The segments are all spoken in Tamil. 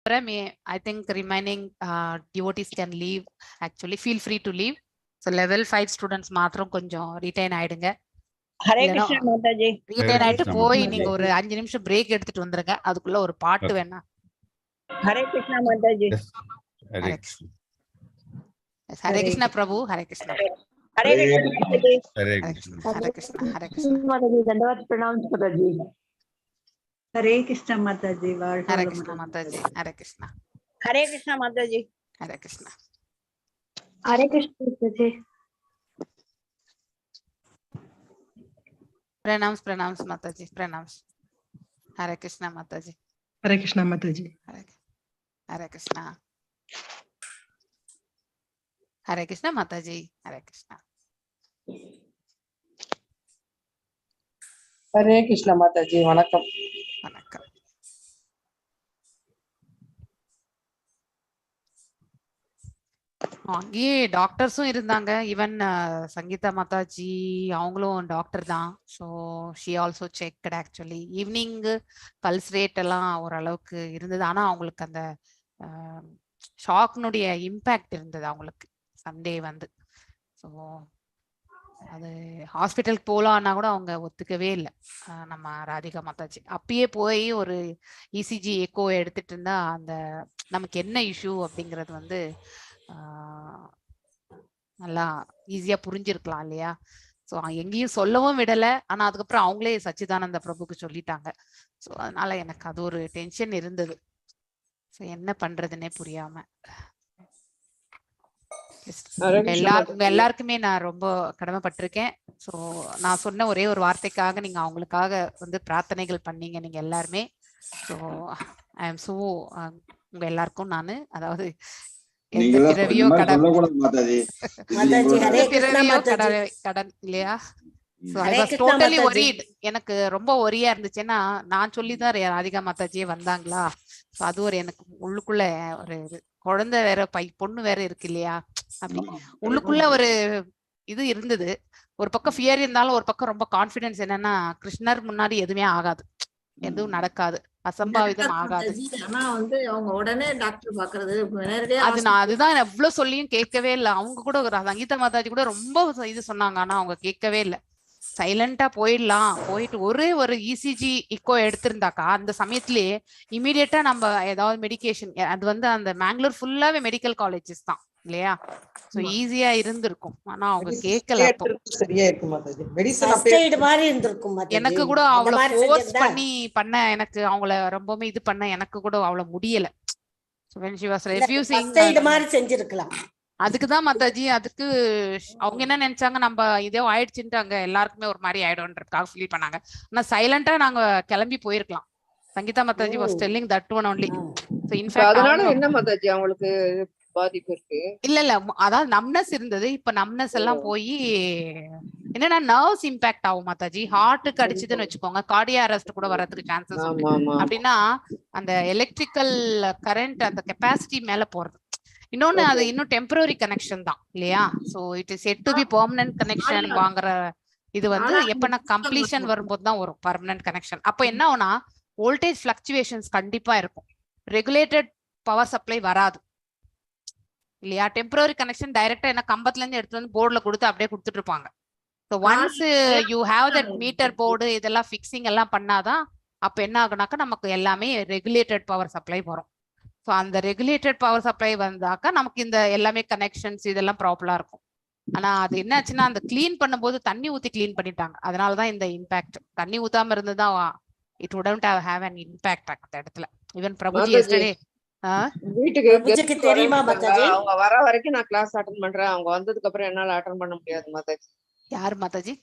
அனுப்புறேன். I think remaining devotees can leave. Actually, feel free to leave. So level 5 students மாத்திரம் கொஞ்சம் retain ஆயிடுங்க. ஹரே கிருஷ்ணா மாதாஜி. retain ஆயிட்டு போய் நீங்க ஒரு 5 நிமிஷம் பிரேக் எடுத்துட்டு வந்துருங்க. அதுக்குள்ள ஒரு பாட்டு வேணா. ஹரே கிருஷ்ணா மாதாஜி. ஹரே கிருஷ்ணா. ஹரே கிருஷ்ணா பிரபு. Hare Krishna. Hare Krishna Mataji. Hare Krishna. Hare Krishna. Hare Krishna Mataji. தண்டவத் Pranam Mataji. Hare Krishna Mataji. Hare Krishna Mataji. Hare Krishna. Hare Krishna Mataji. Hare Krishna. Hare Krishna Mataji. Pranams, pranams Mataji, pranams. Hare Krishna Mataji. Hare Krishna Mataji. Hare Krishna. Hare Krishna Mataji. Hare Krishna. Hare Krishna Mataji. Vanakkam. Vanakkam. அங்கேயே டாக்டர்ஸும் இருந்தாங்க. ஈவன் சங்கீதா மாதாஜி அவங்களும் டாக்டர் தான். So she also checked. Actually evening pulse rate எல்லாம் ஓரளவுக்கு இருந்தது. ஆனால் அவங்களுக்கு அந்த ஷாக்னுடைய இம்பேக்ட் இருந்தது அவங்களுக்கு சண்டே வந்து. ஸோ அது ஹாஸ்பிட்டலுக்கு போகலான்னா கூட அவங்க ஒத்துக்கவே இல்லை. நம்ம ராதிகா மாதாஜி அப்பயே போய் ஒரு இசிஜி எக்கோ எடுத்துட்டு இருந்தா அந்த நமக்கு என்ன இஷ்யூ அப்படிங்கிறது வந்து நல்லா ஈஸியா புரிஞ்சிருக்கலாம் இல்லையா. ஸோ எங்கேயும் சொல்லவும் விடலை. ஆனா அதுக்கப்புறம் அவங்களே சச்சிதானந்த பிரபுக்கு சொல்லிட்டாங்க. ஸோ அதனால எனக்கு அது ஒரு டென்ஷன் இருந்தது. ஸோ என்ன பண்றதுன்னே புரியாம எல்லாருக்குமே நான் ரொம்ப கடமைப்பட்டிருக்கேன். ஸோ நான் சொன்ன ஒரே ஒரு வார்த்தைக்காக நீங்க அவங்களுக்காக வந்து பிரார்த்தனைகள் பண்ணீங்க நீங்க எல்லாருமே. ஸோ ஐ எம் சோ உங்க எல்லாருக்கும் நான் அதாவது கடன் இல்லையா. எனக்கு ரொம்ப ஒரியா இருந்துச்சுன்னா நான் சொல்லிதான் ராதிகா மாதாஜியே வந்தாங்களா. அது ஒரு எனக்கு உள்ளுக்குள்ள ஒரு குழந்தை வேற பொண்ணு வேற இருக்கு இல்லையா. அப்படி உள்ளுக்குள்ள ஒரு இது இருந்தது. ஒரு பக்கம் ஃபியர் இருந்தாலும் ஒரு பக்கம் ரொம்ப கான்பிடன்ஸ். என்னன்னா கிருஷ்ணர் முன்னாடி எதுவுமே ஆகாது, எதுவும் நடக்காது, அசம்பாவிதம் ஆகாது. ஆனா வந்து அவங்க உடனே டாக்டர் பாக்குறது அது நான் அதுதான் எவ்வளவு சொல்லியும் கேட்கவே இல்லை. அவங்க கூட சங்கீதா மாதாஜி கூட ரொம்ப இது சொன்னாங்க. ஆனா அவங்க கேட்கவே இல்லை. சைலண்டா போயிடலாம். போயிட்டு ஒரு இசிஜி இக்கோ எடுத்திருந்தாக்கா அந்த சமயத்திலேயே இமீடியட்டா நம்ம ஏதாவது மெடிக்கேஷன். அது வந்து அந்த மேங்களூர் ஃபுல்லாவே மெடிக்கல் காலேஜஸ் தான் இல்லையா. சோ ஈஸியா இருந்திருக்கும். ஆனா அவங்க கேட்கல. எனக்கு கூட அவ்வளவு ஃபோர்ஸ் பண்ணி பண்ண எனக்கு அவங்கள ரொம்பவுமே இது பண்ண எனக்கு கூட அவ்வளவு முடியல. அதுக்குதான் மாதாஜி அதுக்கு அவங்க என்ன நினைச்சாங்க, நம்ம இதோ ஆயிடுச்சுட்டாங்க எல்லாருக்குமே ஒரு மாதிரி ஆயிடும்ன்றதுக்காக ஃபீல் பண்ணாங்க. ஆனா சைலண்டா நாங்க கிளம்பி போயிருக்கலாம். Sangeetha Mataji was telling that one only. So in fact அதனால என்ன மாதாஜி அவங்களுக்கு பாதிப்பு இருக்கு? இல்ல அதாவது நம்னஸ் இருந்தது. இப்ப நம்னஸ் எல்லாம் போய் என்னன்னா நர்வ்ஸ் இம்பாக்ட் ஆகும் மாதாஜி. ஹார்ட்டுக்கு அடிச்சுதுன்னு வச்சுக்கோங்க, கார்டியா அரெஸ்ட் கூட வரதுக்கு சான்சஸ் உண்டு. அப்படின்னா அந்த எலக்ட்ரிக்கல் கரண்ட் அந்த கெப்பாசிட்டி மேல போறது. இன்னொன்னு அது இன்னும் டெம்பரரி கனெக்ஷன் தான் இல்லையா. So it is set to be permanent connection. வாங்குற இது வந்து எப்ப கம்ப்ளீஷன் வரும்போது தான் வரும் பெர்மனன்ட் கனெக்ஷன். அப்ப என்ன ஆகும்னா வோல்டேஜ் பிளக்சுவேஷன்ஸ் கண்டிப்பா இருக்கும். ரெகுலேட்டட் பவர் சப்ளை வராது இல்லையா. டெம்பரரி கனெக்ஷன் டைரக்டா என்ன கம்பத்துல இருந்து எடுத்து வந்து போர்டுல கொடுத்து அப்படியே கொடுத்துட்டு இருப்பாங்க. So once you have that meter board இதெல்லாம் ஃபிக்ஸிங் எல்லாம் பண்ணாதான் அப்ப என்ன ஆகுனாக்கா நமக்கு எல்லாமே ரெகுலேட்டட் பவர் சப்ளை வரும். ஸோ அந்த ரெகுலேட்டட் பவர் சப்ளை வந்தாக்கா நமக்கு இந்த எல்லாமே கனெக்ஷன்ஸ் இதெல்லாம் ப்ராப்பரா இருக்கும். ஆனா அது என்ன ஆச்சுன்னா அந்த கிளீன் பண்ணும்போது தண்ணி ஊத்தி கிளீன் பண்ணிட்டாங்க. அதனாலதான் இந்த இம்பாக்ட். தண்ணி ஊத்தாம இருந்துதான் it wouldn't have an impact அந்த இடத்துல. ஈவன் பிரபுஜி எஸ்டர்டே வீட்டுக்கு தெரியுமா மாதாஜி? அவங்க வர வரைக்கும் நான் கிளாஸ் அட்டெண்ட் பண்றேன். அவங்க வந்ததுக்கு அப்புறம் என்னால அட்டெண்ட் பண்ண முடியாது மாதாஜி. யார் மாதாஜி?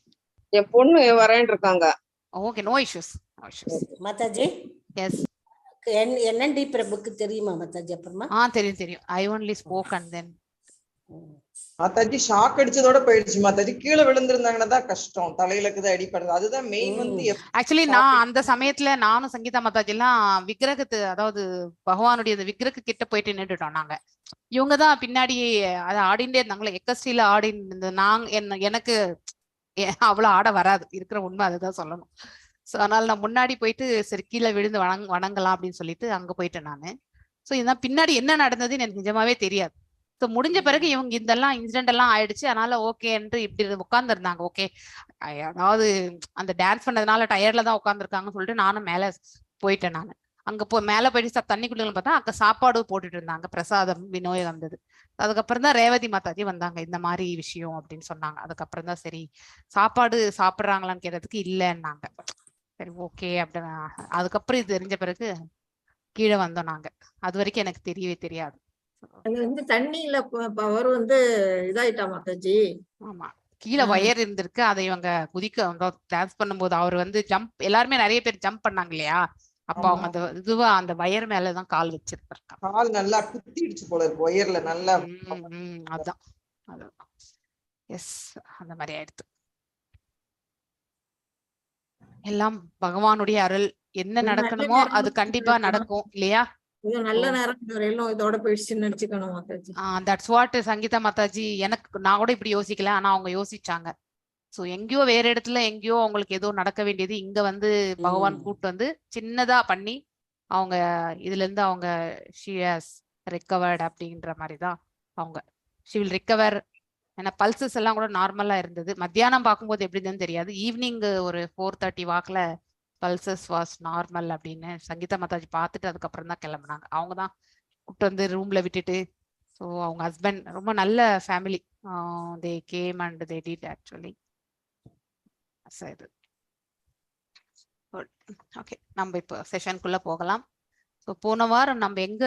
என் பொண்ணு வரேன்னு இருக்காங்க. Okay, no issues Mataji. Yes என்னண்டி பிரபுக்கு தெரியுமா மாதாஜி? அப்புறமா தெரியும். I only spoke and then Mataji shock அடிச்சதோட போயிடுச்சு மாதாஜி. கீழே விழுந்திருந்தாங்கன்னா தான் கஷ்டம், தலையில அடிப்படுது. அதுதான் மெயின் வந்து. ஆக்சுவலி நான் அந்த சமயத்துல நானும் சங்கீதா மாதாஜி எல்லாம் விக்கிரகத்து அதாவது பகவானுடைய விக்கிரக கிட்ட போயிட்டு நின்றுட்டோம் நாங்க. இவங்கதான் பின்னாடி அதை ஆடிண்டே இருந்தாங்களே, எக்கஸ்டில ஆடின்னு. எனக்கு அவ்வளவு ஆட வராது, இருக்கிற உண்மை அதுதான் சொல்லணும். ஸோ அதனால நான் முன்னாடி போயிட்டு சரி கீழே விழுந்து வணங்கலாம் அப்படின்னு சொல்லிட்டு அங்க போயிட்டேன் நானு. ஸோ இதான் பின்னாடி என்ன நடந்ததுன்னு எனக்கு நிஜமாவே தெரியாது. ஸோ முடிஞ்ச பிறகு இவங்க இதெல்லாம் இன்சிடென்ட் எல்லாம் ஆயிடுச்சு, அதனால ஓகேன்ட்டு இப்படி உட்காந்துருந்தாங்க. ஓகே, அதாவது அந்த டான்ஸ் பண்ணதுனால டயர்ட்ல தான் உட்காந்துருக்காங்கன்னு சொல்லிட்டு நானும் மேல போயிட்டேன். நான் அங்க மேல போயிட்டு தண்ணி குடிக்கணும்னு பார்த்தா அங்க சாப்பாடு போட்டுட்டு இருந்தாங்க, பிரசாதம் வினோயம் வந்தது. அதுக்கப்புறம் தான் ரேவதி மாதாஜி வந்தாங்க, இந்த மாதிரி விஷயம் அப்படின்னு சொன்னாங்க. அதுக்கப்புறம் தான் சரி சாப்பாடு சாப்பிட்றாங்களான்னு கேட்டதுக்கு இல்லைன்னாங்க. சரி ஓகே அப்படின்னு அதுக்கப்புறம் இது தெரிஞ்ச பிறகு கீழே வந்தோம் நாங்க. அது வரைக்கும் எனக்கு தெரியவே தெரியாது. அது வந்து தண்ணியில பவர் வந்து இதாயிட்டா மாதாஜி. ஆமா, கீழே வயர் இருந்திருக்கு, அதை இவங்க குதிக்க டான்ஸ் பண்ணும்போது அவர் வந்து ஜம்ப், எல்லாருமே நிறைய பேர் ஜம்ப் பண்ணாங்க இல்லையா, அப்ப அவங்க அந்த இதுவா அந்த வயர் மேலதான் கால் வச்சிருப்பாங்க. கால் நல்லா குத்திடுச்சு போல இருக்கு ஒயர்ல நல்லா. அதான் அதான் எஸ், அந்த மாதிரி ஆயிடுச்சு. எல்லாம் பகவானுடைய அருள். என்ன நடக்கணுமோ அது கண்டிப்பா நடக்கும் இல்லையா. இது நல்ல நேரம் வரையிலும் இதோட போயிடுச்சுன்னு நினைச்சுக்கணும் மாதாஜி. தட்ஸ் வாட் சங்கீதா மாதாஜி, எனக்கு நான் கூட இப்படி யோசிக்கல, ஆனா அவங்க யோசிச்சாங்க. சோ எங்கேயோ வேற இடத்துல எங்கேயோ அவங்களுக்கு ஏதோ நடக்க வேண்டியது இங்க வந்து பகவான் கூட்டு வந்து சின்னதா பண்ணி அவங்க இதுல இருந்து அவங்க she has recovered அப்படின்ற மாதிரிதான் அவங்க she will recover. ஏன்னா பல்சஸ் எல்லாம் கூட நார்மலா இருந்தது. மத்தியானம் பார்க்கும்போது எப்படி இருந்ததுன்னு தெரியாது, ஈவினிங் ஒரு 4:30 வாக்குல பல்சஸ் வாஸ் நார்மல் அப்படின்னு சங்கீதா மாதாஜி பார்த்துட்டு அதுக்கப்புறம் தான் கிளம்புனாங்க. அவங்க தான் கூப்பிட்டு வந்து ரூம்ல விட்டுட்டு. ஸோ அவங்க ஹஸ்பண்ட் ரொம்ப நல்ல family, they came and they did actually. சரி ஓகே, நம்ம இப்போ செஷனுக்குள்ள போகலாம். ஸோ போன வாரம் நம்ம எங்க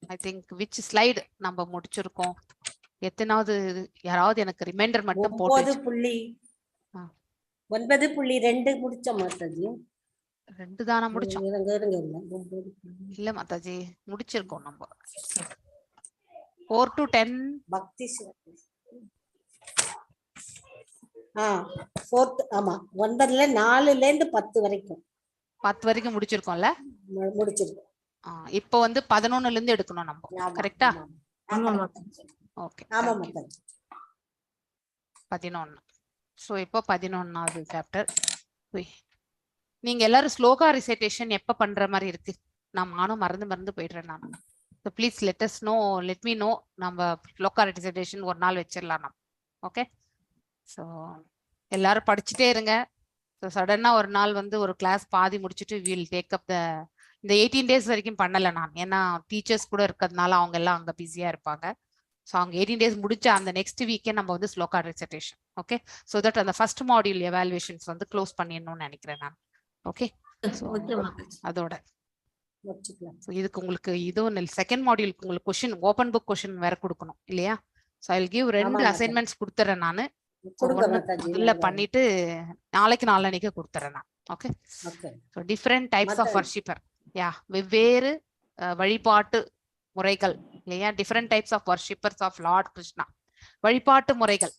ஐ திங்க் விச் ஸ்லைடு நம்ம முடிச்சிருக்கோம், எத்தனாவது, யாராவது எனக்கு ரிமைண்டர் மட்டும் போட்டு 9.2 முடிச்சோம் மாதாஜி. 2 தானே முடிச்சோம்? இல்ல மாதாஜி, முடிச்சிருக்கோம் நம்ம 4 to 10 பக்தி. ஆமா 9ல 4ல இருந்து 10 வரைக்கும் 10 வரைக்கும் முடிச்சிருக்கோம்ல. முடிச்சிருக்கோம். இப்போ வந்து 11ல இருந்து எடுக்கணும் நம்ம, கரெக்டா? ஓகே, ஆமா மாதாஜி 11. ஸோ இப்போ 11வது சாப்டர். நீங்க எல்லாரும் ஸ்லோகா ரிசைட்டேஷன் எப்ப பண்ற மாதிரி இருக்கு? நானும் மறந்து போயிடுறேன் நான். So please let me know. நம்ம ஸ்லோகா ரிசைட்டேஷன் ஒரு நாள் வச்சிடலாம் நம்ம. ஓகே, ஸோ எல்லாரும் படிச்சுட்டே இருங்க. ஸோ சடனா ஒரு நாள் வந்து ஒரு கிளாஸ் பாதி முடிச்சுட்டு வில் டேக் அப் இந்த 18 days வரைக்கும் பண்ணலை நான், ஏன்னா டீச்சர்ஸ் கூட இருக்கிறதுனால அவங்க எல்லாம் அங்கே பிஸியா இருப்பாங்க. ஸோ அவங்க 18 days முடிச்ச அந்த நெக்ஸ்ட் வீக்கே நம்ம வந்து shloka recitation. Okay, so that அந்த ஃபர்ஸ்ட் மாடியூல் எவாலுவேஷன்ஸ் வந்து க்ளோஸ் பண்ணிடணும்னு நினைக்கிறேன் நான். ஓகே, அதோட இதுக்கு உங்களுக்கு இதுவும் செகண்ட் மாடியூலுக்கு உங்களுக்கு கொஸ்டின், ஓப்பன் புக் கொஸ்டின் வேற கொடுக்கணும் இல்லையா. So I will give 2 assignments கொடுத்துறேன் நான். முதல்ல பண்ணிட்டு நாளைக்கு கொடுத்துறேன் நான். Okay, so different types of worshipper, வெவ்வேறு வழிபாட்டு முறைகள் இல்லையா, different types of worshippers of lord Krishna. வழிபாட்டு முறைகள்,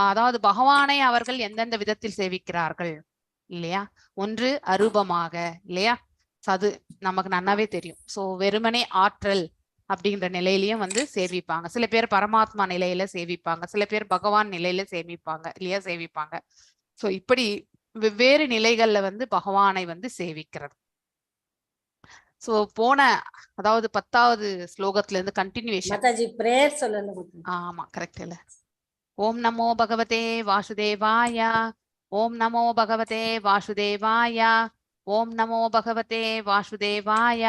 அதாவது பகவானை அவர்கள் எந்தெந்த விதத்தில் சேவிக்கிறார்கள் இல்லையா. ஒன்று அரூபமாக இல்லையா, அது நமக்கு நன்னாவே தெரியும். ஸோ வெறுமனே ஆற்றல் அப்படின்ற நிலையிலயும் வந்து சேவிப்பாங்க. சில பேர் பரமாத்மா நிலையில சேவிப்பாங்க, சில பேர் பகவான் நிலையில சேவிப்பாங்க. ஸோ இப்படி வெவ்வேறு நிலைகள்ல வந்து பகவானை வந்து சேவிக்கிறது. சோ போன அதாவது 10வது ஸ்லோகத்துல இருந்து கண்டினியூவேஷன். மாதாஜி பிரேயர் சொல்லணும். ஆமா கரெக்ட் இல்ல. ஓம் நமோ பகவதே வாசுதேவாய, ஓம் நமோ பகவதே வாசுதேவாய, ஓம் நமோ பகவதே வாசுதேவாய.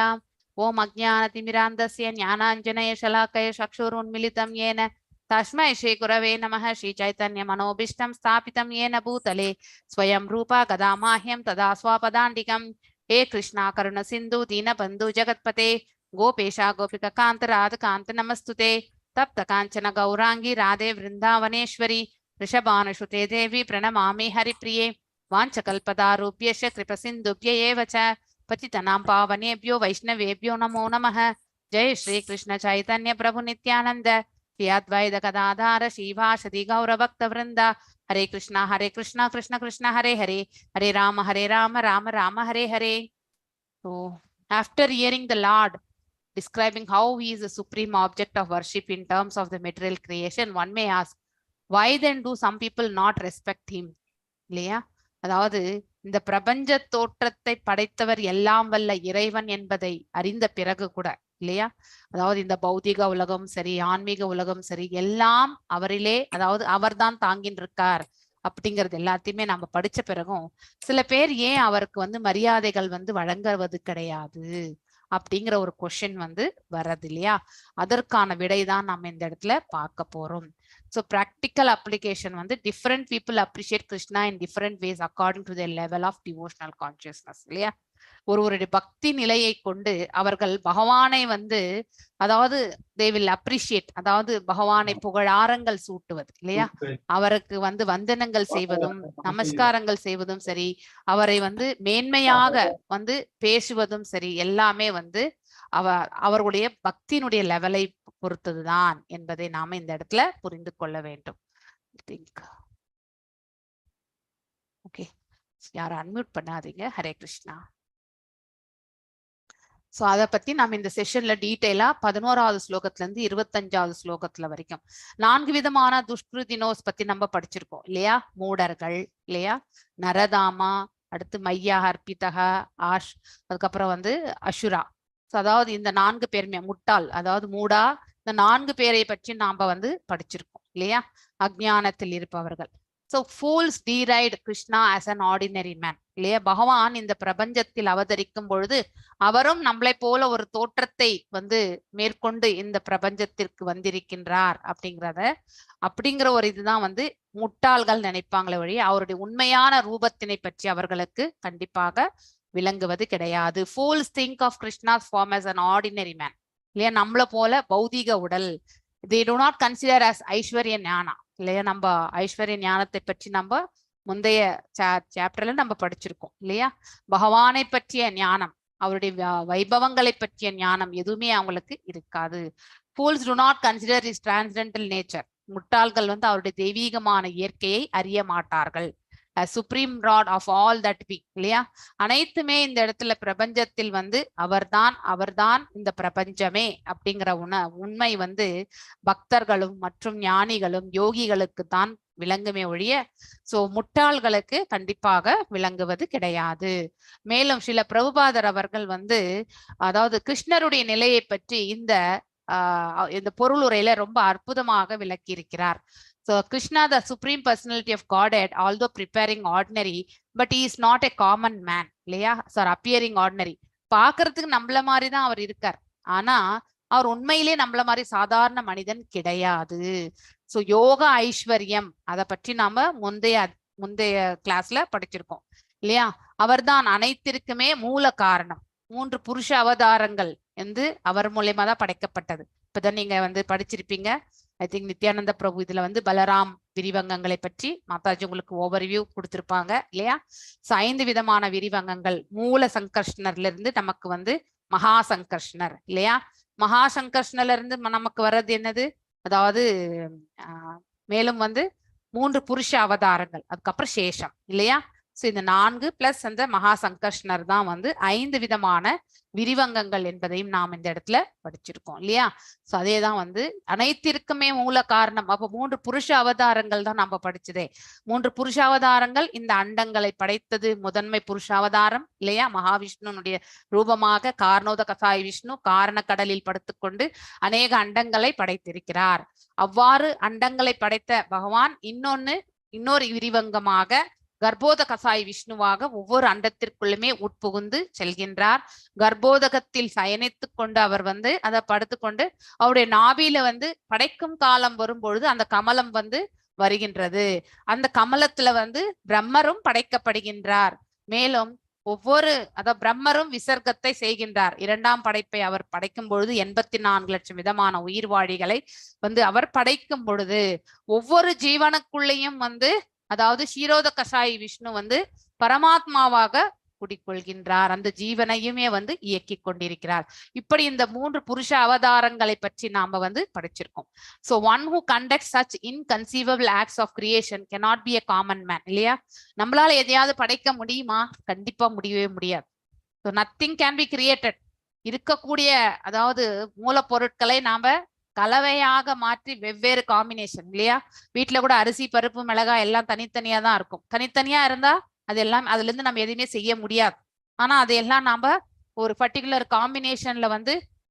ஓம் அஜ்ஞானதிமிராந்தஸ்ய ஞானாஞ்சனய ஷலாக்கய சக்ஷுருன்மிலிதம் येन तस्मै श्री गुरवे नमः. श्री चैतन्य मनोभीष्टं स्थापितं येन भूतले स्वयं रूपा गदामाह्यं तदा स्वापदाण्डिकं. हे कृष्णा करुण सिंधु दीनबंधु जगत्पते गोपेशा गोपिका कांत राध कांत नमस्तुते. तप्त कांचन गौरांगी राधे वृंदावनेश्वरी वृषभानुसुते देवी प्रणमामि हरिप्रिये. वाञ्छकल्पतारुभ्यश्च कृपसिन्धुभ्य एव च पतितनां पावनेभ्यो वैष्णवेभ्यो नमो नमः. जय श्री कृष्ण चैतन्य प्रभु नित्यानंद श्री अद्वैत गदाधर श्रीवासदि गौर भक्त वृंदा. हरे कृष्णा कृष्ण कृष्ण हरे हरे, हरे Ram Ram Ram Hare Hare. So after hearing the Lord describing how he is the supreme object of worship in terms of the material creation, one may ask, why then do some people not respect him? இல்லையா, அதாவது இந்த பிரபஞ்ச தோற்றத்தை படைத்தவர் எல்லாம் வல்ல இறைவன் என்பதை அறிந்த பிறகு கூட இல்லையா? அதாவது இந்த பௌதிக உலகம் சரி, ஆன்மீக உலகம் சரி, எல்லாம் அவரிலே, அதாவது அவர்தான் தாங்கின்னு இருக்கார் அப்படிங்கிறது எல்லாத்தையுமே நம்ம படிச்ச பிறகும் சில பேர் ஏன் அவருக்கு மரியாதைகள் வழங்குவது கிடையாது அப்படிங்கிற ஒரு கொஸ்டின் வர்றது இல்லையா? அதற்கான விடைதான் நம்ம இந்த இடத்துல பார்க்க போறோம். So practical application different people appreciate Krishna in different ways according to their level of devotional consciousness இல்லையா? ஒருவருடைய பக்தி நிலையை கொண்டு அவர்கள் பகவானை அதாவது they will appreciate, அதாவது பகவானை புகழாரங்கள் சூட்டுவது இல்லையா? அவருக்கு வந்தனங்கள் செய்வதும் நமஸ்காரங்கள் செய்வதும் சரி, அவரை மேன்மையாக பேசுவதும் சரி, எல்லாமே அவர்களுடைய பக்தியினுடைய லெவலை பொறுத்ததுதான் என்பதை நாம இந்த இடத்துல புரிந்து கொள்ள வேண்டும். ஓகே, யாரும் அன்மியூட் பண்ணாதீங்க. ஹரே கிருஷ்ணா. சோ அதை பத்தி நம்ம இந்த செஷன்ல டீட்டெயிலா 11வது ஸ்லோகத்துல இருந்து 25வது ஸ்லோகத்துல வரைக்கும் 4 விதமான துஷ்கிருதினோஸ் பத்தி நம்ம படிச்சிருக்கோம் இல்லையா? மூடர்கள் இல்லையா, நரதாமா, அடுத்து மையா அர்ப்பிதகா, ஆஷ், அதுக்கப்புறம் அசுரா. அதாவது இந்த 4 பேருமே முட்டாள், அதாவது மூடா, இந்த 4 பேரை பற்றி நாம படிச்சிருக்கோம் இல்லையா? அஜ்ஞானத்தில் இருப்பவர்கள். So fools deride Krishna as an ordinary man இல்லையா? பகவான் இந்த பிரபஞ்சத்தில் அவதரிக்கும் பொழுது அவரும் நம்மளை போல ஒரு தோற்றத்தை மேற்கொண்டு இந்த பிரபஞ்சத்திற்கு வந்திருக்கின்றார் அப்படிங்கிற ஒரு இதுதான் முட்டாள்கள் நினைப்பாங்களே வழி அவருடைய உண்மையான ரூபத்தினை பற்றி அவர்களுக்கு கண்டிப்பாக விளங்குவது கிடையாது. Fools think of Krishna's form as an ordinary man இல்லையா? நம்மள போல பௌதிக உடல். They do not consider as ஐஸ்வர்ய ஞானா இல்லையா? நம்ம ஐஸ்வர்ய ஞானத்தை பற்றி நம்ம முந்தைய சாப்டர்ல நம்ம படிச்சிருக்கோம் இல்லையா? பகவானை பற்றிய ஞானம், அவருடைய வைபவங்களை பற்றிய ஞானம் எதுவுமே அவங்களுக்கு இருக்காது. Fools do not consider his transcendental nature. முட்டாள்கள் அவருடைய தெய்வீகமான இயற்கையை அறிய மாட்டார்கள். Supreme lord of all that be இல்லையா? அனைத்துமே இந்த இடத்துல பிரபஞ்சத்தில் அவர்தான் இந்த பிரபஞ்சமே அப்படிங்கிற உண்மை பக்தர்களும் மற்றும் ஞானிகளும் யோகிகளுக்கு தான் விளங்குமே ஒழிய முட்டாள்களுக்கு கண்டிப்பாக விளங்குவது கிடையாது. மேலும் சில பிரபுபாதர் அவர்கள் அதாவது கிருஷ்ணருடைய நிலையை பற்றி இந்த பொருளுரையில ரொம்ப அற்புதமாக விளக்கி இருக்கிறார். So Krishna, the supreme personality of Godhead, although preparing ordinary, but he is not a common man இல்லையா? appearing ordinary. பாக்குறதுக்கு நம்மள மாதிரிதான் அவர் இருக்கார், ஆனா அவர் உண்மையிலே நம்மள மாதிரி சாதாரண மனிதன் கிடையாது. சோ யோக ஐஸ்வர்யம் அதை பற்றி நாம முந்தைய கிளாஸ்ல படிச்சிருக்கோம் இல்லையா? அவர்தான் அனைத்திற்குமே மூல காரணம். 3 புருஷ அவதாரங்கள் அவர் மூலயமா தான் படைக்கப்பட்டது. இப்பதான் நீங்க படிச்சிருப்பீங்க. ஐ திங்க் நித்யானந்த பிரபு இதுல பலராம் விரிவங்கங்களை பற்றி மாதாஜி உங்களுக்கு ஓவர்வியூ கொடுத்திருப்பாங்க இல்லையா? 5 விதமான விரிவங்கங்கள். மூல சங்கர்ஷ்ணர்ல இருந்து நமக்கு மகா சங்கர்ஷ்ணர் இல்லையா? மகா சங்கர்ஷ்ணர்ல இருந்து நமக்கு வர்றது என்னது? அதாவது மேலும் 3 புருஷ அவதாரங்கள், அதுக்கப்புறம் சேஷம் இல்லையா? சோ இந்த 4 பிளஸ் அந்த மகா சங்கர்ஷ்ணர் தான் 5 விதமான விரிவங்கங்கள் என்பதையும் நாம் இந்த இடத்துல படிச்சிருக்கோம் இல்லையா? சோ அதேதான் அனைத்திற்குமே மூல காரணம். அப்ப 3 புருஷ அவதாரங்கள் தான் நம்ம படிச்சதே. 3 புருஷ அவதாரங்கள் இந்த அண்டங்களை படைத்தது. முதன்மை புருஷ அவதாரம் இல்லையா? மகாவிஷ்ணுனுடைய ரூபமாக காரணோத கசாய் விஷ்ணு காரண கடலில் படுத்துக்கொண்டு அநேக அண்டங்களை படைத்திருக்கிறார். அவ்வாறு அண்டங்களை படைத்த பகவான் இன்னொரு விரிவங்கமாக கர்ப்போத கசாய் விஷ்ணுவாக ஒவ்வொரு அண்டத்திற்குள்ளுமே உட்புகுந்து செல்கின்றார். கர்ப்போதகத்தில் சயனித்துக் கொண்டு அவர் அதை படுத்துக்கொண்டு அவருடைய நாபியில படைக்கும் காலம் வரும்பொழுது அந்த கமலம் வருகின்றது. அந்த கமலத்துல பிரம்மரும் படைக்கப்படுகின்றார். மேலும் பிரம்மரும் விசர்க்கத்தை செய்கின்றார். 2ஆம் படைப்பை அவர் படைக்கும் பொழுது 84 லட்சம் விதமான உயிர்வாழிகளை அவர் படைக்கும் பொழுது ஒவ்வொரு ஜீவனுக்குள்ளேயும் அதாவது ஷீரோத கசாய் விஷ்ணு பரமாத்மாவாக குடிக்கொள்கின்றார். அந்த ஜீவனையுமே இயக்கி கொண்டிருக்கிறார். இப்படி இந்த 3 புருஷ அவதாரங்களை பற்றி நாம படிச்சிருக்கோம். So one who conducts such inconceivable acts of creation cannot be a common man இல்லையா? நம்மளால எதையாவது படைக்க முடியுமா? கண்டிப்பா முடியவே முடியாது. So nothing can be created. இருக்கக்கூடிய அதாவது மூலப்பொருட்களை நாம கலவையாக மாற்றி வெவ்வேறு காம்பினேஷன் இல்லையா? வீட்டுல கூட அரிசி பருப்பு மிளகாய் எல்லாம் தனித்தனியா தான் இருக்கும். தனித்தனியா இருந்தா அதெல்லாம் அதுல இருந்து நம்ம எதுவுமே செய்ய முடியாது. ஆனா அதையெல்லாம் நாம ஒரு பர்டிகுலர் காம்பினேஷன்ல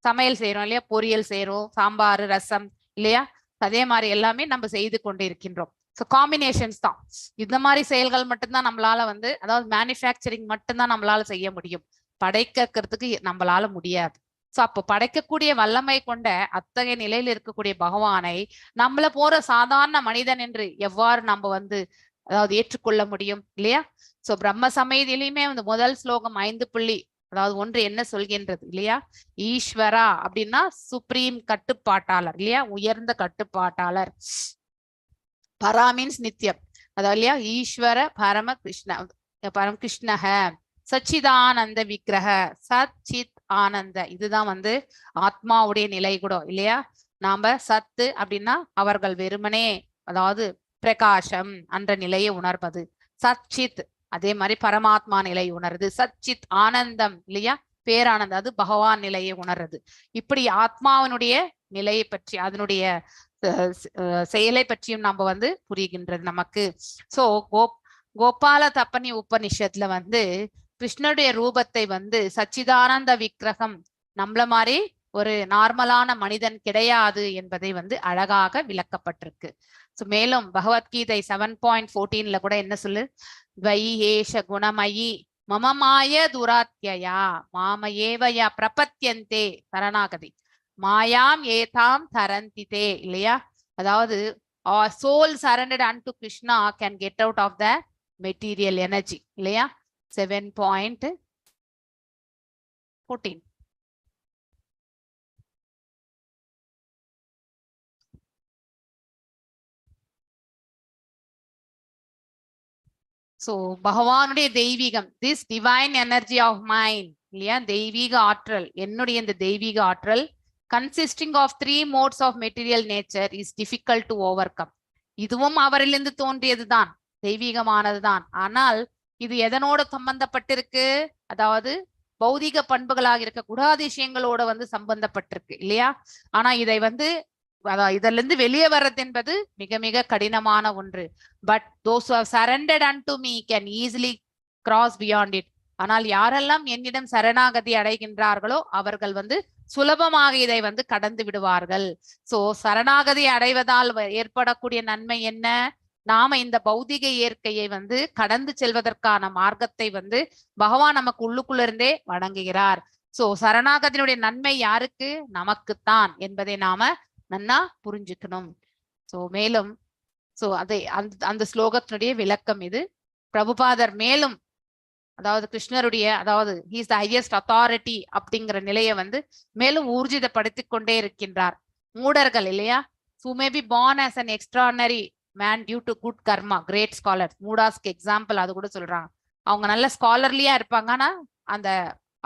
சமையல் செய்யறோம் இல்லையா, பொரியல் செய்யறோம், சாம்பார், ரசம் இல்லையா, அதே மாதிரி எல்லாமே நம்ம செய்து கொண்டு இருக்கின்றோம். ஸோ காம்பினேஷன்ஸ் தான். இந்த மாதிரி செயல்கள் மட்டும்தான் நம்மளால வந்து, அதாவது மேனுஃபேக்சரிங் மட்டும்தான் நம்மளால செய்ய முடியும், படைக்கிறதுக்கு நம்மளால முடியாது. ஸோ அப்போ படைக்கக்கூடிய வல்லமை கொண்ட அத்தகைய நிலையில் இருக்கக்கூடிய பகவானை நம்மள போற சாதாரண மனிதன் என்று எவ்வாறு நம்ம வந்து அதாவது ஏற்றுக்கொள்ள முடியும் இல்லையா? ஸோ பிரம்ம சமயத்திலையுமே வந்து முதல் ஸ்லோகம் 5 புள்ளி அதாவது 1 என்ன சொல்கின்றது இல்லையா? ஈஸ்வரா அப்படின்னா சுப்ரீம் கட்டுப்பாட்டாளர் இல்லையா, உயர்ந்த கட்டுப்பாட்டாளர். பரா மீன்ஸ் நித்தியம், அதாவது இல்லையா, ஈஸ்வர பரம கிருஷ்ணக சச்சிதானந்த விக்கிரக, சச்சித் ஆனந்த, இதுதான் வந்து ஆத்மாவுடைய நிலை கூட இல்லையா. நாம சத்து அப்படின்னா அவர்கள் வெறுமனே அதாவது பிரகாசம் என்ற நிலையை உணர்வது, சச்சித் அதே மாதிரி பரமாத்மா நிலை உணர்றது, சச்சித் ஆனந்தம் இல்லையா, பேரானந்தம் அது பகவான் நிலையை உணர்றது. இப்படி ஆத்மாவினுடைய நிலையை பற்றி அதனுடைய செயலை பற்றியும் நம்ம வந்து புரிகின்றது நமக்கு. சோ கோபால தப்பனி உபனிஷத்துல வந்து கிருஷ்ணனுடைய ரூபத்தை வந்து சச்சிதானந்த விக்கிரகம் நம்மள மாதிரி ஒரு நார்மலான மனிதன் கிடையாது என்பதை வந்து அழகாக விளக்கப்பட்டிருக்கு. சோ மேலும் பகவத்கீதை 7.14 கூட என்ன சொல்லு, துவையேஷ குணமயி மமமாய துராத்யயா மாமயேவயா பிரபத்யந்தே சரணாகதி மாயாம் ஏதாம் தரந்திதே இல்லையா. அதாவது soul surrendered unto Krishna can get out of the material energy இல்லையா. 7.14. சோ பகவானுடைய தெய்வீகம், this divine energy of mind இல்லையா, தெய்வீக ஆற்றல், என்னுடைய இந்த தெய்வீக ஆற்றல் consisting of 3 modes of material nature is difficult to overcome. இதுவும் அவரிலிருந்து தோன்றியதுதான், தெய்வீகமானதுதான். ஆனால் இது எதனோட சம்பந்தப்பட்டிருக்கு, அதாவது பௌதிக பண்புகளாக இருக்க குணாதிசயங்களோட வந்து சம்பந்தப்பட்டிருக்கு இல்லையா. ஆனா இதை வந்து இதுல இருந்து வெளியே வர்றது என்பது மிக மிக கடினமான ஒன்று. But those who have surrendered unto me can easily cross beyond it. ஆனால் யாரெல்லாம் என்னிடம் சரணாகதி அடைகின்றார்களோ அவர்கள் வந்து சுலபமாக இதை வந்து கடந்து விடுவார்கள். சோ சரணாகதி அடைவதால் ஏற்படக்கூடிய நன்மை என்ன, நாம இந்த பௌதிக இயற்கையை வந்து கடந்து செல்வதற்கான மார்க்கத்தை வந்து பகவான் நமக்கு உள்ளுக்குள்ள இருந்தே வழங்குகிறார். சோ சரணாகதியினுடைய நன்மை யாருக்கு, நமக்குத்தான் என்பதை நாம நன்னா புரிஞ்சுக்கணும். சோ மேலும் அதை அந்த ஸ்லோகத்தினுடைய விளக்கம் இது. பிரபுபாதர் மேலும் அதாவது கிருஷ்ணருடைய அதாவது he is the highest authority அப்படிங்கிற நிலையை வந்து மேலும் ஊர்ஜிதப்படுத்தி கொண்டே இருக்கின்றார். மூடர்கள் இல்லையா, who may be born as an extraordinary man due to good karma, great scholars, மூடாஸ்க்கு எக்ஸாம்பிள் அது கூட சொல்றாங்க. அவங்க நல்ல ஸ்காலர்லியா இருப்பாங்க, ஆனா அந்த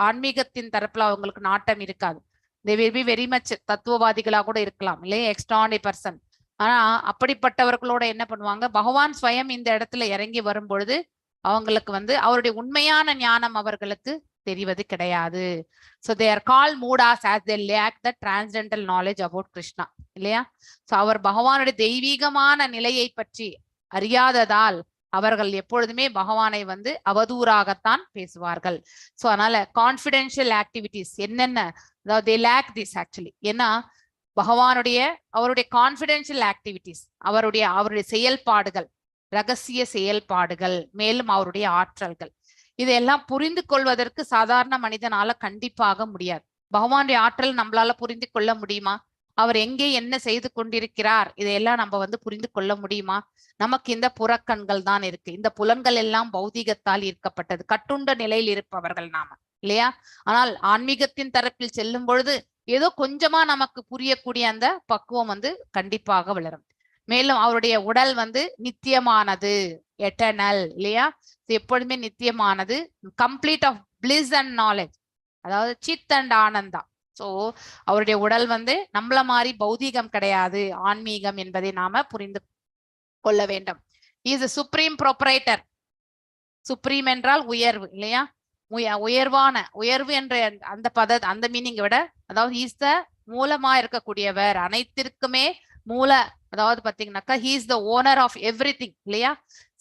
ஆன்மீகத்தின் தரப்புல அவங்களுக்கு நாட்டம் இருக்காது. they will be very much தத்துவவாதிகளா கூட இருக்கலாம் இல்லையா, எக்ஸ்ட்ராordinary பர்சன். ஆனா அப்படிப்பட்டவர்களோட என்ன பண்ணுவாங்க, பகவான் ஸ்வயம் இந்த இடத்துல இறங்கி வரும்பொழுது அவங்களுக்கு வந்து அவருடைய உண்மையான ஞானம் அவர்களுக்கு தெரிவது கிடையாது. So they are called moodas as they lack the transcendental knowledge about Krishna இல்லையா. சோ அவர் பகவானுடைய தெய்வீகமான நிலையை பற்றி அறியாததால் அவர்கள் எப்பொழுதுமே பகவானை வந்து அவதூறாகத்தான் பேசுவார்கள். சோ அதனால கான்பிடென்ஷியல் ஆக்டிவிட்டிஸ் என்னென்ன, அதாவது they lack this actually. ஏன்னா அவருடைய கான்பிடென்ஷியல் ஆக்டிவிட்டிஸ், அவருடைய செயல்பாடுகள், ரகசிய செயல்பாடுகள், மேலும் அவருடைய ஆற்றல்கள், இதையெல்லாம் புரிந்து கொள்வதற்கு சாதாரண மனிதனால கண்டிப்பாக முடியாது. பகவானுடைய ஆற்றல் நம்மளால புரிந்து கொள்ள முடியுமா, அவர் எங்கே என்ன செய்து கொண்டிருக்கிறார் இதையெல்லாம் நம்ம வந்து புரிந்து கொள்ள முடியுமா? நமக்கு இந்த புறக்கண்கள் தான் இருக்கு, இந்த புலன்கள் எல்லாம் பௌதிகத்தால் ஈர்க்கப்பட்டது, கட்டுண்ட நிலையில் இருப்பவர்கள் நாம இல்லையா. ஆனால் ஆன்மீகத்தின் தரப்பில் செல்லும் பொழுது ஏதோ கொஞ்சமா நமக்கு புரியக்கூடிய அந்த பக்குவம் வந்து கண்டிப்பாக வளரும். மேலும் அவருடைய உடல் வந்து நித்தியமானது, எட்டர்னல் இல்லையா, எப்பொழுதுமே நித்தியமானது, complete of bliss and knowledge, அதாவது சித் அண்ட் ஆனந்தா. சோ அவருடைய உடல் வந்து நம்மள மாதிரி பௌதீகம் கிடையாது, ஆன்மீகம் என்பதை நாம புரிந்து கொள்ள வேண்டும். இஸ் சுப்ரீம் ப்ரொப்ரைட்டர், சுப்ரீம் என்றால் உயர்வு இல்லையா, உயர்வு என்ற அந்த மீனிங் விட அதாவது இஸ் த மூலமா இருக்கக்கூடியவர், அனைத்திற்குமே மூல, அதாவது பாத்தீங்கன்னாக்கா he is the owner of everything இல்லையா.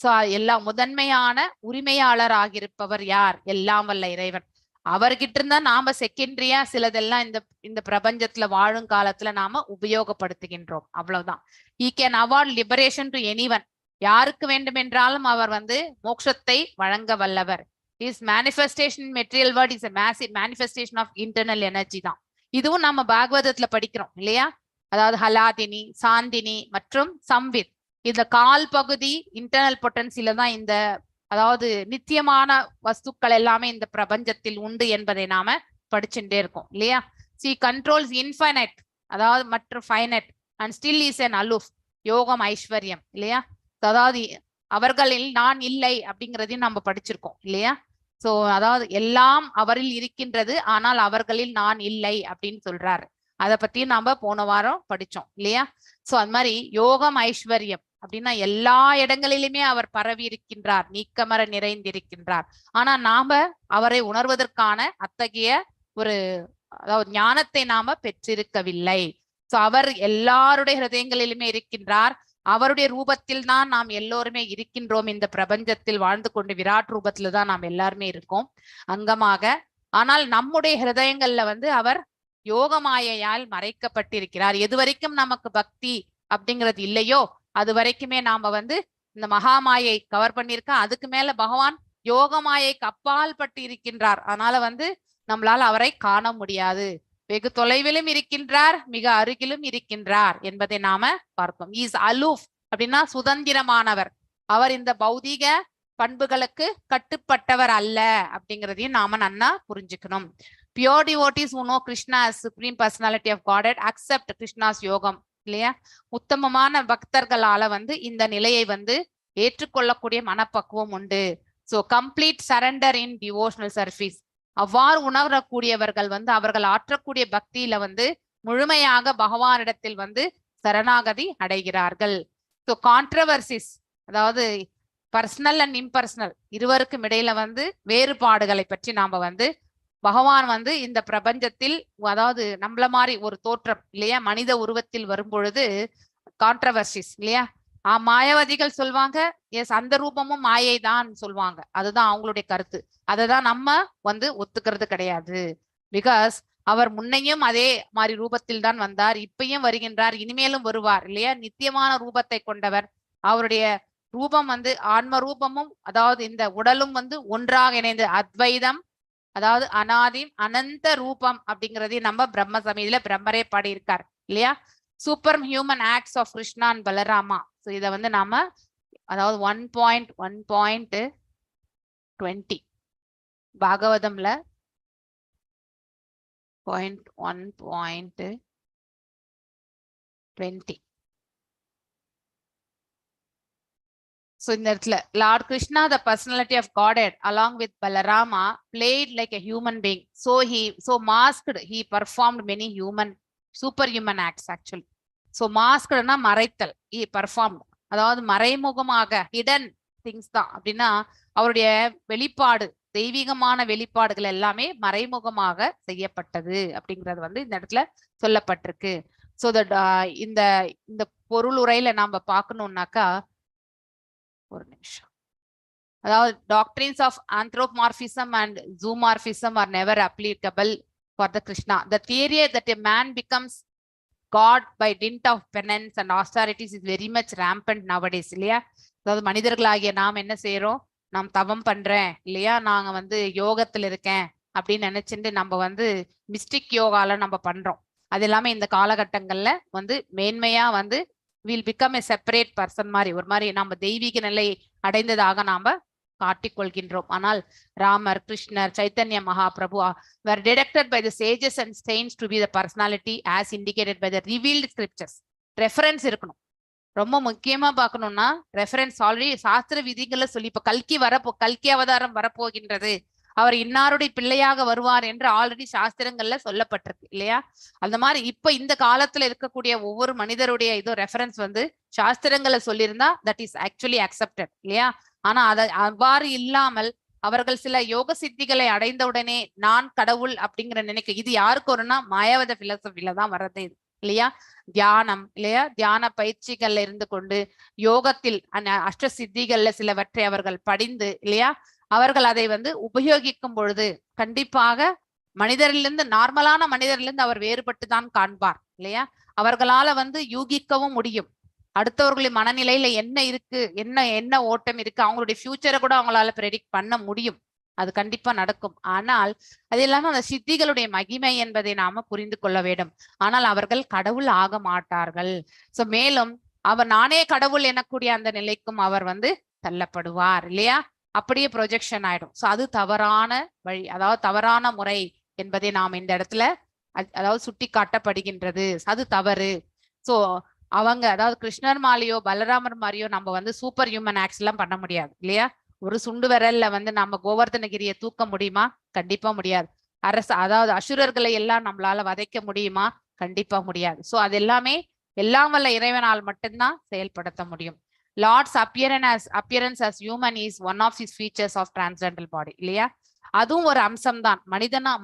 சோ எல்லா முதன்மையான உரிமையாளர் ஆகியிருப்பவர் யார், எல்லாம் வல்ல இறைவன். அவர்கிட்ட இருந்தா நாம செகண்டரியா சிலதெல்லாம் இந்த பிரபஞ்சத்துல வாழும் காலத்துல நாம உபயோகப்படுத்துகின்றோம். அவ்வளவுதான். he can award liberation to anyone. யாருக்கு வேண்டுமென்றாலும் அவர் வந்து மோட்சத்தை வழங்க வல்லவர். his manifestation in material world is a massive manifestation of internal energy தான். இதுவும் நம்ம பாகவதத்துல படிக்கிறோம் இல்லையா? அதாவது ஹலாதினி, சாந்தினி மற்றும் சம்வித், இந்த கால் பகுதி இன்டர்னல் பொட்டன்சில தான் இந்த அதாவது நித்தியமான வஸ்துக்கள் எல்லாமே இந்த பிரபஞ்சத்தில் உண்டு என்பதை நாம படிச்சுட்டே இருக்கோம் இல்லையா? சி கண்ட்ரோல்ஸ் இன்ஃபைனைட், அதாவது மற்றும் finite and still is an aloof. யோகம் ஐஸ்வர்யம் இல்லையா? அதாவது அவர்களில் நான் இல்லை அப்படிங்கிறதையும் நம்ம படிச்சிருக்கோம் இல்லையா? சோ அதாவது எல்லாம் அவரில் இருக்கின்றது, ஆனால் அவர்களில் நான் இல்லை அப்படின்னு சொல்றாரு. அதை பத்தி நாம போன வாரம் படிச்சோம் இல்லையா? சோ அது மாதிரி யோகம் ஐஸ்வர்யம் அப்படின்னா எல்லா இடங்களிலுமே அவர் பரவி இருக்கின்றார், நீக்கமர நிறைந்திருக்கின்றார். ஆனா நாம அவரை உணர்வதற்கான அத்தகைய ஒரு அதாவது ஞானத்தை நாம பெற்றிருக்கவில்லை. சோ அவர் எல்லாருடைய ஹிருதயங்களிலுமே இருக்கின்றார். அவருடைய ரூபத்தில் தான் நாம் எல்லோருமே இருக்கின்றோம். இந்த பிரபஞ்சத்தில் வாழ்ந்து கொண்டு விராட் ரூபத்துல தான் நாம் எல்லாருமே இருக்கோம் அங்கமாக. ஆனால் நம்முடைய ஹிருதயங்கள்ல வந்து அவர் யோகமாயையால் மறைக்கப்பட்டிருக்கிறார். எது வரைக்கும் நமக்கு பக்தி அப்படிங்கிறது இல்லையோ அது வரைக்குமே நாம வந்து இந்த மகாமாயை கவர் பண்ணியிருக்கோம். அதுக்கு மேல பகவான் யோகமாயைக்கு அப்பால் பட்டு இருக்கின்றார். அதனால வந்து நம்மளால அவரை காண முடியாது. வெகு தொலைவிலும் இருக்கின்றார், மிக அருகிலும் இருக்கின்றார் என்பதை நாம பார்ப்போம். இஸ் அலூஃப் அப்படின்னா சுதந்திரமானவர். அவர் இந்த பௌதீக பண்புகளுக்கு கட்டுப்பட்டவர் அல்ல அப்படிங்கிறதையும் நாம நன்னா புரிஞ்சுக்கணும். Pure devotees who know Krishna as supreme personality of Godhead accept Krishna's யோகம் இல்லையா? உத்தமமான பக்தர்களால வந்து இந்த நிலையை வந்து ஏற்றுக்கொள்ளக்கூடிய மனப்பக்குவம் உண்டு. சோ கம்ப்ளீட் சரண்டர் இன் டிவோஷனல் சர்வீஸ். அவ்வாறு உணரக்கூடியவர்கள் வந்து அவர்கள் ஆற்றக்கூடிய பக்தியில வந்து முழுமையாக பகவானிடத்தில் வந்து சரணாகதி அடைகிறார்கள். ஸோ கான்ட்ரவர்சிஸ், அதாவது பர்சனல் அண்ட் இம்பர்சனல் இருவருக்கும் இடையில வந்து வேறுபாடுகளை பற்றி நாம வந்து பகவான் வந்து இந்த பிரபஞ்சத்தில் அதாவது நம்மள மாதிரி ஒரு தோற்றம் இல்லையா, மனித உருவத்தில் வரும் பொழுது கான்ட்ரவர்சிஸ் இல்லையா? மாயாவதிகள் சொல்வாங்க எஸ் அந்த ரூபமும் மாயை தான் சொல்லுவாங்க. அதுதான் அவங்களுடைய கருத்து. அதை தான் நம்ம வந்து ஒத்துக்கிறது கிடையாது. பிகாஸ் அவர் முன்னையும் அதே மாதிரி ரூபத்தில் தான் வந்தார், இப்பயும் வருகின்றார், இனிமேலும் வருவார் இல்லையா? நித்தியமான ரூபத்தை கொண்டவர். அவருடைய ரூபம் வந்து ஆன்ம ரூபமும் அதாவது இந்த உடலும் வந்து ஒன்றாக இணைந்து அத்வைதம், அதாவது அனாதி அனந்த ரூபம் அப்படிங்கறதையும் நம்ம பிரம்ம சமீதியில பிரம்மரே பாடியிருக்கார் இல்லையா? Super human acts of Krishna and Balarama. So இதை வந்து நாம அதாவது 1.1.20 பாகவதம்ல 1.20. So in that Lord Krishna, the personality of Godhead, along with Balarama, played like a human being. So masked, he performed many superhuman acts actually. So masked na மறைத்தல், he performed. அதாவது மறைமுகமாக hidden things தான். அப்படின்னா அவருடைய வெளிப்பாடு, தெய்வீகமான வெளிப்பாடுகள் எல்லாமே மறைமுகமாக செய்யப்பட்டது அப்படிங்கிறது வந்து இந்த இடத்துல சொல்லப்பட்டிருக்கு. ஸோ இந்த பொருள் உரையில நாம பார்க்கணும்னாக்கா ஒரு நிமிஷம். அதாவது doctrines of anthropomorphism and zoomorphism are never applicable for the Krishna. The theory that a man becomes God by dint of penance and austerities is very much rampant nowadays இல்லையா? அதாவது மனிதர்களாகிய நாம் என்ன செய்யறோம், நாம் தவம் பண்றேன் இல்லையா, நாங்க வந்து யோகத்துல இருக்கேன் அப்படின்னு நினைச்சுட்டு நம்ம வந்து மிஸ்டிக் யோகால நம்ம பண்றோம். அது எல்லாமே இந்த காலகட்டங்கள்ல வந்து மேன்மையா வந்து will become a separate person மாதிரி ஒரு மாதிரி நம்ம தெய்வீக நிலை அடைந்ததாக நாம காட்டிக்கொள்கின்றோம். ஆனால் ராமர், கிருஷ்ணர், Chaitanya Mahaprabhu were directed by the sages and saints to be the personality as indicated by the revealed scriptures. Reference இருக்கணும். ரொம்ப முக்கியமா பார்க்கணும்னா ரெஃபரன்ஸ் ஆல்ரெடி சாஸ்திர விதிகளை சொல்லி இப்ப கல்கி அவதாரம் வரப்போகின்றது, அவர் இன்னாருடைய பிள்ளையாக வருவார் என்று ஆல்ரெடி சாஸ்திரங்கள்ல சொல்லப்பட்டிருக்கு இல்லையா? அந்த மாதிரி இப்ப இந்த காலத்துல இருக்கக்கூடிய ஒவ்வொரு மனிதருடைய இதோ ரெஃபரன்ஸ் வந்து சாஸ்திரங்களை சொல்லியிருந்தா தட் இஸ் ஆக்சுவலி அக்செப்டட் இல்லையா? ஆனா அதை அவ்வாறு இல்லாமல் அவர்கள் சில யோக சித்திகளை அடைந்தவுடனே நான் கடவுள் அப்படிங்கிற நினைக்க, இது யாருக்கு வரும்னா மாயாவத பிலோசபில தான் வர்றது இல்லையா? தியானம் இல்லையா, தியான பயிற்சிகள்ல இருந்து கொண்டு யோகத்தில் அஷ்ட சித்திகள்ல சிலவற்றை அவர்கள் படிந்து இல்லையா, அவர்கள் அதை வந்து உபயோகிக்கும் பொழுது கண்டிப்பாக மனிதரிலிருந்து நார்மலான மனிதரிலிருந்து அவர் வேறுபட்டு தான் காண்பார் இல்லையா? அவர்களால வந்து யூகிக்கவும் முடியும் அடுத்தவர்களின் மனநிலையில என்ன இருக்கு, என்ன ஓட்டம் இருக்கு, அவங்களுடைய ஃபியூச்சரை கூட அவங்களால ப்ரெடிக்ட் பண்ண முடியும். அது கண்டிப்பா நடக்கும். ஆனால் அது இல்லாம அந்த சித்திகளுடைய மகிமை என்பதை நாம புரிந்து கொள்ள வேண்டும். ஆனால் அவர்கள் கடவுள் ஆக மாட்டார்கள். சோ மேலும் அவர் நானே கடவுள் எனக்கூடிய அந்த நிலைக்கும் அவர் வந்து தள்ளப்படுவார் இல்லையா? அப்படியே ப்ரொஜெக்ஷன் ஆயிடும். சோ அது தவறான வழி, அதாவது தவறான முறை என்பதை நாம் இந்த இடத்துல அதாவது சுட்டி காட்டப்படுகின்றது. அது தவறு. சோ அவங்க அதாவது கிருஷ்ணர் மாலையோ பலராமர் மாதிரியோ நம்ம வந்து சூப்பர் ஹியூமன் ஆக்ட்ஸ் எல்லாம் பண்ண முடியாது இல்லையா? ஒரு சுண்டு விரல்ல வந்து நம்ம கோவர்தனகிரியை தூக்க முடியுமா? கண்டிப்பா முடியாது. அதாவது அசுரர்களை எல்லாம் நம்மளால வதைக்க முடியுமா? கண்டிப்பா முடியாது. சோ அது எல்லாமே எல்லாம் வல்ல இறைவனால் மட்டும்தான் செயல்படுத்த முடியும். Lord's appearance as human is one of his features of transcendental body இல்லையா? அதுவும் ஒரு அம்சம்தான்.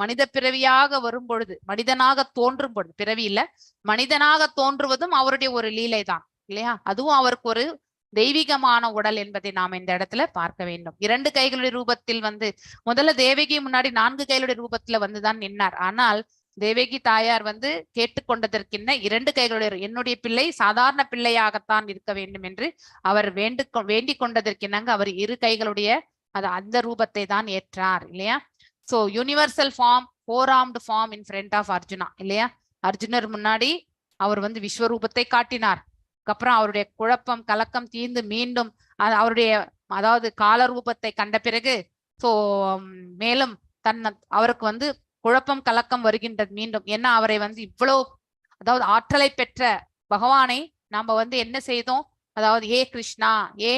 மனித பிறவியாக வரும் பொழுது, மனிதனாக தோன்றும் பொழுது, பிறவி இல்ல மனிதனாக தோன்றுவதும் அவருடைய ஒரு லீலை தான் இல்லையா? அதுவும் அவருக்கு ஒரு தெய்வீகமான உடல் என்பதை நாம் இந்த இடத்துல பார்க்க வேண்டும். 2 கைகளுடைய ரூபத்தில் வந்து முதல்ல தேவகி முன்னாடி 4 கைகளுடைய ரூபத்துல வந்துதான் நின்னார். ஆனால் தேவகி தாயார் வந்து கேட்டுக்கொண்டதற்கின்ன 2 கைகளுடைய என்னுடைய பிள்ளை சாதாரண பிள்ளையாகத்தான் இருக்க வேண்டும் என்று அவர் வேண்டிக் கொண்டதற்கின்னங்க அவர் 2 கைகளுடைய அந்த ரூபத்தை தான் ஏற்றார் இல்லையா? So universal form, 4-armed form in front of Arjuna இல்லையா? அர்ஜுனர் முன்னாடி அவர் வந்து விஸ்வரூபத்தை காட்டினார். அப்புறம் அவருடைய குழப்பம் கலக்கம் தீர்ந்து மீண்டும் அவருடைய அதாவது கால ரூபத்தை கண்ட பிறகு சோ மேலும் அவருக்கு வந்து குழப்பம் கலக்கம் வருகின்றது மீண்டும். ஏன்னா அவரை வந்து இவ்வளவு அதாவது ஆற்றலை பெற்ற பகவானை நாம வந்து என்ன செய்தோம், அதாவது ஏ கிருஷ்ணா, ஏ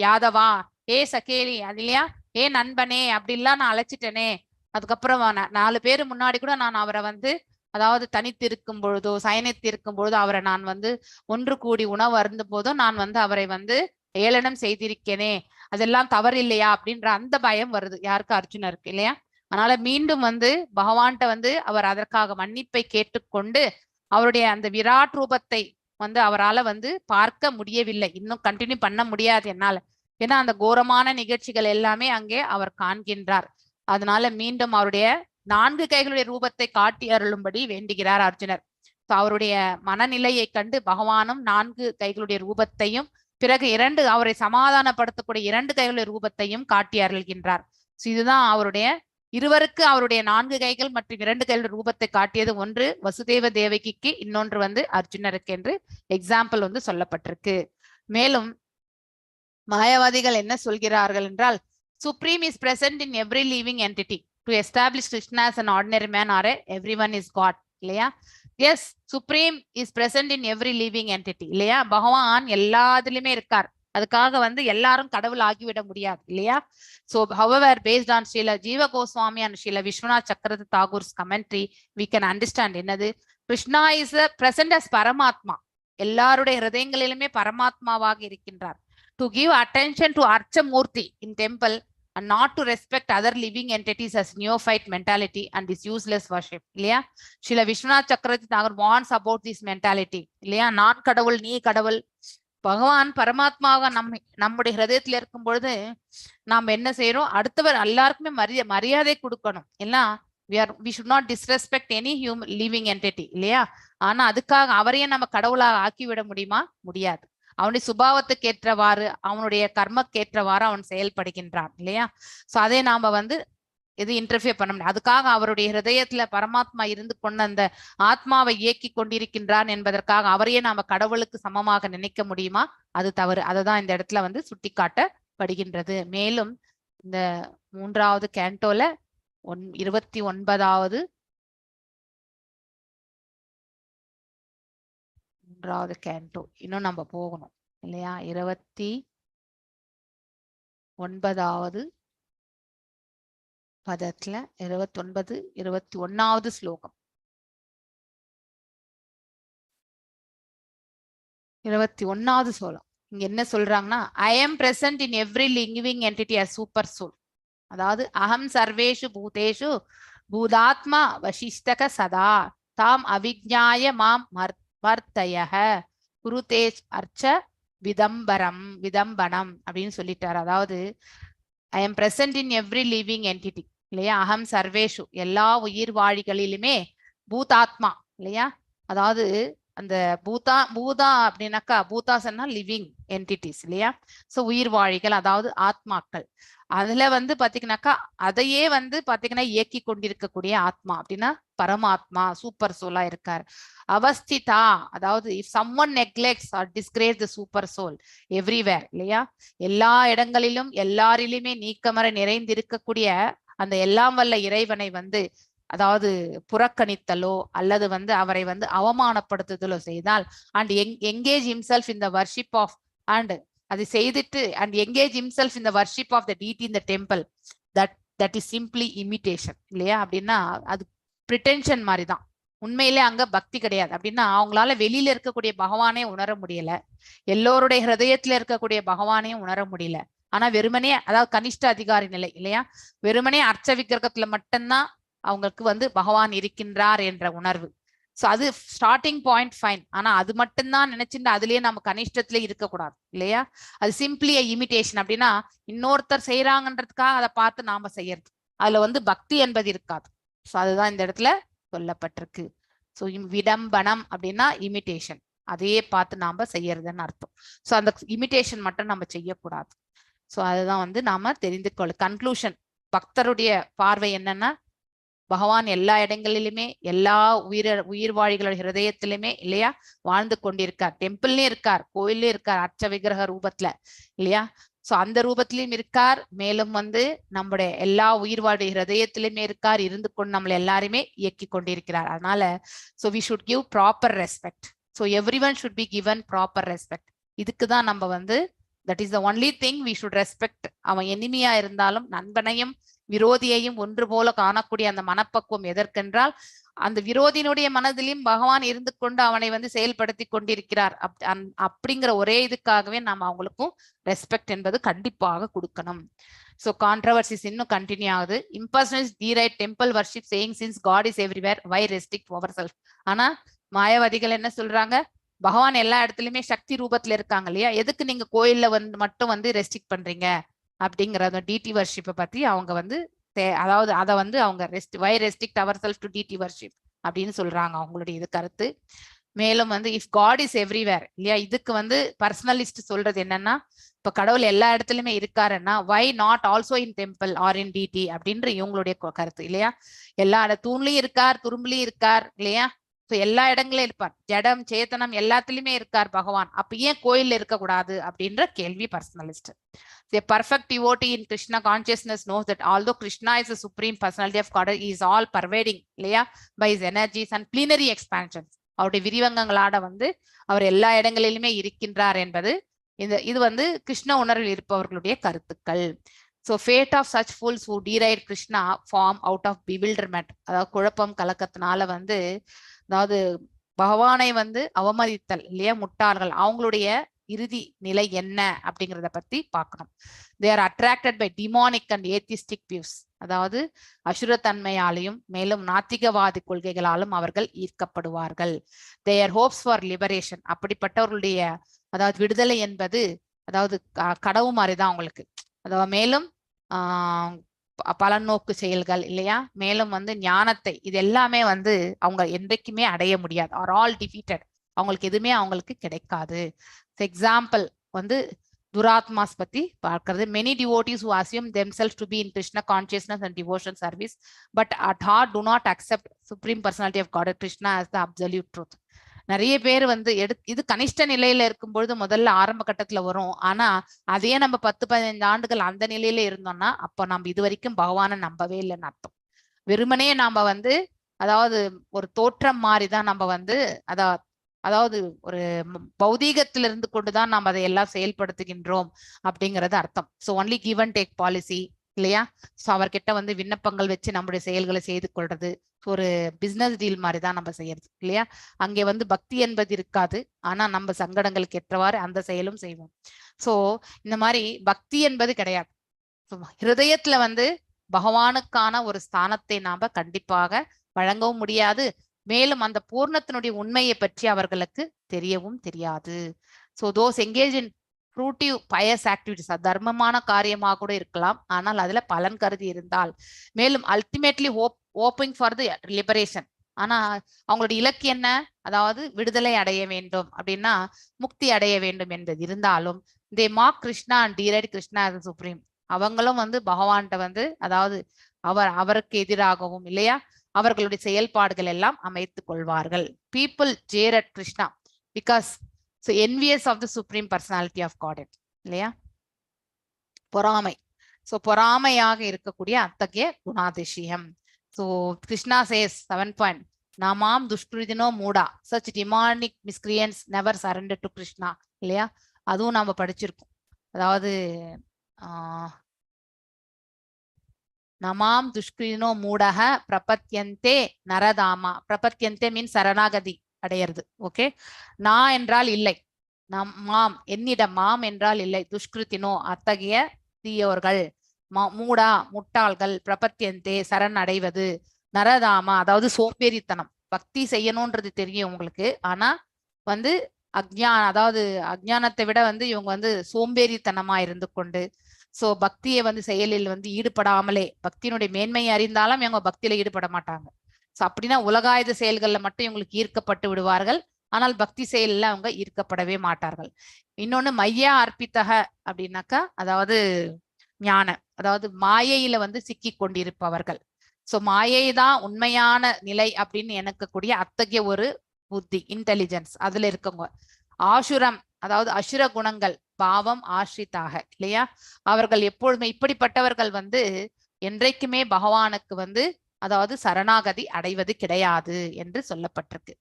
யாதவா, ஏ சகேலி அது இல்லையா, ஏ நண்பனே அப்படிலாம் நான் அழைச்சிட்டேனே. அதுக்கப்புறம் 4 பேர் முன்னாடி கூட நான் அவரை வந்து அதாவது தனித்திருக்கும் பொழுதோ சயனித்திருக்கும் பொழுதோ அவரை நான் வந்து ஒன்று கூடி உணவு அருந்தும் போதும் நான் வந்து அவரை வந்து ஏளனம் செய்திருக்கேனே, அதெல்லாம் தவறு இல்லையா அப்படின்ற அந்த பயம் வருது யாருக்கு? அர்ஜுனருக்கு இல்லையா? அதனால மீண்டும் வந்து பகவான்கிட்ட வந்து அவர் அதற்காக மன்னிப்பை கேட்டுக்கொண்டு அவருடைய அந்த விராட் ரூபத்தை வந்து அவரால் வந்து பார்க்க முடியவில்லை, இன்னும் கண்டினியூ பண்ண முடியாது என்னால. ஏன்னா அந்த கோரமான நிகழ்ச்சிகள் எல்லாமே அங்கே அவர் காண்கின்றார். அதனால மீண்டும் அவருடைய 4 கைகளுடைய ரூபத்தை காட்டி அருளும்படி வேண்டுகிறார் அர்ஜுனர். அவருடைய மனநிலையை கண்டு பகவானும் 4 கைகளுடைய ரூபத்தையும் பிறகு 2 அவரை சமாதானப்படுத்தக்கூடிய 2 கைகளுடைய ரூபத்தையும் காட்டி அருள்கின்றார். இதுதான் அவருடைய இருவருக்கு அவருடைய 4 கைகள் மற்றும் 2 கைகளுடைய ரூபத்தை காட்டியது. ஒன்று வசுதேவ தேவகிக்கு, இன்னொன்று வந்து அர்ஜுனருக்கு என்று எக்ஸாம்பிள் வந்து சொல்லப்பட்டிருக்கு. மேலும் மாயாவாதிகள் என்ன சொல்கிறார்கள் என்றால், supreme is present in every living entity to establish Krishna as an ordinary man or everyone is God இல்லையா? Yes, supreme is present in every living entity இல்லையா? பகவான் எல்லாத்துலயுமே இருக்கார். அதுக்காக வந்து எல்லாரும் கடவுள் ஆகிவிட முடியாது இல்லையா? So however, based on Srila Jiva Goswami and Srila Vishwanath Chakravarti Thakur's commentary, we can understand என்னது, கிருஷ்ணா is present as பரமாத்மா, எல்லாருடைய ஹிருதயங்களிலுமே பரமாத்மாவாக இருக்கின்றார். To give attention to Archamurti in temple and not to respect other living entities as neophyte mentality and this useless worship இல்லையா? Srila Vishwanath Chakravarti Thakur warns about this mentality இல்லையா? நான் கடவுள் நீ கடவுள். பகவான் பரமாத்மாவாக நம்முடைய ஹிருதயத்துல இருக்கும் பொழுது நாம் என்ன செய்யறோம், அடுத்தவர் எல்லாருக்குமே மரியாதை கொடுக்கணும் இல்லையா? we should not disrespect any human living entity இல்லையா? ஆனா அதுக்காக அவரையே நம்ம கடவுளாக ஆக்கிவிட முடியுமா? முடியாது. அவனுடைய சுபாவத்துக்கு ஏற்றவாறு அவனுடைய கர்மக்கேற்றவாறு அவன் செயல்படுகின்றான் இல்லையா? சோ அதை நாம வந்து இது இன்டர்ஃபியர் பண்ண முடியாது. அதுக்காக அவருடைய ஹிருதயத்துல பரமாத்மா இருந்து கொண்டு அந்த ஆத்மாவை இயக்கி கொண்டிருக்கின்றான் என்பதற்காக அவரையே நாம கடவுளுக்கு சமமாக நினைக்க முடியுமா? அது தவறு. அதுதான் இந்த இடத்துல வந்து சுட்டிக்காட்டப்படுகின்றது. மேலும் இந்த 3வது கேண்டோல 29வது 3வது கேண்டோ இன்னும் நம்ம போகணும் இல்லையா? 29வது பதத்துல 29, 21வது ஸ்லோகம் 21வது ஸ்லோகம் இங்க என்ன சொல்றாங்கன்னா, I am present in every living entity as super soul. அதாவது அகம் சர்வேஷு பூதேஷு பூதாத்மா வசிஷ்டக சதா தாம் அவிஜ்ஞாய மாம் வர்த்தயஹ குருதேஜ் அர்ச்ச விதம்பனம் அப்படின்னு சொல்லிட்டார். அதாவது ஐ am present in every living entity இல்லையா, அகம் சர்வேஷு எல்லா உயிர் வாழிகளிலுமே, பூதாத்மா இல்லையா, அதாவது அந்த பூதா அப்படின்னாக்கா பூதாசன்னா லிவிங் என்டிட்டிஸ் இல்லையா, ஸோ உயிர் வாழிகள் அதாவது ஆத்மாக்கள். அதுல வந்து பாத்தீங்கன்னாக்கா அதையே வந்து பாத்தீங்கன்னா இயக்கி கொண்டிருக்கக்கூடிய ஆத்மா அப்படின்னா பரமாத்மா சூப்பர் சோலா இருக்கார். அவஸ்திதா அதாவது if someone neglects or disgrace the super soul everywhere இல்லையா, எல்லா இடங்களிலும் எல்லாரிலுமே நீக்கமர நிறைந்திருக்கக்கூடிய அந்த எல்லாம் வல்ல இறைவனை வந்து அதாவது புறக்கணித்தலோ அல்லது வந்து அவரை வந்து அவமானப்படுத்துதலோ செய்தால் and engage himself in the worship of and அதை செய்துட்டு and engage himself in the worship of the deity in the temple, that is simply imitation இல்லையா. அப்படின்னா அது பிரிட்டென்ஷன் மாதிரி தான், உண்மையிலே அங்க பக்தி கிடையாது. அப்படின்னா அவங்களால வெளியில இருக்கக்கூடிய பகவானே உணர முடியல, எல்லோருடைய ஹிருதயத்துல இருக்கக்கூடிய பகவானையும் உணர முடியல. ஆனா வெறுமனே அதாவது கனிஷ்ட அதிகாரி நிலை இல்லையா, வெறுமனே அர்ச்ச விக்கிரகத்துல மட்டும்தான் அவங்களுக்கு வந்து பகவான் இருக்கின்றார் என்ற உணர்வு. சோ அது ஸ்டார்டிங் பாயிண்ட் ஃபைன். ஆனா அது மட்டும்தான் நினைச்சுட்டு அதுலயே நம்ம கனிஷ்டத்துல இருக்கக்கூடாது இல்லையா. அது சிம்பிளி இமிட்டேஷன். அப்படின்னா இன்னொருத்தர் செய்யறாங்கன்றதுக்காக அதை பார்த்து நாம செய்யறது, அதுல வந்து பக்தி என்பது இருக்காது. சோ அதுதான் இந்த இடத்துல சொல்லப்பட்டிருக்கு. ஸோ விடம்பனம் அப்படின்னா இமிட்டேஷன், அதையே பார்த்து நாம செய்யறதுன்னு அர்த்தம். ஸோ அந்த இமிட்டேஷன் மட்டும் நம்ம செய்யக்கூடாது. ஸோ அதுதான் வந்து நாம தெரிந்து கொள்ள. கன்க்ளூஷன், பக்தருடைய பார்வை என்னன்னா பகவான் எல்லா இடங்களிலுமே எல்லா உயிர் வாழிகளோட ஹிருதயத்திலுமே இல்லையா வாழ்ந்து கொண்டிருக்கார். டெம்பிள்லயும் இருக்கார், கோயிலும் இருக்கார், அர்ச்ச விக்கிரக ரூபத்துல இல்லையா. சோ அந்த ரூபத்திலயும் இருக்கார், மேலும் வந்து நம்முடைய எல்லா உயிர் வாழி ஹிருதயத்திலுமே இருக்கார், இருந்து கொண்டு நம்மள எல்லாருமே இயக்கி கொண்டிருக்கிறார். அதனால so we should give proper respect. so everyone should be given proper respect. இதுக்குதான் நம்ம வந்து that is the only thing we should respect. அவன் எனிமியா இருந்தாலும் நண்பனையும் விரோதியையும் ஒன்று போல காணக்கூடிய அந்த மனப்பக்குவம் எதற்கென்றால் அந்த விரோதியினுடைய மனதிலும் பகவான் இருந்து கொண்டு அவனை வந்து செயல்படுத்தி கொண்டிருக்கிறார். அப்படிங்கிற ஒரே இதுக்காகவே நம்ம அவங்களுக்கும் ரெஸ்பெக்ட் என்பது கண்டிப்பாக கொடுக்கணும். ஸோ கான்ட்ரவர்சிஸ் இன்னும் கண்டினியூ ஆகுது. Impersonals deride temple worship saying since God is everywhere why restrict our self. ஆனா மாயாவாதிகள் என்ன சொல்றாங்க, பகவான் எல்லா இடத்துலயுமே சக்தி ரூபத்துல இருக்காங்க இல்லையா, எதுக்கு நீங்க கோயில்ல வந்து மட்டும் வந்து ரெஸ்ட்ரிக்ட் பண்றீங்க அப்படிங்கிற அந்த டிடி வர்ஷிப்பை பத்தி அவங்க வந்து அதாவது அதை வந்து அவங்க why restrict our self to deity worship அப்படின்னு சொல்றாங்க அவங்களுடைய இது கருத்து. மேலும் வந்து இஃப் காட் இஸ் எவ்ரிவேர் இல்லையா, இதுக்கு வந்து பர்சனலிஸ்ட் சொல்றது என்னன்னா இப்ப கடவுள் எல்லா இடத்துலயுமே இருக்காருன்னா why not also in temple or in deity அப்படின்ற இவங்களுடைய கருத்து இல்லையா. எல்லா தூண்லயும் இருக்கார், துரும்புலயும் இருக்கார் இல்லையா, எல்லா இடங்களிலும் இருப்பார், ஜடம் சேத்தனம் எல்லாத்துலயுமே இருக்கார் பகவான், அப்ப ஏன் கோயில்ல இருக்கக்கூடாது அப்படின்ற கேள்வி பர்சனலிஸ்ட். A perfect devotee in Krishna consciousness knows that although Krishna is the supreme personality of God, he is all pervading இல்லையா by his energies and plenary expansions. அவருடைய விரிவங்கங்களாட வந்து அவர் எல்லா இடங்களிலுமே இருக்கின்றார் என்பது இது வந்து கிருஷ்ண உணர்வில் இருப்பவர்களுடைய கருத்துக்கள். So fate of such fools who deride Krishna form out of bewilderment, அதாவது குழப்பம் கலக்கத்தினால வந்து அதாவது பகவானை வந்து அவமதித்தல் இல்லையா முட்டாள்கள், அவங்களுடைய இறுதி நிலை என்ன அப்படிங்கிறத பத்தி பார்க்கணும். They are attracted by demonic and atheistic views, அதாவது அசுரத்தன்மையாலையும் மேலும் நாத்திகவாதி கொள்கைகளாலும் அவர்கள் ஈர்க்கப்படுவார்கள். Their hopes for liberation, அப்படிப்பட்டவர்களுடைய அதாவது விடுதலை என்பது அதாவது கடவு மாதிரிதான் அவங்களுக்கு. அதாவது மேலும் பலநோக்கு செயல்கள் இல்லையா, மேலும் வந்து ஞானத்தை இது எல்லாமே வந்து அவங்க என்றைக்குமே அடைய முடியாது, ஆர் ஆல் டிஃபீட்டட், அவங்களுக்கு எதுவுமே அவங்களுக்கு கிடைக்காது. எக்ஸாம்பிள் வந்து துராத்மாஸ் பத்தி பார்க்கிறது. many devotees who assume themselves to be in Krishna consciousness and devotion service but at heart do not accept supreme personality of God Krishna as the absolute truth. நிறைய பேர் வந்து இது கனிஷ்ட நிலையில இருக்கும் பொழுது முதல்ல ஆரம்ப கட்டத்துல வரும். ஆனா அதையே நம்ம 10-15 ஆண்டுகள் அந்த நிலையில இருந்தோம்னா அப்ப நம்ம இது வரைக்கும் பகவானை நம்பவே இல்லைன்னு அர்த்தம். வெறுமனே நாம வந்து அதாவது ஒரு தோற்றம் மாதிரிதான் நம்ம வந்து அதாவது ஒரு பௌதீகத்துல இருந்து கொண்டுதான் நாம் அதை எல்லாம் செயல்படுத்துகின்றோம் அப்படிங்கறது அர்த்தம். So only give and take policy இல்லையா. ஸோ அவர்கிட்ட வந்து விண்ணப்பங்கள் வச்சு நம்முடைய செயல்களை செய்து கொள்றது ஒரு பிசினஸ் டீல் மாதிரி தான் நம்ம செய்யறது இல்லையா. அங்கே வந்து பக்தி என்பது இருக்காது, ஆனா நம்ம சங்கடங்களுக்கு ஏற்றவாறு அந்த செயலும் செய்வோம். ஸோ இந்த மாதிரி பக்தி என்பது கிடையாது. ஹிருதயத்துல வந்து பகவானுக்கான ஒரு ஸ்தானத்தை நாம கண்டிப்பாக வழங்கவும் முடியாது, மேலும் அந்த பூர்ணத்தினுடைய உண்மையை பற்றி அவர்களுக்கு தெரியவும் தெரியாது. So those engaged in fruitive pious activities, தர்மமான காரியமாக கூட இருக்கலாம், ஆனால் அதுல பலன் கருதி இருந்தால், மேலும் ultimately hoping for the liberation, ஆனா அவங்களுடைய இலக்கு என்ன, அதாவது விடுதலை அடைய வேண்டும் அப்படின்னா முக்தி அடைய வேண்டும் என்பது இருந்தாலும் they mark Krishna and deride Krishna as supreme. அவங்களும் வந்து பகவான்கிட்ட வந்து அதாவது அவருக்கு எதிராகவும் இல்லையா அவர்களுடைய செயல்பாடுகள் எல்லாம் அமைத்துக் கொள்வார்கள். People jeer at Krishna because envious of the supreme personality of Godhead இல்லையா, பொறாமை. சோ பொறாமையாக இருக்கக்கூடிய அத்தகைய குணாதிசயம். So Krishna says 7 point, Namam Dushkridino Muda, such demonic miscreants never surrender to Krishna இல்லையா, அதுவும் நாம படிச்சிருக்கோம். அதாவது நமாம் துஷ்கிரினோ மூடக பிரபத்யந்தே நரதாமா. பிரபத்யந்தே மீன் சரணாகதி அடையிறது. ஓகே, நான் என்றால் இல்லை, மாம் என்னிடம், மாம் என்றால் இல்லை, துஷ்கிருத்தினோ அத்தகைய தீயோர்கள், மூடா முட்டாள்கள், பிரபத்தியந்தே சரண் அடைவது, நரதாமா அதாவது சோம்பேறித்தனம். பக்தி செய்யணும்ன்றது தெரியும் உங்களுக்கு, ஆனா வந்து அதாவது அஜ்ஞானத்தை விட வந்து இவங்க வந்து சோம்பேறித்தனமா இருந்து கொண்டு சோ பக்தியை வந்து செயலில் வந்து ஈடுபடாமலே, பக்தியினுடைய மேன்மையை அறிந்தாலும் இவங்க பக்தியில ஈடுபட மாட்டாங்க. சோ அப்படின்னா உலகாயுத செயல்கள்ல மட்டும் இவங்களுக்கு ஈர்க்கப்பட்டு விடுவார்கள், ஆனால் பக்தி செயல்ல அவங்க ஈர்க்கப்படவே மாட்டார்கள். இன்னொன்னு மையா அர்ப்பித்தக அப்படின்னாக்கா அதாவது ஞான, அதாவது மாயையில வந்து சிக்கி கொண்டிருப்பவர்கள். சோ மாயை தான் உண்மையான நிலை அப்படின்னு எனக்கக்கூடிய அத்தகைய ஒரு புத்தி, இன்டெலிஜென்ஸ் அதுல இருக்கவங்க. ஆசுரம் அதாவது அசுர குணங்கள், பாவம் ஆசிரித்தாக இல்லையா, அவர்கள் எப்பொழுதுமே இப்படிப்பட்டவர்கள் வந்து என்றைக்குமே பகவானுக்கு வந்து அதாவது சரணாகதி அடைவது கிடையாது என்று சொல்லப்பட்டிருக்கு.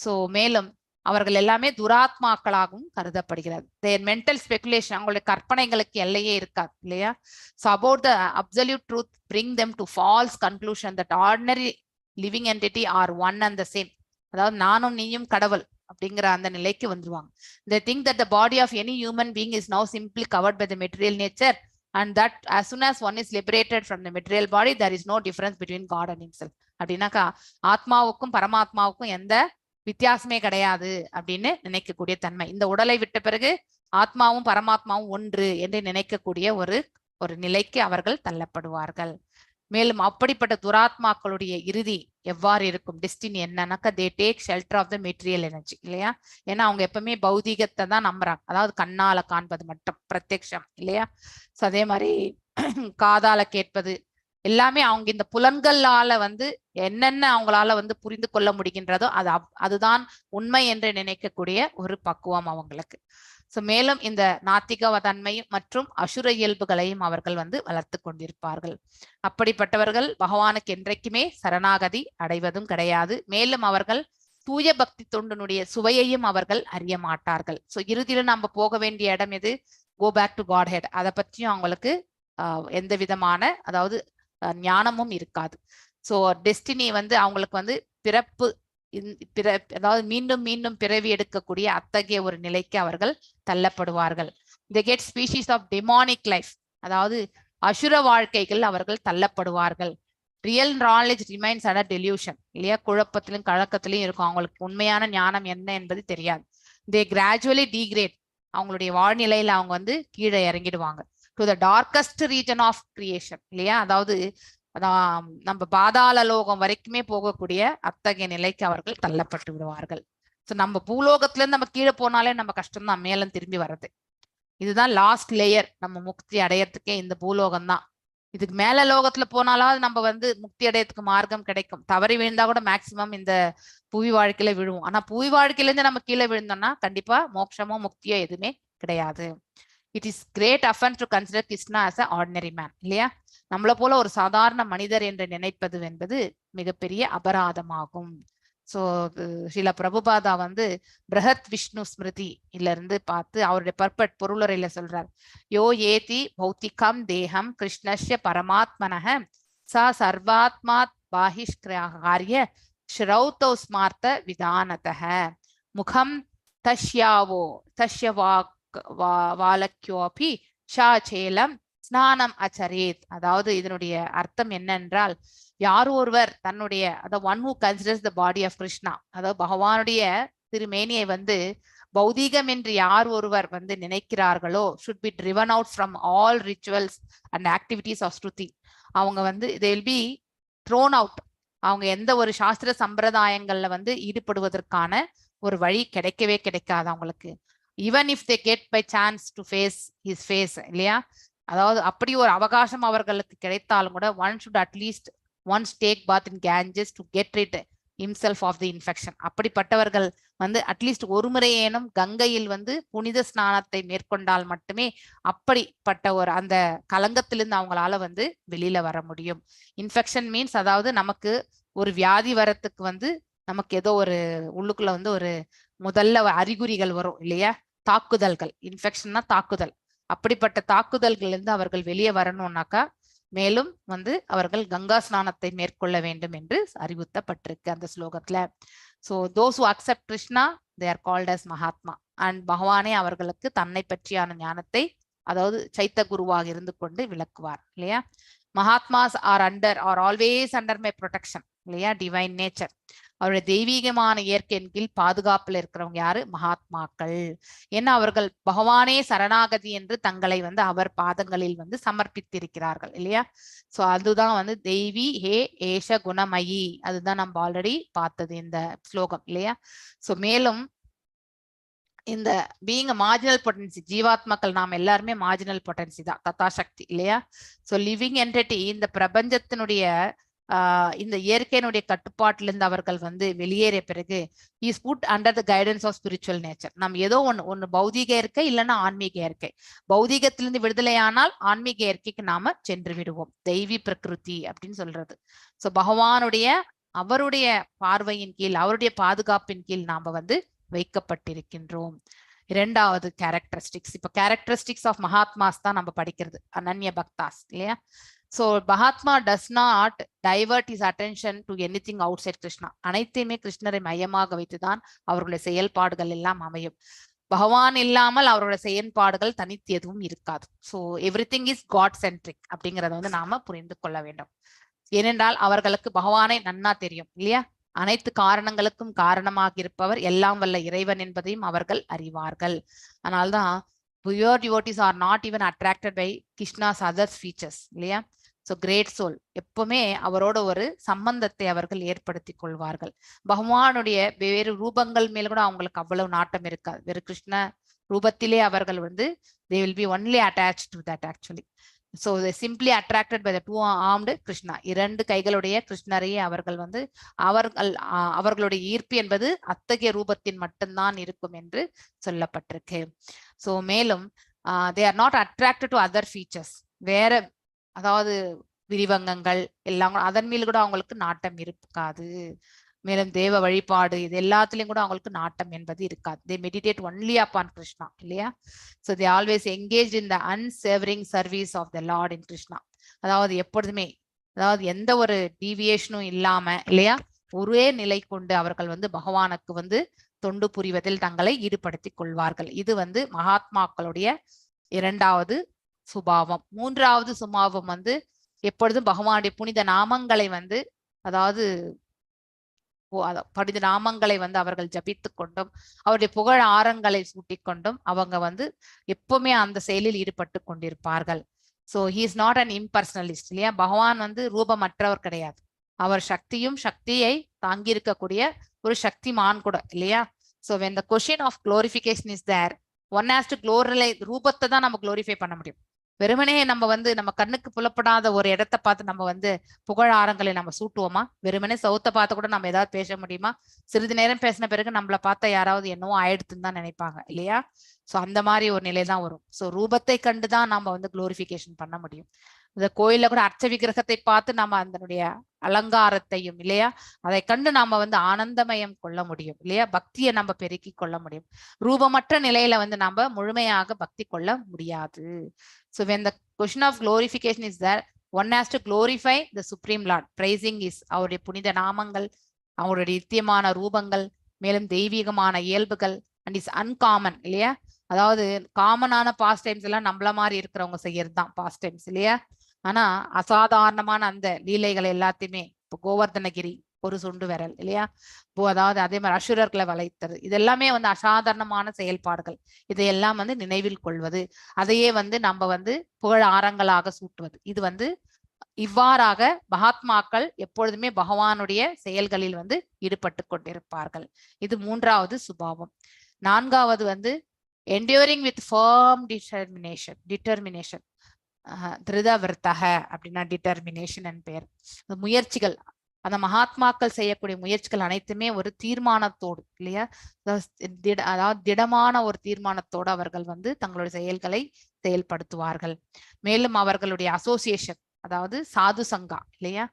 சோ மேலும் அவர்கள் எல்லாமே துராத்மாக்களாகவும் கருதப்படுகிறது. தேர் மென்டல் ஸ்பெகுலேஷன், அவங்களுடைய கற்பனைகளுக்கு எல்லையே இருக்காது இல்லையா. So about the absolute truth bring them to false conclusion that ordinary living entity are one and the same. அதாவது நானும் நீயும் கடவுள் அப்படிங்கிற அந்த நிலைக்கு வந்துருவாங்க. They think that the body of any human being is now simply covered by the material nature and that as soon as one is liberated from the material body there is no difference between God and himself. அப்படின்னாக்கா ஆத்மாவுக்கும் பரமாத்மாவுக்கும் எந்த வித்தியாசமே கிடையாது அப்படின்னு நினைக்கக்கூடிய தன்மை. இந்த உடலை விட்ட பிறகு ஆத்மாவும் பரமாத்மாவும் ஒன்று என்று நினைக்கக்கூடிய ஒரு நிலைக்கு அவர்கள் தள்ளப்படுவார்கள். மேலும் அப்படிப்பட்ட துராத்மாக்களுடைய இறுதி எவ்வாறு இருக்கும், டெஸ்டினி என்னன்னாக்கா they take shelter of the material energy இல்லையா. ஏன்னா அவங்க எப்பவுமே பௌதிகத்தை தான் நம்புறாங்க, அதாவது கண்ணால காண்பது மட்டும் பிரத்யக்ஷம் இல்லையா. ஸோ அதே மாதிரி காதால கேட்பது எல்லாமே அவங்க இந்த புலன்களால வந்து என்னென்ன அவங்களால வந்து புரிந்து கொள்ள முடிகின்றதோ அதுதான் உண்மை என்று நினைக்கக்கூடிய ஒரு பக்குவம் அவங்களுக்கு. சோ மேலும் இந்த நாத்திக தன்மையும் மற்றும் அசுர இயல்புகளையும் அவர்கள் வந்து வளர்த்து கொண்டிருப்பார்கள். அப்படிப்பட்டவர்கள் பகவானுக்கு என்றைக்குமே சரணாகதி அடைவதும் கிடையாது. மேலும் அவர்கள் தூய பக்தி தொண்டனுடைய சுவையையும் அவர்கள் அறிய மாட்டார்கள். சோ இறுதியில நம்ம போக வேண்டிய இடம் எது, go back to Godhead. அதை பற்றியும் அவங்களுக்கு எந்த விதமான அதாவது ஞானமும் இருக்காது. சோ டெஸ்டினி வந்து அவங்களுக்கு வந்து பிறப்பு அதாவது மீண்டும் மீண்டும் பிறவி எடுக்கக்கூடிய அத்தகைய ஒரு நிலைக்கு அவர்கள் தள்ளப்படுவார்கள். they get species of demonic life, அதாவது அசுர வாழ்க்கைகள் அவர்கள் தள்ளப்படுவார்கள். Real knowledge remains under delusion இல்லையா, குழப்பத்திலும் கழக்கத்திலும் இருக்கும், அவங்களுக்கு உண்மையான ஞானம் என்ன என்பது தெரியாது. they gradually degrade, அவங்களுடைய வாழ்நிலையில அவங்க வந்து கீழே இறங்கிடுவாங்க. To the darkest region of creation இல்லையா, அதாவது நம்ம பாதாள லோகம் வரைக்குமே போகக்கூடிய அத்தகைய நிலைக்கு அவர்கள் தள்ளப்பட்டு விடுவார்கள். ஸோ நம்ம பூலோகத்துல இருந்து நம்ம கீழே போனாலே நம்ம கஷ்டம் தான் மேலும் திரும்பி வர்றது. இதுதான் லாஸ்ட் லேயர், நம்ம முக்தி அடையறதுக்கே இந்த பூலோகம் தான். இதுக்கு மேல லோகத்துல போனாலாவது நம்ம வந்து முக்தி அடையறதுக்கு மார்க்கம் கிடைக்கும். தவறி விழுந்தா கூட மேக்சிமம் இந்த புவி வாழ்க்கையில விழுவோம். ஆனா புவி வாழ்க்கையில இருந்து நம்ம கீழே விழுந்தோம்னா கண்டிப்பா மோட்சமோ முக்தியோ எதுவுமே கிடையாது. It is great offence to consider Krishna as an ordinary man இல்லையா. நம்மளை போல ஒரு சாதாரண மனிதர் என்று நினைப்பது என்பது மிகப்பெரிய அபராதமாகும். சோ ஸ்ரீல பிரபுபாதா வந்து பிரஹத் விஷ்ணு ஸ்மிருதி இருந்து பார்த்து அவருடைய பர்பட் பொருளுரையில சொல்றார், யோ ஏதி பௌத்திகம் தேகம் கிருஷ்ணஸ்ய பரமாத்மனஹ சா சர்வாத்மாத் பாஹிஷ்காரிய ஸ்ரௌதோ ஸ்மார்த்த விதானதஹ முகம் தஸ்ய வாலக்யோபி ஷாச்சேலம் ஸ்நானம் அச்சரேத். அதாவது இதனுடைய அர்த்தம் என்னென்றால், யார் ஒருவர் தன்னுடைய one who considers the body of Krishna, அதாவது பகவானுடைய திருமேனியை வந்து பௌதீகம் என்று யார் ஒருவர் வந்து நினைக்கிறார்களோ should be driven out from all rituals and activities of Shruti. அவங்க வந்து they will be thrown out. அவங்க எந்த ஒரு சாஸ்திர சம்பிரதாயங்கள்ல வந்து ஈடுபடுவதற்கான ஒரு வழி கிடைக்கவே கிடைக்காது அவங்களுக்கு. even if they get by chance to face his face, இல்லையா? அதாவது அப்படி ஒரு அவகாசம் அவர்களுக்கு கிடைத்தாலும் கூட one should at least once take bath in Ganges to get rid himself of the infection. அப்படிப்பட்டவர்கள் வந்து அட்லீஸ்ட் ஒரு முறையேனும் கங்கையில் வந்து புனித ஸ்நானத்தை மேற்கொண்டால் மட்டுமே அப்படிப்பட்ட ஒரு அந்த கலங்கத்திலிருந்து அவங்களால வந்து வெளியில வர முடியும். இன்ஃபெக்ஷன் மீன்ஸ் அதாவது நமக்கு ஒரு வியாதி வரத்துக்கு வந்து நமக்கு ஏதோ ஒரு உள்ளுக்குள்ள வந்து ஒரு முதல்ல அறிகுறிகள் வரும் இல்லையா? தாக்குதல்கள். இன்ஃபெக்ஷன்னா தாக்குதல். அப்படிப்பட்ட தாக்குதல்கள் இருந்து அவர்கள் வெளியே வரணும்னாக்கா மேலும் வந்து அவர்கள் கங்கா ஸ்நானத்தை மேற்கொள்ள வேண்டும் என்று அறிவுறுத்தப்பட்டிருக்கு அந்த ஸ்லோகத்துல. So those who accept Krishna, they are called as Mahatma. And பகவானே அவர்களுக்கு தன்னை பற்றியான ஞானத்தை அதாவது சைத்த குருவாக இருந்து கொண்டு விளக்குவார் இல்லையா? மகாத்மாஸ் are always under my protection இல்லையா? Divine nature. அவருடைய தெய்வீகமான இயற்கையின் கீழ் பாதுகாப்புல இருக்கிறவங்க யாரு? மகாத்மாக்கள். ஏன்னா அவர்கள் பகவானே சரணாகதி என்று தங்களை வந்து அவர் பாதங்களில் வந்து சமர்ப்பித்திருக்கிறார்கள் இல்லையா? சோ அதுதான் வந்து தெய்வி ஹே ஏஷ குணமயி. அதுதான் நம்ம ஆல்ரெடி பார்த்தது இந்த ஸ்லோகம் இல்லையா? சோ மேலும் இந்த பீயிங் மார்ஜினல் பொட்டன்சி, ஜீவாத்மாக்கள் நாம் எல்லாருமே மார்ஜினல் பொட்டன்சி தான், தத்தாசக்தி இல்லையா? சோ லிவிங் என்டிட்டி இந்த பிரபஞ்சத்தினுடைய இந்த இயற்கையினுடைய கட்டுப்பாட்டிலிருந்து அவர்கள் வந்து வெளியேறிய பிறகு is put under the guidance of spiritual nature. நம்ம ஏதோ ஒண்ணு பௌதீக இயற்கை இல்லைன்னா ஆன்மீக இயற்கை. பௌதீகத்திலிருந்து விடுதலையானால் ஆன்மீக இயற்கைக்கு நாம சென்று விடுவோம். தெய்வீ பிரகிருதி அப்படின்னு சொல்றது. சோ பகவானுடைய அவருடைய பார்வையின் கீழ் அவருடைய பாதுகாப்பின் கீழ் நாம வந்து வைக்கப்பட்டிருக்கின்றோம். இரண்டாவது கேரக்டரிஸ்டிக்ஸ். இப்ப கேரக்டரிஸ்டிக்ஸ் ஆஃப் மகாத்மாஸ் தான் நம்ம படிக்கிறது, அனன்ய பக்தாஸ் இல்லையா? So Mahatma does not divert his attention to anything outside Krishna. அனைத்தையுமே கிருஷ்ணரை மையமாக வைத்துதான் அவர்களுடைய செயல்பாடுகள் எல்லாம் அமையும். பகவான் இல்லாமல் அவருடைய செயல்பாடுகள் தனித்து எதுவும் இருக்காது. So everything is God centric அப்படிங்கறத வந்து நாம புரிந்து கொள்ள வேண்டும். ஏனென்றால் அவர்களுக்கு பகவானை நன்னா தெரியும் இல்லையா? அனைத்து காரணங்களுக்கும் காரணமாக இருப்பவர் எல்லாம் வல்ல இறைவன் என்பதையும் அவர்கள் அறிவார்கள். அதனால்தான் pure devotees are not even attracted by Krishna's other features இல்லையா? ஸோ கிரேட் சோல் எப்பவுமே அவரோட ஒரு சம்பந்தத்தை அவர்கள் ஏற்படுத்தி கொள்வார்கள். பகவானுடைய வேறு ரூபங்கள் மேல கூட அவங்களுக்கு அவ்வளவு நாட்டம் இருக்காது. வேறு கிருஷ்ண ரூபத்திலே அவர்கள் வந்து they will be only attached to that actually. So they simply attracted by the two armed Krishna. இரண்டு கைகளுடைய கிருஷ்ணரையே அவர்கள் வந்து அவர்களுடைய ஈர்ப்பு என்பது அத்தகைய ரூபத்தின் மட்டும்தான் இருக்கும் என்று சொல்லப்பட்டிருக்கு. ஸோ மேலும் they are not attracted to other features. வேற அதாவது விரிவங்கங்கள் எல்லாம் அதன் மேல் கூட அவங்களுக்கு நாட்டம் இருக்காது. மேலும் தேவ வழிபாடு இது எல்லாத்துலயும் கூட அவங்களுக்கு நாட்டம் என்பது இருக்காது. they meditate only upon Krishna இல்லையா? so they always engaged in the unsavoring service of the Lord in Krishna. அதாவது எப்பொழுதுமே அதாவது எந்த ஒரு டீவியேஷனும் இல்லாம இல்லையா ஒரே நிலை கொண்டு அவர்கள் வந்து பகவானுக்கு வந்து தொண்டு புரிவதில் தங்களை ஈடுபடுத்தி கொள்வார்கள். இது வந்து மகாத்மாக்களுடைய இரண்டாவது சுபாவம். மூன்றாவது சுபாவம் வந்து எப்பொழுதும் பகவானுடைய புனித நாமங்களை வந்து அதாவது புனித நாமங்களை வந்து அவர்கள் ஜபித்து கொண்டும் அவருடைய புகழ் ஆரங்களை சூட்டி கொண்டும் அவங்க வந்து எப்பவுமே அந்த செயலில் ஈடுபட்டு கொண்டிருப்பார்கள். So he is not an impersonalist இல்லையா? பகவான் வந்து ரூபமற்றவர் கிடையாது. அவர் சக்தியும் சக்தியை தாங்கி இருக்கக்கூடிய ஒரு சக்திமான் கூட இல்லையா? So when the question of glorification is there, one has to glorify ரூபத்தை தான் நம்ம குளோரிஃபை பண்ண முடியும். வெறுமனே நம்ம வந்து நம்ம கண்ணுக்கு புலப்படாத ஒரு இடத்தை பார்த்து நம்ம வந்து புகழ் ஆரங்களை நம்ம சூட்டுவோமா? வெறுமனே சவுத்தை பார்த்து கூட நம்ம ஏதாவது பேச முடியுமா? சிறிது நேரம் பேசின பிறகு நம்மளை பார்த்தா யாராவது என்னவோ ஆயிடுத்துன்னு தான் நினைப்பாங்க இல்லையா? ஸோ அந்த மாதிரி ஒரு நிலை தான் வரும். ஸோ ரூபத்தை கண்டுதான் நம்ம வந்து குளோரிஃபிகேஷன் பண்ண முடியும். இந்த கோயில்ல கூட அர்ச்ச விக்கிரகத்தை பார்த்து நம்ம அதனுடைய அலங்காரத்தையும் இல்லையா அதை கண்டு நாம வந்து ஆனந்தமயம் கொள்ள முடியும் இல்லையா? பக்தியை நம்ம பெருக்கி கொள்ள முடியும். ரூபமற்ற நிலையில வந்து நம்ம முழுமையாக பக்தி கொள்ள முடியாது. So when the question of glorification is there, one has to glorify the Supreme Lord. Praising is அவருடைய புனித நாமங்கள், அவருடைய நித்தியமான ரூபங்கள், மேலும் தெய்வீகமான இயல்புகள் அண்ட் இஸ் அன்காமன் இல்லையா? அதாவது காமனான பாஸ்ட் டைம்ஸ் எல்லாம் நம்மள மாதிரி இருக்கிறவங்க செய்யறது தான் பாஸ்ட் டைம்ஸ் இல்லையா? ஆனா அசாதாரணமான அந்த லீலைகள் எல்லாத்தையுமே இப்போ கோவர்தனகிரி ஒரு சுண்டு விரல் இல்லையா. அதாவது அதே மாதிரி அசுரர்களை வளைத்தது, இதெல்லாமே வந்து அசாதாரணமான செயல்பாடுகள். இதையெல்லாம் வந்து நினைவில் கொள்வது, அதையே வந்து நம்ம வந்து புகழ் ஆரங்களாக சூட்டுவது. இது வந்து இவ்வாறாக மகாத்மாக்கள் எப்பொழுதுமே பகவானுடைய செயல்களில் வந்து ஈடுபட்டு கொண்டிருப்பார்கள். இது மூன்றாவது சுபாவம். நான்காவது வந்து enduring with firm determination. திருதவர்த்தக அப்படின்னா டிட்டர்மினேஷன் என் பெயர். முயற்சிகள், அந்த மகாத்மாக்கள் செய்யக்கூடிய முயற்சிகள் அனைத்துமே ஒரு தீர்மானத்தோடு இல்லையா, அதாவது திடமான ஒரு தீர்மானத்தோடு அவர்கள் வந்து தங்களுடைய செயல்களை செயல்படுத்துவார்கள். மேலும் அவர்களுடைய அசோசியேஷன், அதாவது சாது சங்கா இல்லையா.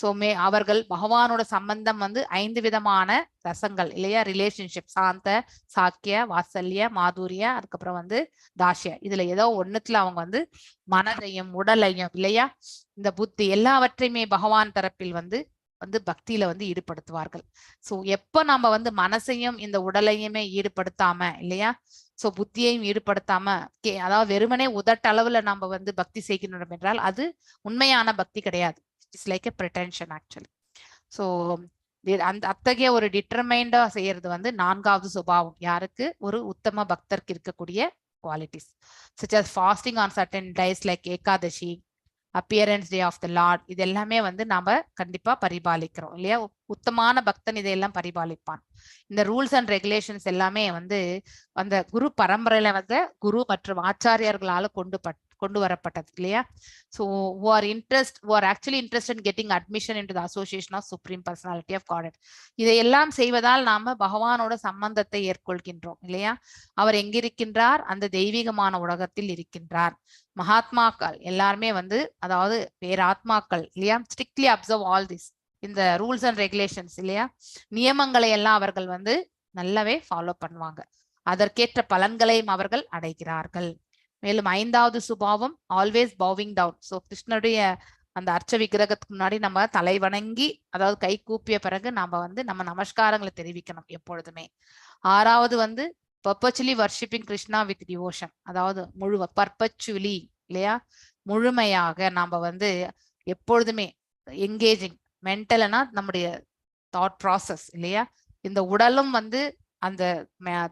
சோ அவர்கள் பகவானோட சம்பந்தம் வந்து 5 விதமான ரசங்கள் இல்லையா, ரிலேஷன்ஷிப், சாந்த, சாக்கிய, வாத்சல்ய, மாதுரிய, அதுக்கப்புறம் வந்து தாஷ்ய. இதுல ஏதோ ஒண்ணுத்துல அவங்க வந்து மனதையும் உடலையும் இல்லையா, இந்த புத்தி எல்லாவற்றையுமே பகவான் தரப்பில் வந்து பக்தியில வந்து ஈடுபடுத்துவார்கள். சோ எப்ப நம்ம வந்து மனசையும் இந்த உடலையுமே ஈடுபடுத்தாம இல்லையா, சோ புத்தியையும் ஈடுபடுத்தாம அதாவது வெறுமனே உதட்டளவுல நம்ம வந்து பக்தி செய்கின்றோம் என்றால் அது உண்மையான பக்தி கிடையாது. It's like a pretension actually. So அந்த அத்தகைய ஒரு டிட்டர்மைண்டா செய்யறது வந்து நான்காவது சுபாவம். யாருக்கு? ஒரு உத்தம பக்தருக்கு இருக்கக்கூடிய qualities. such as fasting on certain days like Ekadashi, appearance day of the lord, இது எல்லாமே வந்து நாம கண்டிப்பா பரிபாலிக்கிறோம் இல்லையா. உத்தமான பக்தன் இதையெல்லாம் பரிபாலிப்பான். இந்த ரூல்ஸ் அண்ட் ரெகுலேஷன்ஸ் எல்லாமே வந்து அந்த குரு பரம்பரையில வந்து குரு மற்றும் ஆச்சாரியர்களால கொண்டு வரப்பட்டது இல்லையா. So who are actually interested in getting admission into the association of supreme personality of Godhead. இதையெல்லாம் செய்வதால் நாம பகவானோட சம்பந்தத்தை ஏற்கொள்கின்றோம் இல்லையா. அவர் எங்கிருக்கின்றார்? அந்த தெய்வீகமான உலகத்தில் இருக்கின்றார். மகாத்மாக்கள் எல்லாருமே வந்து அதாவது பேராத்மாக்கள் இல்லையா, ஸ்ட்ரிக்ட்லி அப்சர்வ் ஆல் திஸ், இந்த ரூல்ஸ் அண்ட் ரெகுலேஷன்ஸ் இல்லையா, நியமங்களை எல்லாம் அவர்கள் வந்து நல்லாவே ஃபாலோ பண்ணுவாங்க. அதற்கேற்ற பலன்களையும் அவர்கள் அடைகிறார்கள். மேலும் ஐந்தாவது சுபாவம் ஆல்வேஸ் பவுவிங் டவுன். ஸோ கிருஷ்ணனுடைய அந்த அர்ச்ச விக்கிரகத்துக்கு முன்னாடி நம்ம தலை வணங்கி, அதாவது கை கூப்பிய பிறகு நம்ம வந்து நம்ம நமஸ்காரங்களை தெரிவிக்கணும் எப்பொழுதுமே. ஆறாவது வந்து perpetually worshipping Krishna with devotion, அதாவது பர்பச்சுவலி இல்லையா, முழுமையாக நாம வந்து எப்பொழுதுமே என்கேஜிங். மென்டல்னா நம்முடைய தாட் ப்ராசஸ் இல்லையா, இந்த உடலும் வந்து அந்த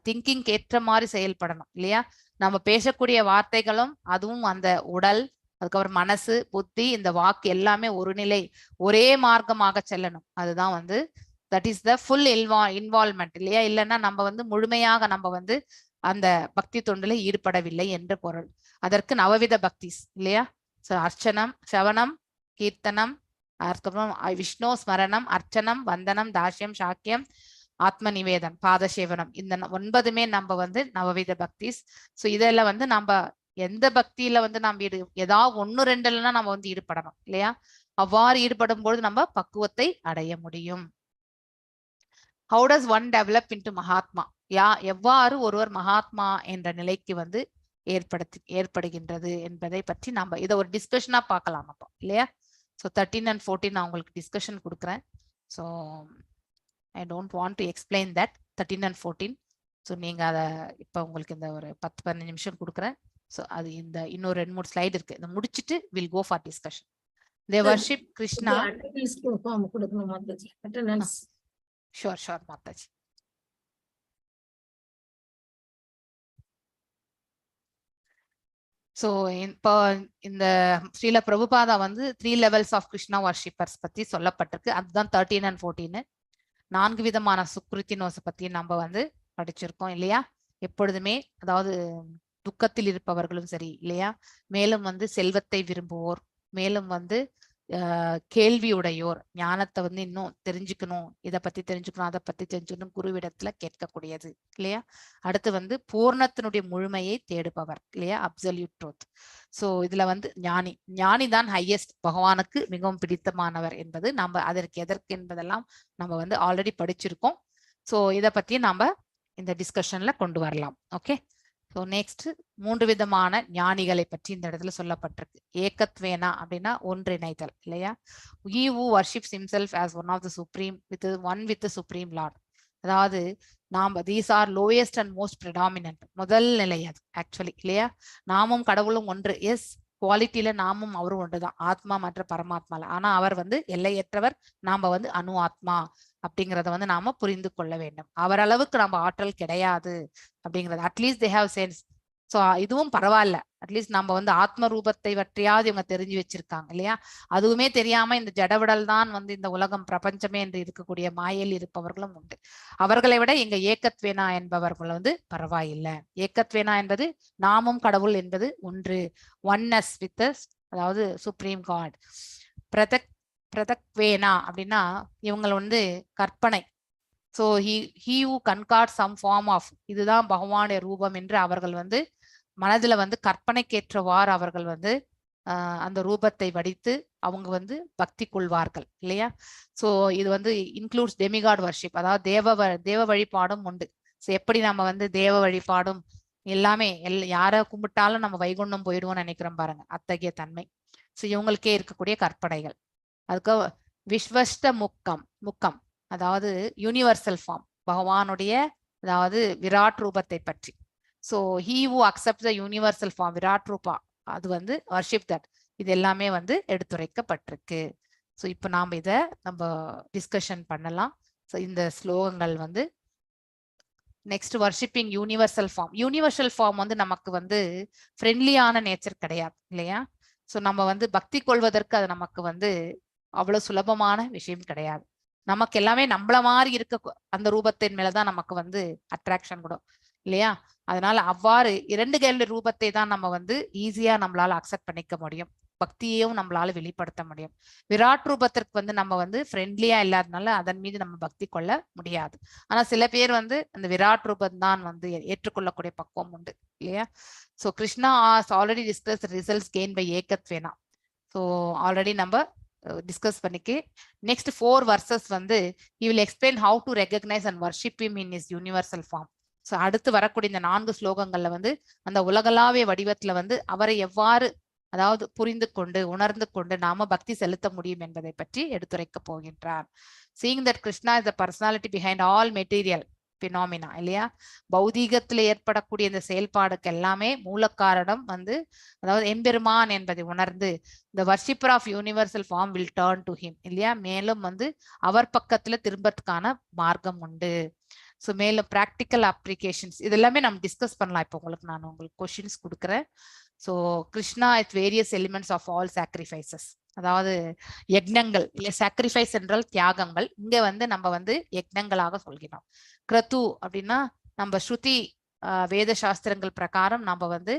திங்கிங் ஏற்ற மாதிரி செயல்படணும் இல்லையா. நம்ம பேசக்கூடிய வார்த்தைகளும் அதுவும் அந்த உடல், அதுக்கப்புறம் மனசு, புத்தி, இந்த வாக்கு எல்லாமே ஒரு நிலை ஒரே மார்க்கமாக செல்லணும். அதுதான் வந்து that is the full involvement இல்லையா. இல்லைன்னா நம்ம வந்து முழுமையாக நம்ம வந்து அந்த பக்தி தொண்டில ஈடுபடவில்லை என்று பொருள். அதற்கு நவவித பக்திஸ் இல்லையா. அர்ச்சனம், சவனம், கீர்த்தனம், அதுக்கப்புறம் விஷ்ணு ஸ்மரணம், அர்ச்சனம், வந்தனம், தாஷ்யம், சாக்கியம், ஆத்ம நிவேதம், பாதசேவனம், இந்த 9மே நம்ம வந்து நவவித பக்திஸ். ஸோ இதெல்லாம் வந்து நம்ம எந்த பக்தியில வந்து நம்ம ஏதாவது 1-2 நம்ம வந்து ஈடுபடணும் இல்லையா. அவ்வாறு ஈடுபடும் பொழுது நம்ம பக்குவத்தை அடைய முடியும். How does one develop into Mahatma? எவ்வாறு ஒருவர் மகாத்மா என்ற நிலைக்கு வந்து ஏற்படுகின்றது என்பதை பற்றி நம்ம இதை ஒரு டிஸ்கஷனா பார்க்கலாம் அப்போ இல்லையா. ஸோ 13 and 14 நான் உங்களுக்கு டிஸ்கஷன் கொடுக்குறேன். So I don't want to explain that 13 and 14. So நீங்க அதை இப்போ உங்களுக்கு இந்த ஒரு 10-15 நிமிஷம் கொடுக்குறேன். ஸோ அது இந்த இன்னொரு 2-3 ஸ்லைடு இருக்கு, இதை முடிச்சுட்டு will go for discussion. They worship Krishna. Sure Mataji. So இப்போ இந்த ஸ்ரீல பிரபுபாதா வந்து 3 levels ஆஃப் கிருஷ்ணா வர்ஷிப்பர்ஸ் பத்தி சொல்லப்பட்டிருக்கு. அதுதான் 13 and 14. 4 விதமான சுக்ருத்தினோஸை பத்தி நம்ம வந்து படிச்சிருக்கோம் இல்லையா. எப்பொழுதுமே அதாவது துக்கத்தில் இருப்பவர்களும் சரி இல்லையா, மேலும் வந்து செல்வத்தை விரும்புவோர், மேலும் வந்து கேள்வி உடையோர், ஞானத்தை வந்து இன்னும் தெரிஞ்சுக்கணும், இதை பத்தி தெரிஞ்சுக்கணும், அதை பத்தி தெரிஞ்சுக்கணும், குருவிடத்துல கேட்கக்கூடியது இல்லையா. அடுத்து வந்து பூர்ணத்தினுடைய முழுமையை தேடுபவர் இல்லையா, அப்சல்யூட் ட்ரூத். ஸோ இதுல வந்து ஞானி தான் ஹையஸ்ட், பகவானுக்கு மிகவும் பிடித்தமானவர் என்பது நம்ம அதற்கு எதற்கு என்பதெல்லாம் நம்ம வந்து ஆல்ரெடி படிச்சிருக்கோம். ஸோ இதை பத்தி நாம இந்த டிஸ்கஷன்ல கொண்டு வரலாம். ஓகே. ஸோ நெக்ஸ்ட் 3 விதமான ஞானிகளை பற்றி இந்த இடத்துல சொல்லப்பட்டிருக்கு. ஏகத்வேனா அப்படின்னா ஒன்றிணைதல் இல்லையா. He who worships himself as one of the supreme with the supreme lord. அதாவது நாம these are lowest and most predominant, முதல் நிலை அது ஆக்சுவலி இல்லையா. நாமும் கடவுளும் ஒன்று. எஸ், குவாலிட்டியில நாமும் அவரும் ஒன்றுதான், ஆத்மா மற்ற பரமாத்மால. ஆனா அவர் வந்து எல்லையற்றவர், நாம வந்து அணு ஆத்மா அப்படிங்கறத வந்து நாம புரிந்து கொள்ள வேண்டும். அவர் அளவுக்கு நம்ம ஆற்றல் கிடையாது அப்படிங்கிறது. At least they have sense. So இதுவும் பரவாயில்ல, அட்லீஸ்ட் நம்ம வந்து ஆத்ம ரூபத்தை பற்றியாவது இவங்க தெரிஞ்சு வச்சிருக்காங்க இல்லையா. அதுவுமே தெரியாம இந்த ஜடவிடல் தான் வந்து இந்த உலகம் பிரபஞ்சமே என்று இருக்கக்கூடிய மாயையில் இருப்பவர்களும் உண்டு. அவர்களை விட எங்க ஏகத்வேனா என்பவர்கள் வந்து பரவாயில்லை. ஏகத்வேனா என்பது நாமும் கடவுள் என்பது ஒன்று, ஒன்னஸ் வித் அதாவது சுப்ரீம் காட். பிரதக்வேனா அப்படின்னா இவங்க வந்து கற்பனை. So he who concord some form of, இதுதான் பகவானுடைய ரூபம் என்று அவர்கள் வந்து மனதுல வந்து கற்பனைக்கேற்றவாறு அவர்கள் வந்து அந்த ரூபத்தை வடித்து அவங்க வந்து பக்தி கொள்வார்கள் இல்லையா. ஸோ இது வந்து இன்க்ளூட்ஸ் டெமிகாட் வர்ஷிப், அதாவது தேவ வழிபாடும் உண்டு. ஸோ எப்படி நம்ம வந்து தேவ வழிபாடும் எல்லாமே யாரை கும்பிட்டாலும் நம்ம வைகுண்டம் போயிடுவோம்னு நினைக்கிறோம் பாருங்க, அத்தகைய தன்மை. ஸோ இவங்களுக்கே இருக்கக்கூடிய கற்பனைகள். அதுக்கு விஸ்வஸ்த முக்கம் அதாவது யூனிவர்சல் ஃபார்ம், பகவானுடைய அதாவது விராட் ரூபத்தை பற்றி. So he who accept the universal form விராட் ரூபா, அது வந்து வர்ஷிப் தட். இது எல்லாமே வந்து எடுத்துரைக்கப்பட்டிருக்கு. ஸோ இப்போ நாம் இதை நம்ம டிஸ்கஷன் பண்ணலாம். ஸோ இந்த ஸ்லோகங்கள் வந்து next worshipping universal form. Universal form வந்து நமக்கு வந்து ஃப்ரெண்ட்லியான நேச்சர் கிடையாது இல்லையா. ஸோ நம்ம வந்து பக்தி கொள்வதற்கு அது நமக்கு வந்து அவ்வளவு சுலபமான விஷயம் கிடையாது. நமக்கு எல்லாமே நம்மள மாதிரி இருக்க அந்த ரூபத்தின் மேலதான் நமக்கு வந்து அட்ராக்ஷன் கூட இல்லையா. அதனால அவ்வாறு இரண்டு கேள்வி ரூபத்தை தான் நம்ம வந்து ஈஸியா நம்மளால அக்செப்ட் பண்ணிக்க முடியும், பக்தியையும் நம்மளால வெளிப்படுத்த முடியும். விராட் ரூபத்திற்கு வந்து நம்ம வந்து ஃப்ரெண்ட்லியா இல்லாதனால அதன் மீது நம்ம பக்தி கொள்ள முடியாது. ஆனா சில பேர் வந்து அந்த விராட் ரூபம் தான் வந்து ஏற்றுக்கொள்ளக்கூடிய பக்குவம் உண்டு இல்லையா. So Krishna already discuss results gain by ஏகத்வேனா. ஸோ ஆல்ரெடி நம்ம டிஸ்கஸ் பண்ணிக்கு நெக்ஸ்ட் 4 verses வந்து he will explain how to recognize and worship him in his universal form. So அடுத்து வரக்கூடிய இந்த 4 ஸ்லோகங்கள்ல வந்து அந்த உலகளாவிய வடிவத்துல வந்து அவரை எவ்வாறு அதாவது புரிந்து கொண்டு உணர்ந்து கொண்டு நாம பக்தி செலுத்த முடியும் என்பதை பற்றி எடுத்துரைக்க போகின்றார். Seeing that Krishna is the personality behind all material phenomena இல்லையா, பௌதீகத்துல ஏற்படக்கூடிய இந்த செயல்பாடுக்கு எல்லாமே மூல காரணம் வந்து அதாவது எம்பெருமான் என்பதை உணர்ந்து the worshipper of universal form will turn to him இல்லையா. மேலும் வந்து அவர் பக்கத்துல திரும்பத்துக்கான மார்க்கம் உண்டு. ஸோ மேலும் ப்ராக்டிக்கல் அப்ளிகேஷன்ஸ் இதெல்லாமே நம்ம டிஸ்கஸ் பண்ணலாம். இப்போ நான் உங்களுக்கு கொஸ்டின்ஸ் கொடுக்குறேன். So Krishna it various elements of all sacrifices, அதாவது யக்னங்கள் இல்லை, சாக்ரிஃபைஸ் என்றால் தியாகங்கள், இங்க வந்து நம்ம வந்து யக்னங்களாக சொல்கிறோம். கிரது அப்படின்னா நம்ம ஸ்ருதி வேத சாஸ்திரங்கள் பிரகாரம் நம்ம வந்து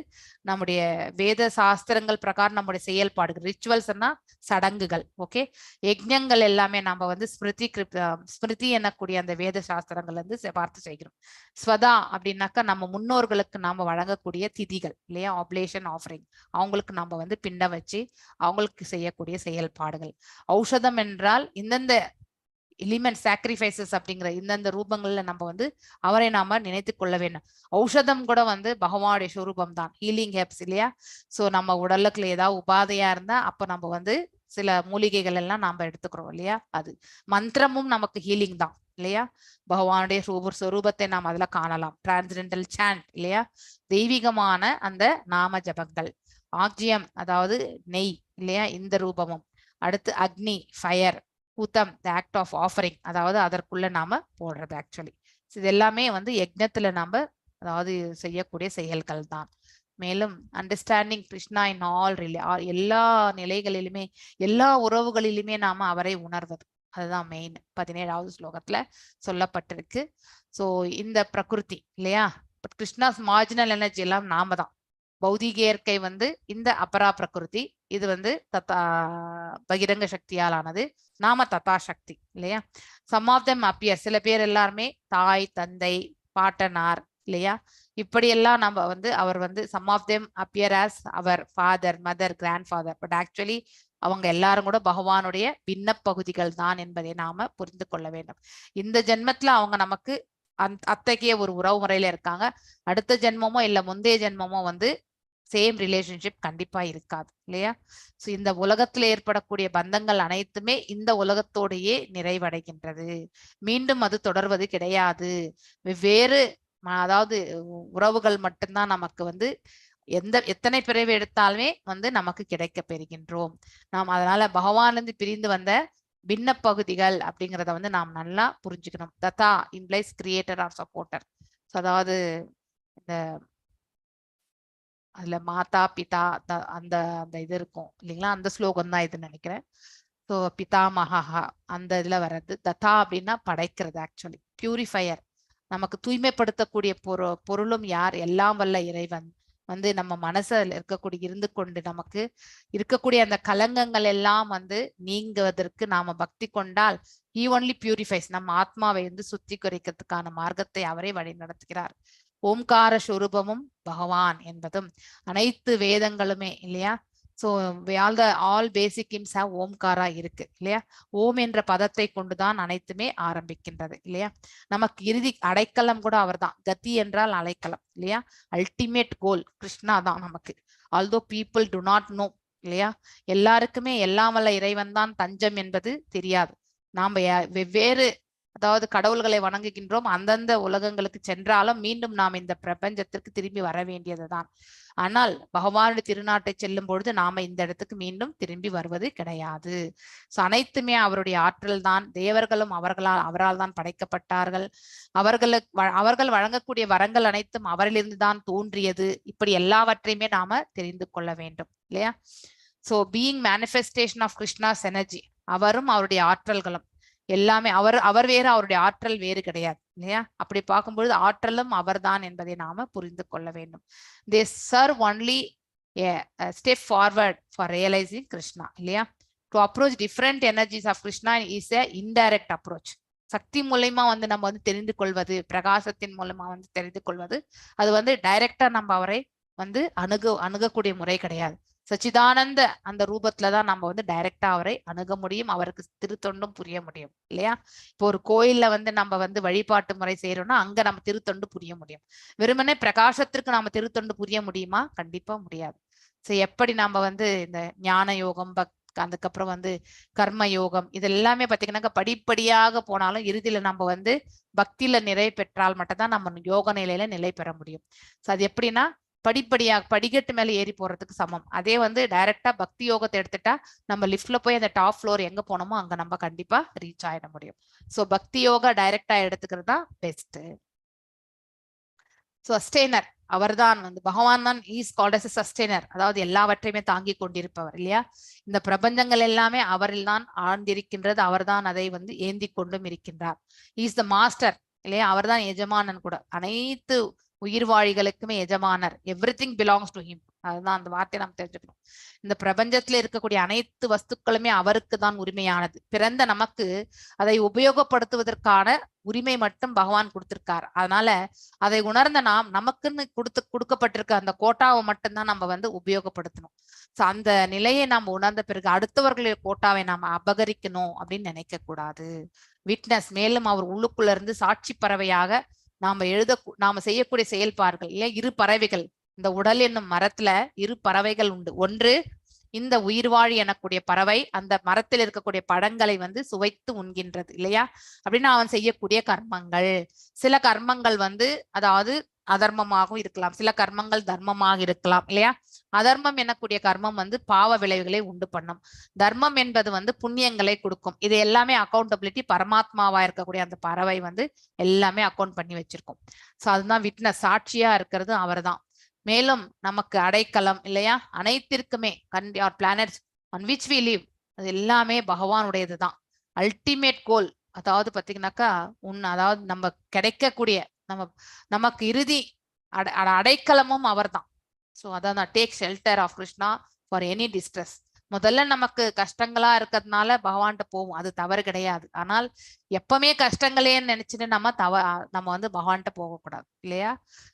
நம்முடைய வேத சாஸ்திரங்கள் பிரகாரம் நம்முடைய செயல்பாடுகள் ரிச்சுவல்ஸ்னா சடங்குகள். ஓகே, யஜ்ஞங்கள் எல்லாமே நம்ம வந்து ஸ்மிருதி எனக்கூடிய அந்த வேத சாஸ்திரங்கள் வந்து பார்த்து செய்கிறோம். ஸ்வதா அப்படின்னாக்கா நம்ம முன்னோர்களுக்கு நாம வழங்கக்கூடிய திதிகள் இல்லையா, ஆப்லேஷன் ஆஃபரிங், அவங்களுக்கு நம்ம வந்து பிண்டம் வச்சு அவங்களுக்கு செய்யக்கூடிய செயல்பாடுகள். ஔஷதம் என்றால் இந்தந்த எலிமெண்ட் சாக்ரிஃபைசஸ் அப்படிங்கிற இந்தந்த ரூபங்கள்ல நம்ம வந்து அவரை நாம நினைத்து கொள்ள வேண்டும். ஔஷதம் கூட வந்து பகவானுடைய ஸ்வரூபம் தான், ஹீலிங் ஹெப்ஸ் இல்லையா. ஸோ நம்ம உடலுக்குள்ள ஏதாவது உபாதையா இருந்தா அப்ப நம்ம வந்து சில மூலிகைகள் எல்லாம் நாம எடுத்துக்கிறோம் இல்லையா. அது மந்திரமும் நமக்கு ஹீலிங் தான் இல்லையா. பகவானுடைய ஸ்வரூபத்தை நாம் அதுல காணலாம். டிரான்ஸ்ஜெண்டல் சாண்ட் இல்லையா, தெய்வீகமான அந்த நாம ஜபங்கள். ஆக்ஜியம் அதாவது நெய் இல்லையா, இந்த ரூபமும். அடுத்து அக்னி ஃபயர், பூத்தம் த ஆக்ட் ஆஃப் ஆஃபரிங், அதாவது அதற்குள்ள நாம போடுறது ஆக்சுவலி. இது எல்லாமே வந்து யஜ்ஞத்துல நாம அதாவது செய்யக்கூடிய செயல்கள் தான். மேலும் அண்டர்ஸ்டாண்டிங் கிருஷ்ணா இன் ஆல் எல்லா நிலைகளிலுமே எல்லா உறவுகளிலுமே நாம அவரை உணர்வது, அதுதான் மெயின் 17வது ஸ்லோகத்துல சொல்லப்பட்டிருக்கு. ஸோ இந்த பிரகிருதி இல்லையா, கிருஷ்ணாஸ் மார்ஜினல் எனர்ஜி எல்லாம் நாம தான். பௌதிக இயற்கை வந்து இந்த அபரா பிரகிருதி, இது வந்து பகிரங்க சக்தியால் ஆனது, நாம ததா சக்தி இல்லையா. சம் ஆஃப் தெம் அப்பியர், சில பேர் எல்லாருமே தாய் தந்தை பாட்டனார் இல்லையா, இப்படியெல்லாம் நம்ம வந்து அவர் வந்து some of them appear as our father mother grandfather, but actually அவங்க எல்லாரும் கூட பகவானுடைய பின்ன பகுதிகள் தான் என்பதை நாம புரிந்து கொள்ள வேண்டும். இந்த ஜென்மத்துல அவங்க நமக்கு அத்தகைய ஒரு உறவு முறையில இருக்காங்க. அடுத்த ஜென்மமோ இல்ல முந்தைய ஜென்மமோ வந்து சேம் ரிலேஷன்ஷிப் கண்டிப்பா இருக்காது இல்லையா. ஸோ இந்த உலகத்துல ஏற்படக்கூடிய பந்தங்கள் அனைத்துமே இந்த உலகத்தோடையே நிறைவடைகின்றது, மீண்டும் அது தொடர்வது கிடையாது. வெவ்வேறு அதாவது உறவுகள் மட்டும்தான் நமக்கு வந்து எத்தனை பிறவி எடுத்தாலுமே வந்து நமக்கு கிடைக்க பெறுகின்றோம். நாம் அதனால பகவானிலிருந்து பிரிந்து வந்த பின்ன பகுதிகள் அப்படிங்கிறத வந்து நாம் நல்லா புரிஞ்சுக்கணும். ததா இம்ப்ளைஸ் கிரியேட்டர் ஆர் சப்போர்ட்டர். அதாவது இந்த அதுல மாதா பிதா அந்த அந்த இது இருக்கும் இல்லைங்களா, அந்த ஸ்லோகம் தான் இது நினைக்கிறேன். ஸோ பிதாமகா அந்த இதுல வர்றது. ததா அப்படின்னா படைக்கிறது, ஆக்சுவலி பியூரிஃபையர், நமக்கு தூய்மைப்படுத்தக்கூடிய பொருளும் யார், எல்லாம் வல்ல இறைவன் வந்து நம்ம மனசுல இருக்கக்கூடிய இருந்து கொண்டு நமக்கு இருக்கக்கூடிய அந்த கலங்கங்கள் எல்லாம் வந்து நீங்குவதற்கு நாம பக்தி கொண்டால் he only purifies, நம்ம ஆத்மாவை வந்து சுத்தி குறைக்கிறதுக்கான மார்க்கத்தை அவரே வழி நடத்துகிறார். ஓம்கார ஸ்வரூபமும் பகவான் என்பதும் அனைத்து வேதங்களுமே இல்லையா. So all basic hymns have Omkara இருக்கு இல்லையா. ஓம் என்ற பதத்தை கொண்டுதான் அனைத்துமே ஆரம்பிக்கின்றது இல்லையா. நமக்கு இறுதி அடைக்கலம் கூட அவர் தான். கதி என்றால் அடைக்கலம் இல்லையா. அல்டிமேட் கோல் கிருஷ்ணா தான் நமக்கு. Although people do not know இல்லையா. எல்லாருக்குமே எல்லாம் வல்ல இறைவன் தான் தஞ்சம் என்பது தெரியாது. நாம வெவ்வேறு அதாவது கடவுள்களை வணங்குகின்றோம். அந்தந்த உலகங்களுக்கு சென்றாலும் மீண்டும் நாம் இந்த பிரபஞ்சத்திற்கு திரும்பி வர வேண்டியதுதான். ஆனால் பகவானுடைய திருநாட்டை செல்லும் பொழுது நாம இந்த இடத்துக்கு மீண்டும் திரும்பி வருவது கிடையாது. ஸோ அனைத்துமே அவருடைய ஆற்றல் தான். தேவர்களும் அவரால் தான் படைக்கப்பட்டார்கள். அவர்கள் வழங்கக்கூடிய வரங்கள் அனைத்தும் அவரிலிருந்து தான் தோன்றியது. இப்படி எல்லாவற்றையுமே நாம தெரிந்து கொள்ள வேண்டும் இல்லையா. So being manifestation of Krishna's energy, அவரும் அவருடைய ஆற்றல்களும் எல்லாமே அவர் வேறு, அவருடைய ஆற்றல் வேறு கிடையாது இல்லையா. அப்படி பார்க்கும்பொழுது ஆற்றலும் அவர்தான் என்பதை நாம புரிந்து கொள்ள வேண்டும். they serve only a step forward for realizing Krishna இல்லையா. to approach different energies of Krishna is a indirect approach. சக்தி மூலமா வந்து நம்ம வந்து தெரிந்து கொள்வது, பிரகாசத்தின் மூலமா வந்து தெரிந்து கொள்வது, அது வந்து டைரக்டா நம்ம அவரை வந்து அணுகக்கூடிய முறை கிடையாது. சச்சிதானந்த அந்த ரூபத்துலதான் நம்ம வந்து டைரக்டா அவரை அணுக முடியும், அவருக்கு திருத்தொண்டும் புரிய முடியும் இல்லையா. இப்போ ஒரு கோயில்ல வந்து நம்ம வந்து வழிபாட்டு முறை செய்யறோம்னா அங்க நம்ம திருத்தொண்டு புரிய முடியும். வெறுமனே பிரகாசத்திற்கு நாம திருத்தொண்டு புரிய முடியுமா? கண்டிப்பா முடியாது. சோ எப்படி நம்ம வந்து இந்த ஞான யோகம் அதுக்கப்புறம் வந்து கர்ம யோகம் இது எல்லாமே பாத்தீங்கன்னாக்க படிப்படியாக போனாலும் இறுதியில நம்ம வந்து பக்தியில நிலை பெற்றால் மட்டும்தான் நம்ம யோக நிலையில நிலை பெற முடியும். சோ அது எப்படின்னா படிப்படியாக படிக்கட்டு மேல ஏறி போறதுக்கு சமம். அதே வந்து டைரக்டா பக்தி யோகத்தை எடுத்துட்டா நம்ம லிஃப்ட்ல போய் அந்த டாப் ஃப்ளோர் எங்க போனோமோ அங்க நம்ம கண்டிப்பா ரீச் ஆயிட முடியும். சோ பக்தி யோகா டைரக்டா எடுத்துக்கிறது தான் பெஸ்ட். சஸ்டெய்னர் அவர்தான் வந்து பகவான் தான். இஸ் கால்ட் அஸ் சஸ்டெய்னர், அதாவது எல்லாவற்றையுமே தாங்கி கொண்டிருப்பவர் இல்லையா. இந்த பிரபஞ்சங்கள் எல்லாமே அவரில் தான் ஆழ்ந்திருக்கின்றது, அவர்தான் அதை வந்து ஏந்தி கொண்டும் இருக்கின்றார். இஸ் த மாஸ்டர் இல்லையா, அவர்தான் எஜமானன் கூட. அனைத்து உயிர்வாழிகளுக்குமே எஜமானர். Everything belongs to him. அதுதான் அந்த வார்த்தையை நாம் தெரிஞ்சுக்கணும். இந்த பிரபஞ்சத்துல இருக்கக்கூடிய அனைத்து வஸ்துக்களுமே அவருக்கு தான் உரிமையானது. பிறந்த நமக்கு அதை உபயோகப்படுத்துவதற்கான உரிமை மட்டும் பகவான் கொடுத்திருக்கார். அதனால அதை உணர்ந்த நாம் நமக்குன்னு கொடுக்கப்பட்டிருக்க அந்த கோட்டாவை மட்டும்தான் நம்ம வந்து உபயோகப்படுத்தணும். அந்த நிலையை நாம் உணர்ந்த பிறகு அடுத்தவர்களுடைய கோட்டாவை நாம அபகரிக்கணும் அப்படின்னு நினைக்க கூடாது. விட்னஸ், மேலும் அவர் உள்ளுக்குள்ள இருந்து சாட்சி பறவையாக நாம செய்யக்கூடிய செயல்பாடுகள் இல்லையா. இரு பறவைகள், இந்த உடல் என்னும் மரத்துல இரு பறவைகள் உண்டு. ஒன்று இந்த உயிர்வாழி எனக்கூடிய பறவை அந்த மரத்தில் இருக்கக்கூடிய பழங்களை வந்து சுவைத்து உண்கின்றது இல்லையா. அப்படின்னா அவன் செய்யக்கூடிய கர்மங்கள், சில கர்மங்கள் வந்து அதாவது அதர்மமாகவும் இருக்கலாம், சில கர்மங்கள் தர்மமாக இருக்கலாம் இல்லையா. அதர்மம் எனக்கூடிய கர்மம் வந்து பாவ விளைவுகளை உண்டு பண்ணும். தர்மம் என்பது வந்து புண்ணியங்களை கொடுக்கும். இது எல்லாமே அக்கௌண்டபிலிட்டி பரமாத்மாவா இருக்கக்கூடிய அந்த பறவை வந்து எல்லாமே அக்கௌண்ட் பண்ணி வச்சிருக்கும். சோ அதுதான் விட்னஸ், சாட்சியா இருக்கிறது அவர் தான். மேலும் நமக்கு அடைக்கலம் இல்லையா, அனைத்திற்குமே planets on which we live அது எல்லாமே பகவானுடையதுதான். அல்டிமேட் கோல், அதாவது பாத்தீங்கன்னாக்கா அதாவது நம்ம கிடைக்கக்கூடிய நமக்கு இறுதி அடைக்கலமும் அவர் தான். ஸோ அதான் take shelter of Krishna for any distress. முதல்ல நமக்கு கஷ்டங்களா இருக்கிறதுனால பகவான்கிட்ட போவோம், அது தவறு கிடையாது. ஆனால் எப்பவுமே கஷ்டங்களே நினைச்சுட்டு நம்ம வந்து பகவான்கிட்ட போகக்கூடாது இல்லையா.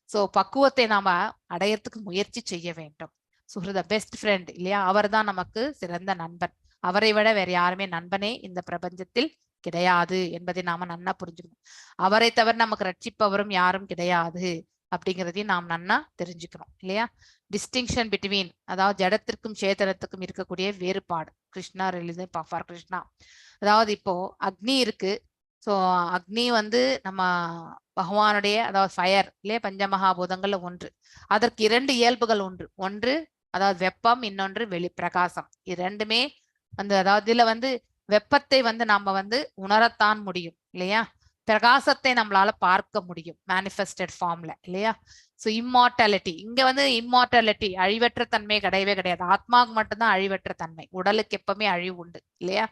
சோ பக்குவத்தை நாம அடையறதுக்கு முயற்சி செய்ய வேண்டும். சுஹ்ருத பெஸ்ட் ஃப்ரெண்ட் இல்லையா, அவர் தான் நமக்கு சிறந்த நண்பன். அவரை விட வேற யாருமே நண்பனே இந்த பிரபஞ்சத்தில் கிடையாது என்பதை நாம நன்னா புரிஞ்சுக்கணும். அவரை தவிர நமக்கு ரட்சிப்பவரும் யாரும் கிடையாது அப்படிங்கிறதையும் நாம் நன்னா தெரிஞ்சுக்கணும் இல்லையா. டிஸ்டிங்ஷன் பிட்வீன், அதாவது ஜடத்திற்கும் சேதனத்துக்கும் இருக்கக்கூடிய வேறுபாடு. Krishna release for Krishna. அதாவது இப்போ அக்னி இருக்கு, ஸோ அக்னி வந்து நம்ம பகவானுடைய அதாவது ஃபயர் இல்லையா பஞ்சமகாபூதங்கள்ல ஒன்று. அதற்கு 2 இயல்புகள் உண்டு. ஒன்று அதாவது வெப்பம், இன்னொன்று வெளி பிரகாசம். இரண்டுமே அந்த அதாவது இதுல வந்து வெப்பத்தை வந்து நம்ம வந்து உணரத்தான் முடியும் இல்லையா, பிரகாசத்தை நம்மளால பார்க்க முடியும் மேனிஃபெஸ்டட் ஃபார்ம்ல இல்லையா. ஸோ இம்மார்டாலிட்டி இங்க வந்து இம்மார்டாலிட்டி அழிவற்ற தன்மை கிடையவே கிடையாது. ஆத்மாவுக்கு மட்டும்தான் அழிவற்ற தன்மை, உடலுக்கு எப்பவுமே அழிவு உண்டு இல்லையா.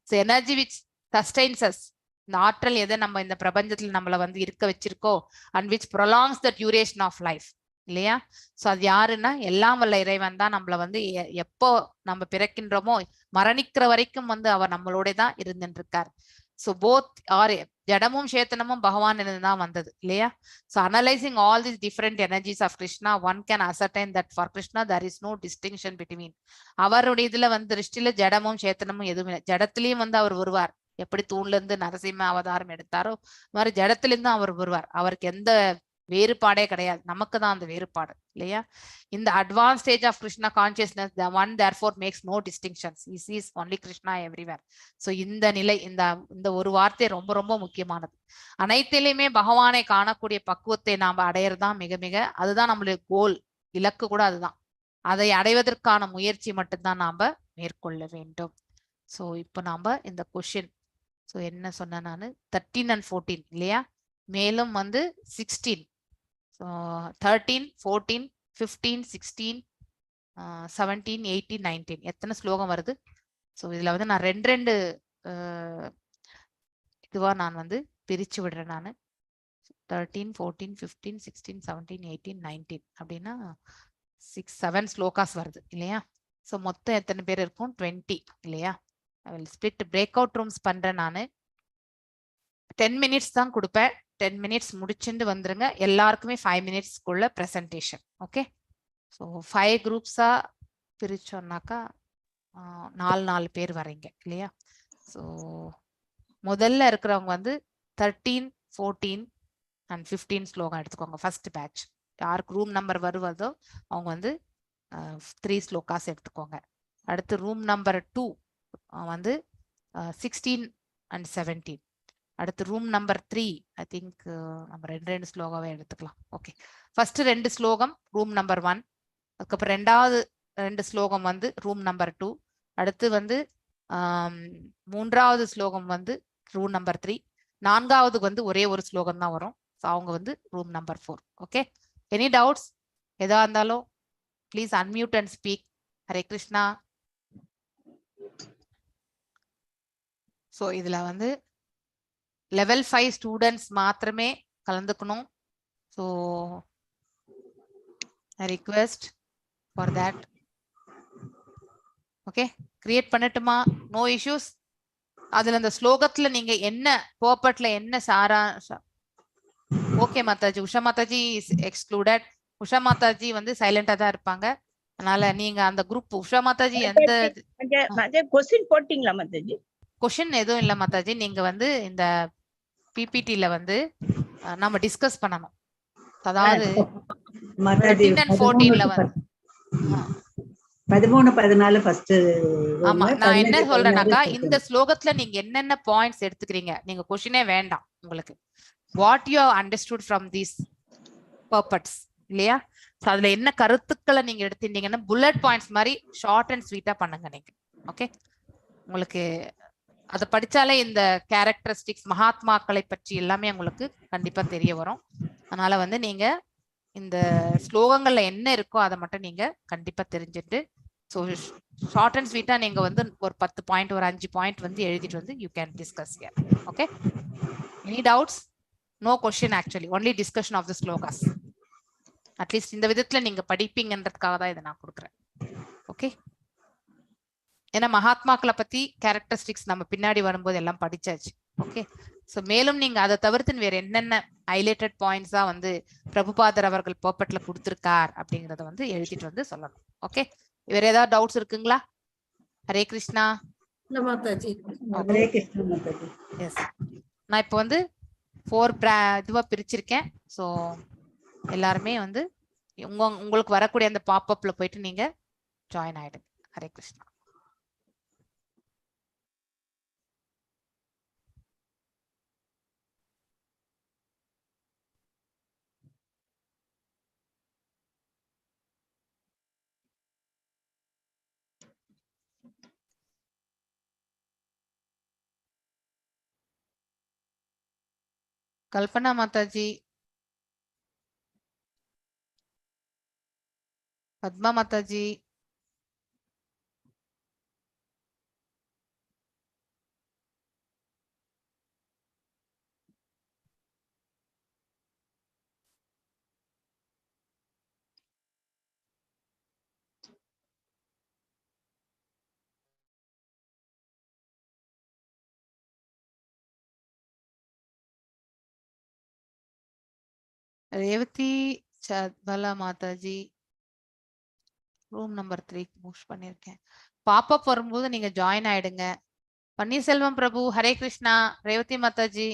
ஸோ எனர்ஜி விச் சஸ்டைன்சஸ், இந்த ஆற்றல் எதை நம்ம இந்த பிரபஞ்சத்துல நம்மள வந்து இருக்க வச்சிருக்கோ and which prolongs the duration of life இல்லையா. ஸோ அது யாருன்னா எல்லாம் வல்ல இறைவன் தான் நம்மள வந்து எப்போ நம்ம பிறக்கின்றோமோ மரணிக்கிற வரைக்கும் வந்து அவர் நம்மளோட தான் இருந்துட்டு இருக்கார். ஸோ போத் ஆர் ஜடமும் சேத்தனமும் பகவான் தான் வந்தது இல்லையா. So analysing all these different energies of Krishna one can ascertain that for Krishna there is no distinction between. அவருடைய இதுல வந்து திருஷ்டில ஜடமும் சேத்தனமும் எதுவும் இல்லை. ஜடத்திலையும் வந்து அவர் வருவார், எப்படி தூண்ல இருந்து நரசிம்ம அவதாரம் எடுத்தாரோ மாதிரி ஜடத்திலிருந்து அவர் வருவார். அவருக்கு எந்த வேறுபாடே கிடையாது, நமக்கு தான் அந்த வேறுபாடு இல்லையா. இந்த advance stage of Krishna consciousness the one therefore makes no distinctions, he sees only Krishna everywhere. So இந்த நிலை இந்த ஒரு வார்த்தை ரொம்ப ரொம்ப முக்கியமானது. அனைத்திலுமே பகவானை காணக்கூடிய பக்குவத்தை நாம அடையறதுதான் மிக மிக அதுதான் நம்மளுடைய கோல், இலக்கு கூட அதுதான். அதை அடைவதற்கான முயற்சி மட்டும்தான் நாம மேற்கொள்ள வேண்டும். ஸோ இப்போ நாம இந்த கொஷின் ஸோ என்ன சொன்ன நான் 13 and 14 இல்லையா, மேலும் வந்து 16, ஸோ 13, 14, 15, 16, 17, 18, 19 எத்தனை ஸ்லோகம் வருது. ஸோ இதுல வந்து நான் ரெண்டு இதுவா நான் வந்து பிரிச்சு விடுறேன். நான் 13, 14, 15, 16, 17, 18, 19 அப்படின்னா 6-7 ஸ்லோகாஸ் வருது இல்லையா. ஸோ மொத்தம் எத்தனை பேர் இருக்கும் 20 இல்லையா. I will split breakout rooms பண்றேன். நான் 10 minutes தான் கொடுப்பேன். 10 minutes முடிச்சுட்டு வந்துருங்க. எல்லாருக்குமே 5 minutesக்குள்ள பிரசன்டேஷன். ஓகே. ஸோ 5 groups-ஆ பிரிச்சோம்னாக்கா 4 பேர் வரீங்க இல்லையா. ஸோ முதல்ல இருக்கிறவங்க வந்து 13, 14 and 15 ஸ்லோகம் எடுத்துக்கோங்க. ஃபர்ஸ்ட் பேட்ச் யாருக்கு ரூம் நம்பர் வருவதோ அவங்க வந்து 3 ஸ்லோகாஸ் எடுத்துக்கோங்க. அடுத்து ரூம் நம்பர் 2 வந்து 16 and 17. அடுத்து ரூம் நம்பர் 3 ஐ திங்க் நம்ம ரெண்டு ஸ்லோகாவே எடுத்துக்கலாம். ஓகே, ஃபர்ஸ்ட் 2 ஸ்லோகம் ரூம் நம்பர் 1, அதுக்கப்புறம் ரெண்டாவது 2 ஸ்லோகம் வந்து ரூம் நம்பர் 2, அடுத்து வந்து 3வது ஸ்லோகம் வந்து ரூம் நம்பர் 3, 4வது வந்து ஒரே ஒரு ஸ்லோகம் தான் வரும். ஸோ அவங்க வந்து room number 4. Okay, any doubts எதா இருந்தாலும் please unmute and speak. Hare Krishna. So இதுல வந்து லெவல் 5 ஸ்டூடெண்ட்ஸ் மாத்திரமே கலந்துக்கணும். So I request for that. Okay, create பண்ணட்டுமா? No issues. அதுல அந்த ஸ்லோகத்துல நீங்க என்ன போப்பட்ல என்ன சாரா okay Mataji. Usha Mataji is excluded. Usha Mataji வந்து சைலண்டா தான் இருப்பாங்க. அதனால நீங்க அந்த குரூப் உஷா மாதாஜி எந்த क्वेश्चन போட்டீங்களா மாதாஜி? கொஸ்டின் எதுவும் இல்ல மாதாஜி. நீங்க வந்து இந்த பிபிடில வந்து நம்ம டிஸ்கஸ் பண்ணணும். அதாவது 13 and 14ல வந்து 13, 14 ஃபர்ஸ்ட். ஆமா, நான் என்ன சொல்றேனாக்கா இந்த ஸ்லோகத்துல நீங்க என்னென்ன பாயிண்ட்ஸ் எடுத்துக்கிறீங்க, நீங்க கொஸ்டினே வேண்டாம் உங்களுக்கு. What you have understood from these purports இல்லையா. அதுல என்ன கருத்துக்களை நீங்க எடுத்துட்டீங்கன்னா புல்லட் பாயிண்ட்ஸ் மாதிரி ஷார்ட் அண்ட் ஸ்வீட்டா பண்ணுங்க நீங்க. ஓகே, உங்களுக்கு அதை படிச்சாலே இந்த கேரக்டரிஸ்டிக்ஸ் மகாத்மாக்களை பற்றி எல்லாமே உங்களுக்கு கண்டிப்பா தெரிய வரும். அதனால வந்து நீங்க இந்த ஸ்லோகங்கள்ல என்ன இருக்கோ அதை மட்டும் நீங்க கண்டிப்பா தெரிஞ்சுட்டு ஸோ ஷார்ட் அண்ட் ஸ்வீட்டா நீங்க வந்து ஒரு 10 பாயிண்ட் ஒரு 5 பாயிண்ட் வந்து எழுதிட்டு வந்து you can discuss here. Okay, any doubts? No question, actually only discussion of the shlokas. At least இந்த விதத்துல நீங்க படிப்பீங்கன்றதுக்காக தான் இதை நான் கொடுக்குறேன். ஓகே, ஏன்னா மகாத்மாக்களை பத்தி கேரக்டரிஸ்டிக்ஸ் நம்ம பின்னாடி வரும்போது எல்லாம் படிச்சாச்சு. ஓகே, ஸோ மேலும் நீங்க அதை தவிர்த்து வேற என்னென்ன ஹைலைட்டட் பாயிண்ட்ஸா வந்து பிரபுபாதர் அவர்கள் பர்பட்ல கொடுத்திருக்கார் அப்படிங்கறத வந்து எழுதிட்டு வந்து சொல்லணும். ஓகே, வேற ஏதாவது டவுட்ஸ் இருக்குங்களா? ஹரே கிருஷ்ணா. எஸ், நான் இப்போ வந்து 4 இதுவா பிரிச்சிருக்கேன். ஸோ எல்லாருமே வந்து உங்களுக்கு வரக்கூடிய அந்த பாப்அப்ல போயிட்டு நீங்க ஜாயின் ஆயிடுங்க. Hare Krishna. Kalpana Mataji, Padma Mataji, Revathi Satpala Mataji. Room number 3 move பண்ணிருக்கேன். பாப்பப் வரும்போது நீங்க ஜாயின் ஆயிடுங்க. பன்னீர்செல்வம் பிரபு, ஹரே கிருஷ்ணா. ரேவதி மாதாஜி,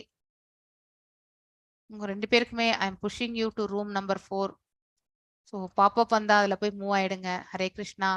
உங்க 2 பேருக்குமே I am pushing you to room number 4. So pop-up வந்தா அதுல போய் மூவ் ஆயிடுங்க. ஹரே கிருஷ்ணா.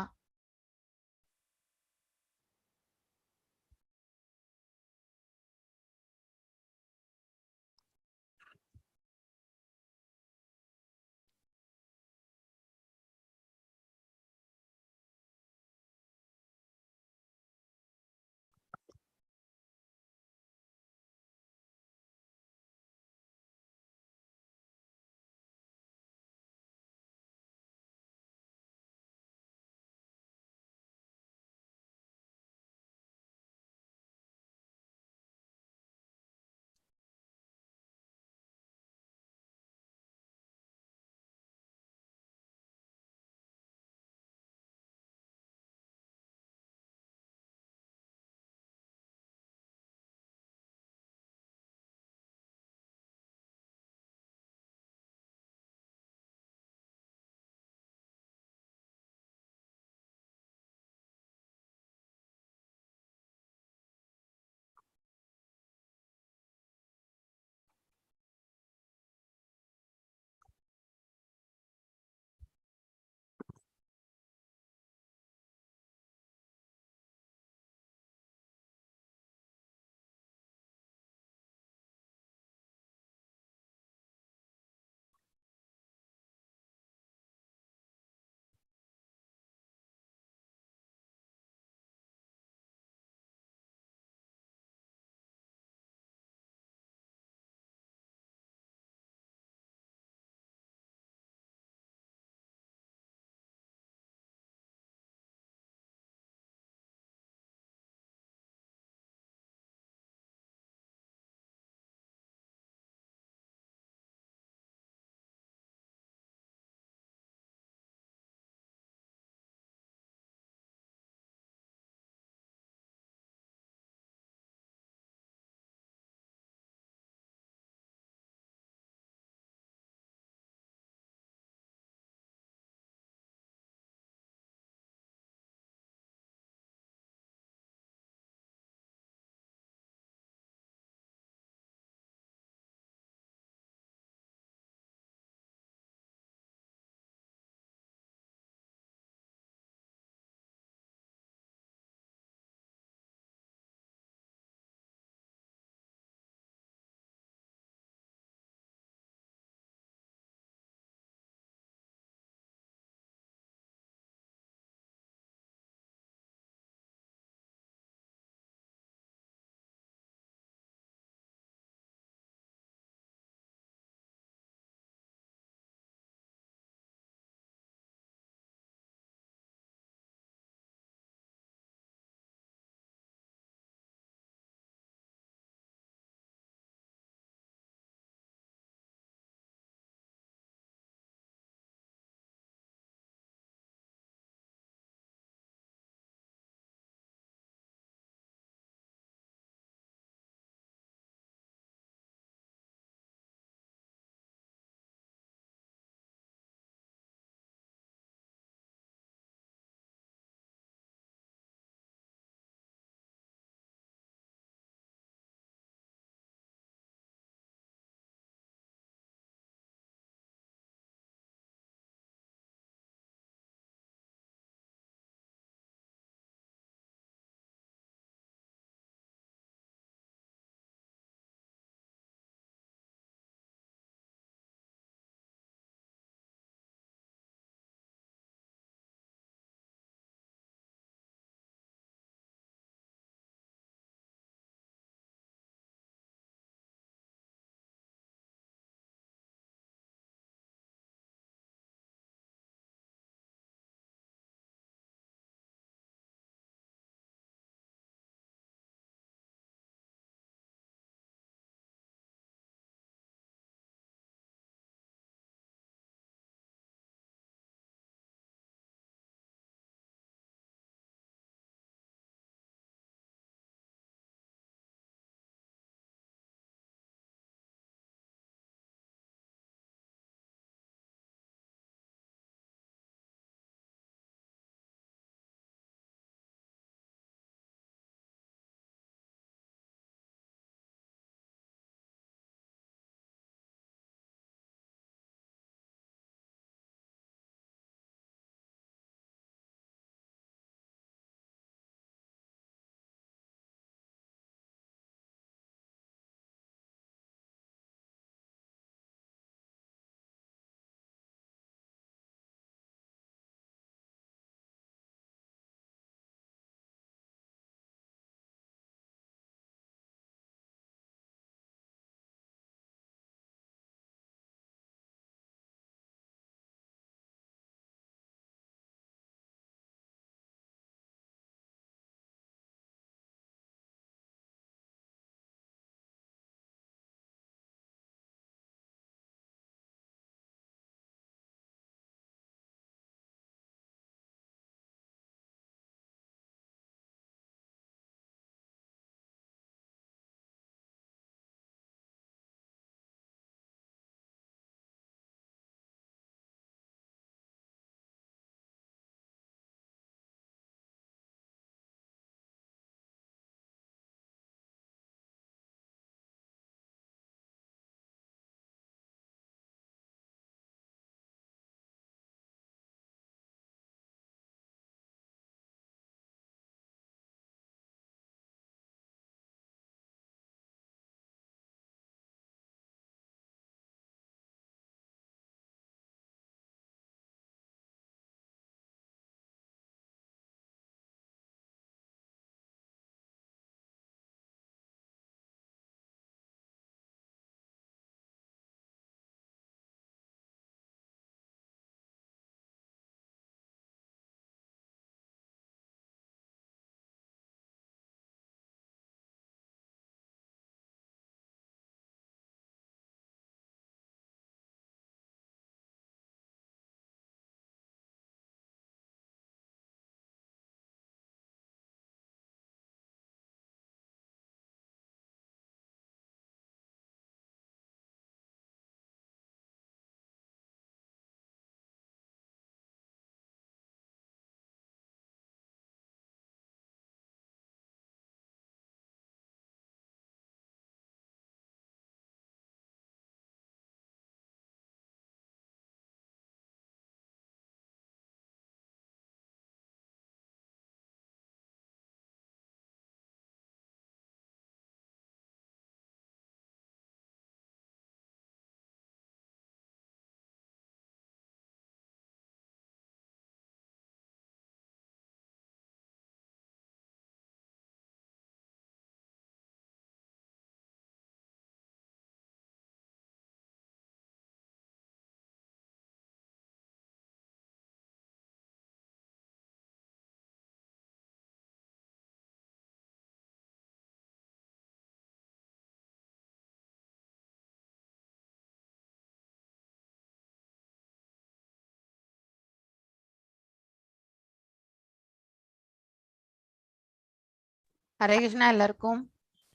ஹரே கிருஷ்ணா எல்லாருக்கும்.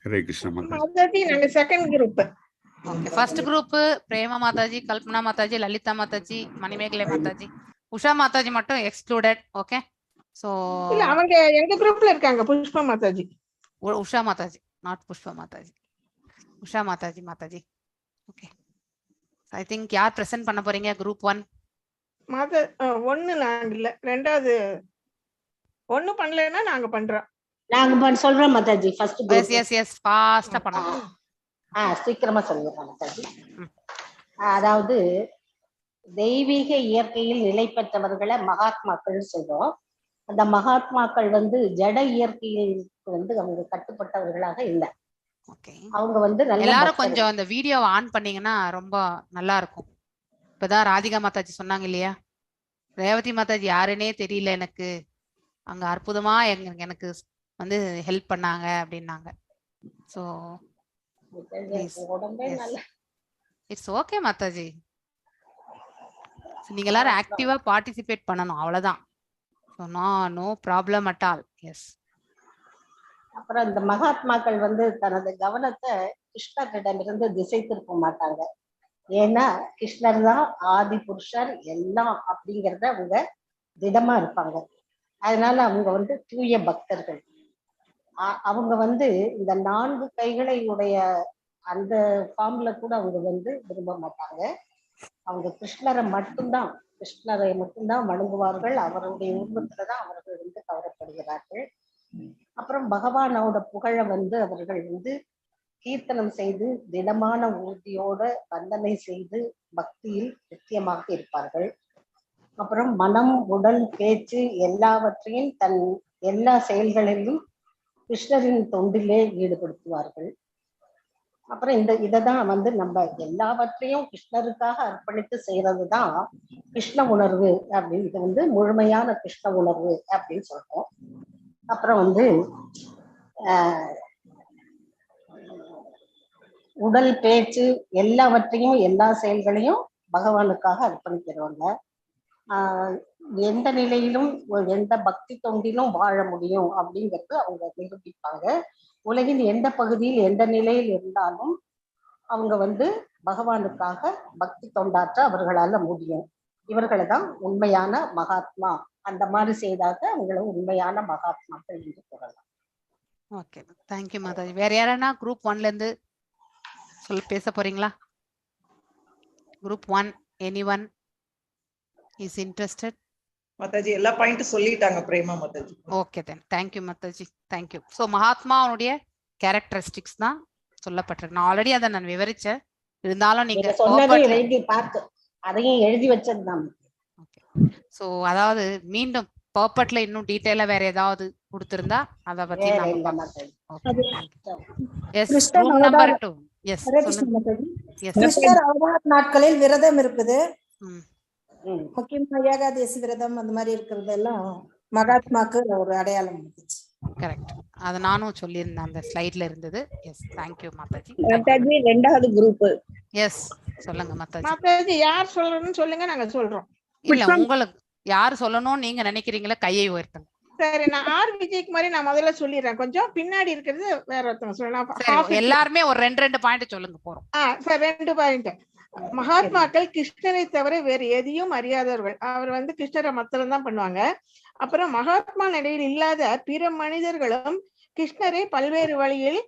ஹரே கிருஷ்ணா மாதாஜி. மாதாஜி நாங்க second group. Okay, first group Prema Mataji, Kalpana Mataji, Lalitha Mataji, Manimekalai Mataji, Usha Mataji மட்டும் எக்ஸ்க்ளூடட். ஓகே, சோ இல்ல அவங்க எங்க குரூப்ல இருக்காங்க. Pushpa Mataji. Usha Mataji, not Pushpa Mataji, Usha Mataji Mataji. Okay, I think யார் பிரசன்ட் பண்ண போறீங்க குரூப் 1? மாதா 1 நாங்க இல்ல, ரெண்டாவது 1 பண்ணலன்னா நாங்க பண்றோம். நாங்க சொல்றோம் Mataji. First yes yes yes ஃபாஸ்டா பண்ணுங்க. சீக்கிரமா சொல்லிடுறோம் மாதாஜி. அதாவது தெய்வீக இயற்கையில் நிலை பெற்றவர்களை மகாத்மாக்கள் சொல்றோம். அந்த மகாத்மாக்கள் வந்து ஜட இயற்கையில் அவங்க கட்டுப்பட்டவர்களாக இல்லை. அவங்க எல்லாரும் கொஞ்சம் அந்த வீடியோவை ஆன் பண்ணீங்கன்னா ரொம்ப நல்லா இருக்கும். இப்பதான் ராதிகா மாதாஜி சொன்னாங்க இல்லையா, ரேவதி மாதாஜி யாருன்னே தெரியல எனக்கு, அங்க அற்புதமா எனக்கு வந்து ஹெல்ப் பண்ணாங்க அப்படின்னாங்க. ஸோ இட்ஸ் ஓகே மாதாஜி, நீங்க எல்லாரும் ஆக்டிவா பார்ட்டிசிபேட் பண்ணணும், அவ்வளவுதான். No problem at all. Yes. அப்புறம் இந்த மகாத்மாக்கள் தனது கவனத்தை கிருஷ்ணரிடமிருந்து திசை திருப்ப மாட்டாங்க. ஏன்னா கிருஷ்ணர் தான் ஆதி புருஷர் எல்லாம் அப்படிங்கிறத அவங்க திடமா இருப்பாங்க. அதனால அவங்க தூய பக்தர்கள். அவங்க இந்த 4 கைகளை உடைய அந்த ஃபார்ம்ல கூட அவங்க விரும்ப மாட்டாங்க. அவங்க கிருஷ்ணரை மட்டும்தான் வணங்குவார்கள். அவருடைய உருவத்துலதான் அவர்கள் கவரப்படுகிறார்கள். அப்புறம் பகவானோட புகழ அவர்கள் கீர்த்தனம் செய்து திடமான உறுதியோட வந்தனை செய்து பக்தியில் நித்தியமாக இருப்பார்கள். அப்புறம் மனம், உடல், பேச்சு எல்லாவற்றையும் தன் எல்லா செயல்களிலும் கிருஷ்ணரின் தொண்டிலே ஈடுபடுத்துவார்கள். அப்புறம் இததான் நம்ம எல்லாவற்றையும் கிருஷ்ணருக்காக அர்ப்பணித்து செய்யறதுதான் கிருஷ்ண உணர்வு அப்படின்னு. இது முழுமையான கிருஷ்ண உணர்வு அப்படின்னு சொல்றோம். அப்புறம் உடல், பேச்சு எல்லாவற்றையும் எல்லா செயல்களையும் பகவானுக்காக அர்ப்பணிக்கிறவங்க. எந்த நிலையிலும் எந்த பக்தி தொண்டிலும் வாழ முடியும் அப்படிங்கிறது அவங்க நிரூபிப்பாங்க. உலகின் எந்த பகுதியில் எந்த நிலையில் இருந்தாலும் அவங்க பகவானுக்காக பக்தி தொண்டாற்ற அவர்களால முடியும். இவர்களை தான் உண்மையான மகாத்மா. அந்த மாதிரி செய்தாக அவங்கள உண்மையான மகாத்மாக்கள் என்று கூறலாம். Okay, thank you Mataji. வேற யாரா குரூப் 1ல இருந்து பேச போறீங்களா? Group 1 anyone is interested? Mataji எல்லா பாயிண்ட் சொல்லிட்டாங்க Prema Mataji. Okay then thank you Mataji, thank you. So மகாத்மாவுடைய கேரக்டரிஸ்டிக்ஸ் தான் சொல்லப்பட்டிருக்கு. நான் ஆல்ரெடி அதை நான் விவரிச்சேன், இருந்தாலும் நீங்க பார்த்து அதையும் எழுதி வச்சதுதான். ஓகே, ஸோ அதாவது மீண்டும் பர்பட்ல இன்னும் டீட்டெயிலா வேற ஏதாவது கொடுத்திருந்தா அதை பத்தி நாட்களில் விரதம் இருக்குது. முக்கியமா ஏகாதசி விரதம் அந்த மாதிரி இருக்கிறது எல்லாம் மகாத்மாக்கு ஒரு அடையாளம் இருந்துச்சு. கரெக்ட், அது நானும் சொல்லியிருந்தேன், அந்த ஸ்லைட்ல இருந்தது. S, thank you Mataji. மாதாஜி ரெண்டாவது குரூப். எஸ், சொல்லுங்க மாதாஜி. மாதாஜி யார் சொல்லணும்னு சொல்லுங்க, நாங்க சொல்றோம். இல்ல, உங்களுக்கு யார் சொல்லணும் நீங்க நினைக்கிறீங்களா கையை உயர்த்துங்க. சரி, நான் ஆர் விஜயகுமாரி நான் முதல்ல சொல்லிடுறேன். கொஞ்சம் பின்னாடி இருக்கிறது வேற ஒருத்தவங்க சொல்லலாம். எல்லாருமே ஒரு 2 பாயிண்ட் சொல்லுங்க போறோம். சரி, 2 பாயிண்ட். மகாத்மாக்கள் கிருஷ்ணரை தவிர வேறு எதையும் அறியாதவர்கள். அவர் கிருஷ்ணரை மாத்திரம் தான் பண்ணுவாங்க. அப்புறம் மகாத்மா நிலையில் இல்லாத பிற மனிதர்களும் கிருஷ்ணரை பல்வேறு வழியில்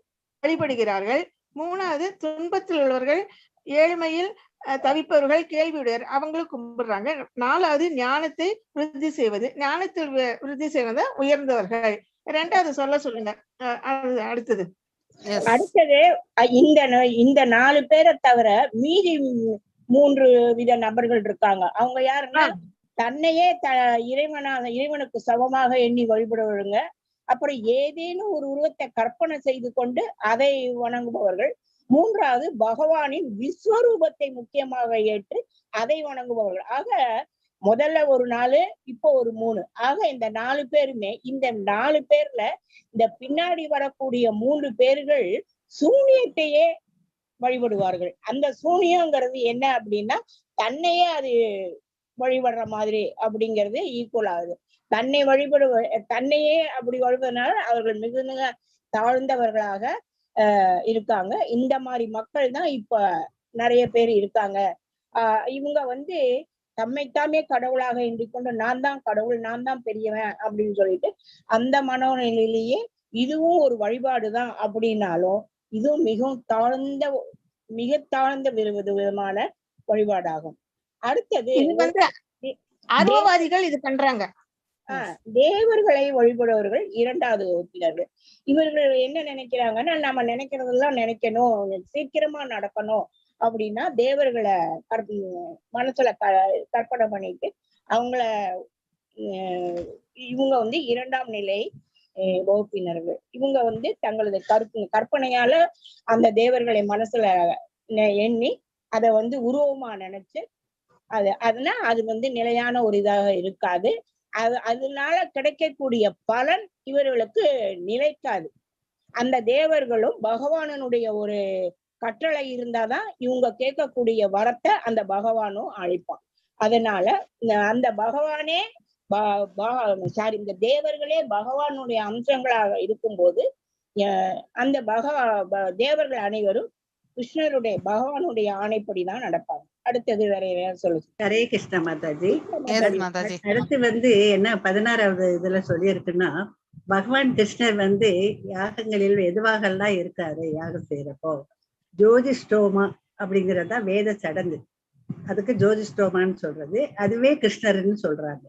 வழிபடுகிறார்கள். 3வது, துன்பத்தில் உள்ளவர்கள், ஏழ்மையில் தவிப்பவர்கள், கேள்வியுடையர், அவங்களும் கும்பிடுறாங்க. 4வது, ஞானத்தை விருத்தி செய்வது, ஞானத்தில் விருத்தி செய்வத உயர்ந்தவர்கள். 2வது சொல்லுங்க. அடுத்தது இந்த 4 பேரை தவிர மீதி 3 வித நபர்கள் இருக்காங்க. அவங்க யாருன்னா தன்னையே இறைவனுக்கு சமமாக எண்ணி வழிபடுவங்க. அப்புறம் ஏதேனும் ஒரு உருவத்தை கற்பனை செய்து கொண்டு அதை வணங்குபவர்கள். 3வது, பகவானின் விஸ்வரூபத்தை முக்கியமாக ஏற்று அதை வணங்குபவர்கள். ஆக முதல்ல ஒரு 4, இப்போ ஒரு 3. ஆக இந்த 4 பேருமே, இந்த 4 பேர்ல இந்த பின்னாடி வரக்கூடிய 3 பேர்கள் சூனியத்தையே வழிபடுவார்கள். அந்த சூனியங்கிறது என்ன அப்படின்னா தன்னையே அது வழிபடுற மாதிரி அப்படிங்கிறது ஈக்குவல் ஆகுது. தன்னையே அப்படி வழிபடுறதுனால அவர்கள் மிகுந்த தாழ்ந்தவர்களாக இருக்காங்க. இந்த மாதிரி மக்கள் தான் இப்ப நிறைய பேர் இருக்காங்க. இவங்க வந்து தம்மைத்தாமே கடவுளாக எண்ணிக்கொண்டு நான் தான் கடவுள், நான் தான் பெரியவன் அப்படின்னு சொல்லிட்டு அந்த மனநிலையிலேயே இதுவும் ஒரு வழிபாடுதான் அப்படின்னாலும் இதுவும் மிக தாழ்ந்த விதமான வழிபாடாகும். அடுத்தது ஆர்வவாதிகள் இது பண்றாங்க. தேவர்களை வழிபடுவர்கள் இரண்டாவது வகுப்பினர்கள். இவர்கள் என்ன நினைக்கிறாங்கன்னா, நம்ம நினைக்கிறதெல்லாம் நினைக்கணும், சீக்கிரமா நடக்கணும் அப்படின்னா தேவர்களை மனசுல கற்பனை பண்ணிட்டு அவங்கள இவங்க வந்து இரண்டாம் நிலை வகுப்பினர்கள். இவங்க வந்து தங்களது கற்பனையால அந்த தேவர்களை மனசுல எண்ணி அதை வந்து உருவமா நினைச்சு அது வந்து நிலையான ஒரு இதாக இருக்காது. அதனால கிடைக்கக்கூடிய பலன் இவர்களுக்கு நிலைக்காது. அந்த தேவர்களும் பகவானுடைய ஒரு கட்டளை இருந்தாதான் இவங்க கேட்கக்கூடிய வரத்தை அந்த பகவானும் அழைப்பான். அதனால அந்த பகவானே இந்த தேவர்களே பகவானுடைய அம்சங்களாக இருக்கும்போது அந்த தேவர்கள் அனைவரும் கிருஷ்ணருடைய பகவானுடைய ஆணைப்படிதான் நடப்பாங்க. அடுத்தது வேற சொல்லுங்க. ஹரே கிருஷ்ண மாதாஜி. அடுத்து வந்து என்ன 16வது இதுல சொல்லி இருக்குன்னா, பகவான் கிருஷ்ணர் வந்து யாகங்களில் எதுவாகலாம் இருக்காரு யாகம் செய்யறப்போ ஜோதிஷ்டோமா அப்படிங்கறதா வேத சடங்கு. அதுக்கு ஜோதிஷ்டோமான்னு சொல்றது, அதுவே கிருஷ்ணர்ன்னு சொல்றாங்க.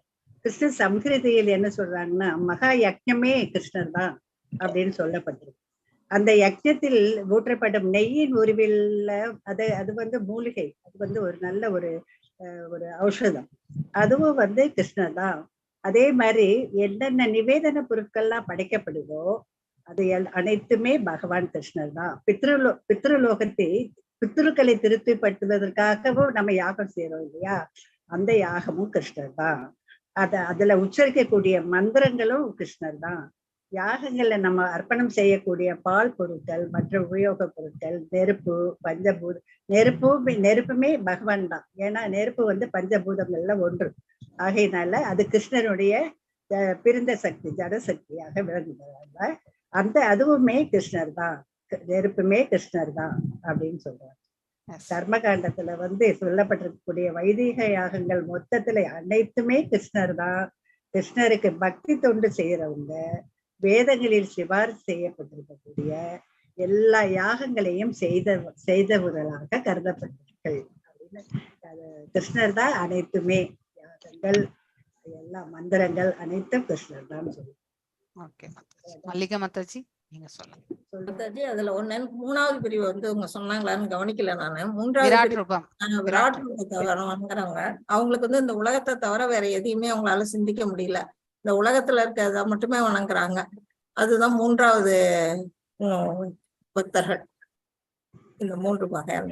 கிருஷ்ணர் சம்ஸ்கிருதியில் என்ன சொல்றாங்கன்னா, மகா யக்ஞமே கிருஷ்ணர் தான் அப்படின்னு சொல்லப்பட்டிருக்கு. அந்த யக்ஞத்தில் ஊற்றப்படும் நெய்யின் உருவில்ல அது வந்து மூலிகை, அது வந்து ஒரு நல்ல ஒரு ஔஷதம், அதுவும் வந்து கிருஷ்ணர் தான். அதே மாதிரி என்னென்ன நிவேதன பொருட்கள்லாம் படைக்கப்படுதோ அது அனைத்துமே பகவான் கிருஷ்ணர் தான். பித்ருலோகத்தை பித்ருக்களை திருப்திப்படுத்துவதற்காகவும் நம்ம யாகம் செய்யறோம் இல்லையா, அந்த யாகமும் கிருஷ்ணர் தான். அதுல உச்சரிக்கக்கூடிய மந்திரங்களும் கிருஷ்ணர் தான். யாகங்கள்ல நம்ம அர்ப்பணம் செய்யக்கூடிய பால் பொருட்கள், மற்ற உபயோக பொருட்கள், நெருப்பு, நெருப்புமே பகவான் தான். ஏன்னா நெருப்பு வந்து பஞ்சபூதங்கள்ல ஒன்று. ஆகையினால அது கிருஷ்ணனுடைய பிறந்த சக்தி, ஜடசக்தியாக விளங்குகிறதால அதுவுமே கிருஷ்ணர் தான், நெருப்புமே கிருஷ்ணர் தான் அப்படின்னு சொல்றாங்க. கர்மகாண்டத்துல வந்து சொல்லப்பட்டிருக்கக்கூடிய வைதிக யாகங்கள் மொத்தத்துல அனைத்துமே கிருஷ்ணர் தான். கிருஷ்ணருக்கு பக்தி தொண்டு செய்யறவங்க வேதங்களில் சிபாரிசு செய்யப்பட்டிருக்கக்கூடிய எல்லா யாகங்களையும் செய்தவர்களாக கருதப்பட்டார்கள் அப்படின்னு. கிருஷ்ணர் தான் அனைத்துமே, யாகங்கள் எல்லா மந்திரங்கள் அனைத்தும் கிருஷ்ணர் தான் சொல்லி. மல்லிகா மாதாஜி நீங்க சொல்லுங்க. மாதாஜி அதுல மூணாவது பிரிவு வந்து அவங்க சொன்னாங்களான்னு கவனிக்கல நானு. மூன்றாவது விராட் ரூபத்தை வாங்குறவங்க அவங்களுக்கு வந்து இந்த உலகத்தை தவிர வேற எதையுமே அவங்களால சிந்திக்க முடியல, இந்த உலகத்துல இருக்கிறத மட்டுமே வணங்குறாங்க. அதுதான் மூன்றாவது பக்தர்கள், இந்த 3 வகையான.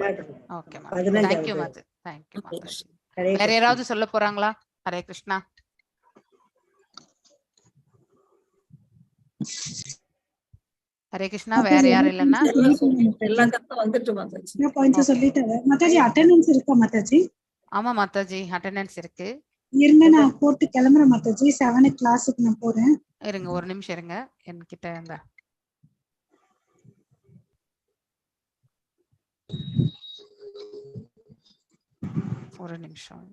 வேற யாராவது சொல்ல போறாங்களா? ஹரே கிருஷ்ணா. ஹரே கிருஷ்ணா. வேற யாரும் இல்லன்னா எல்லா கத்தும் வந்துட்டு மாதாஜி அட்டெண்டன்ஸ் இருக்கா மாதாஜி? ஆமா மாதாஜி அட்டெண்டன்ஸ் இருக்கு. நான் போட்டு கிளம்புறேன் மாதாஜி. 7 கிளாஸுக்கு நான் போறேன். இருங்க ஒரு நிமிஷம் இருங்க, என்கிட்ட இந்த ஒரு நிமிஷம்.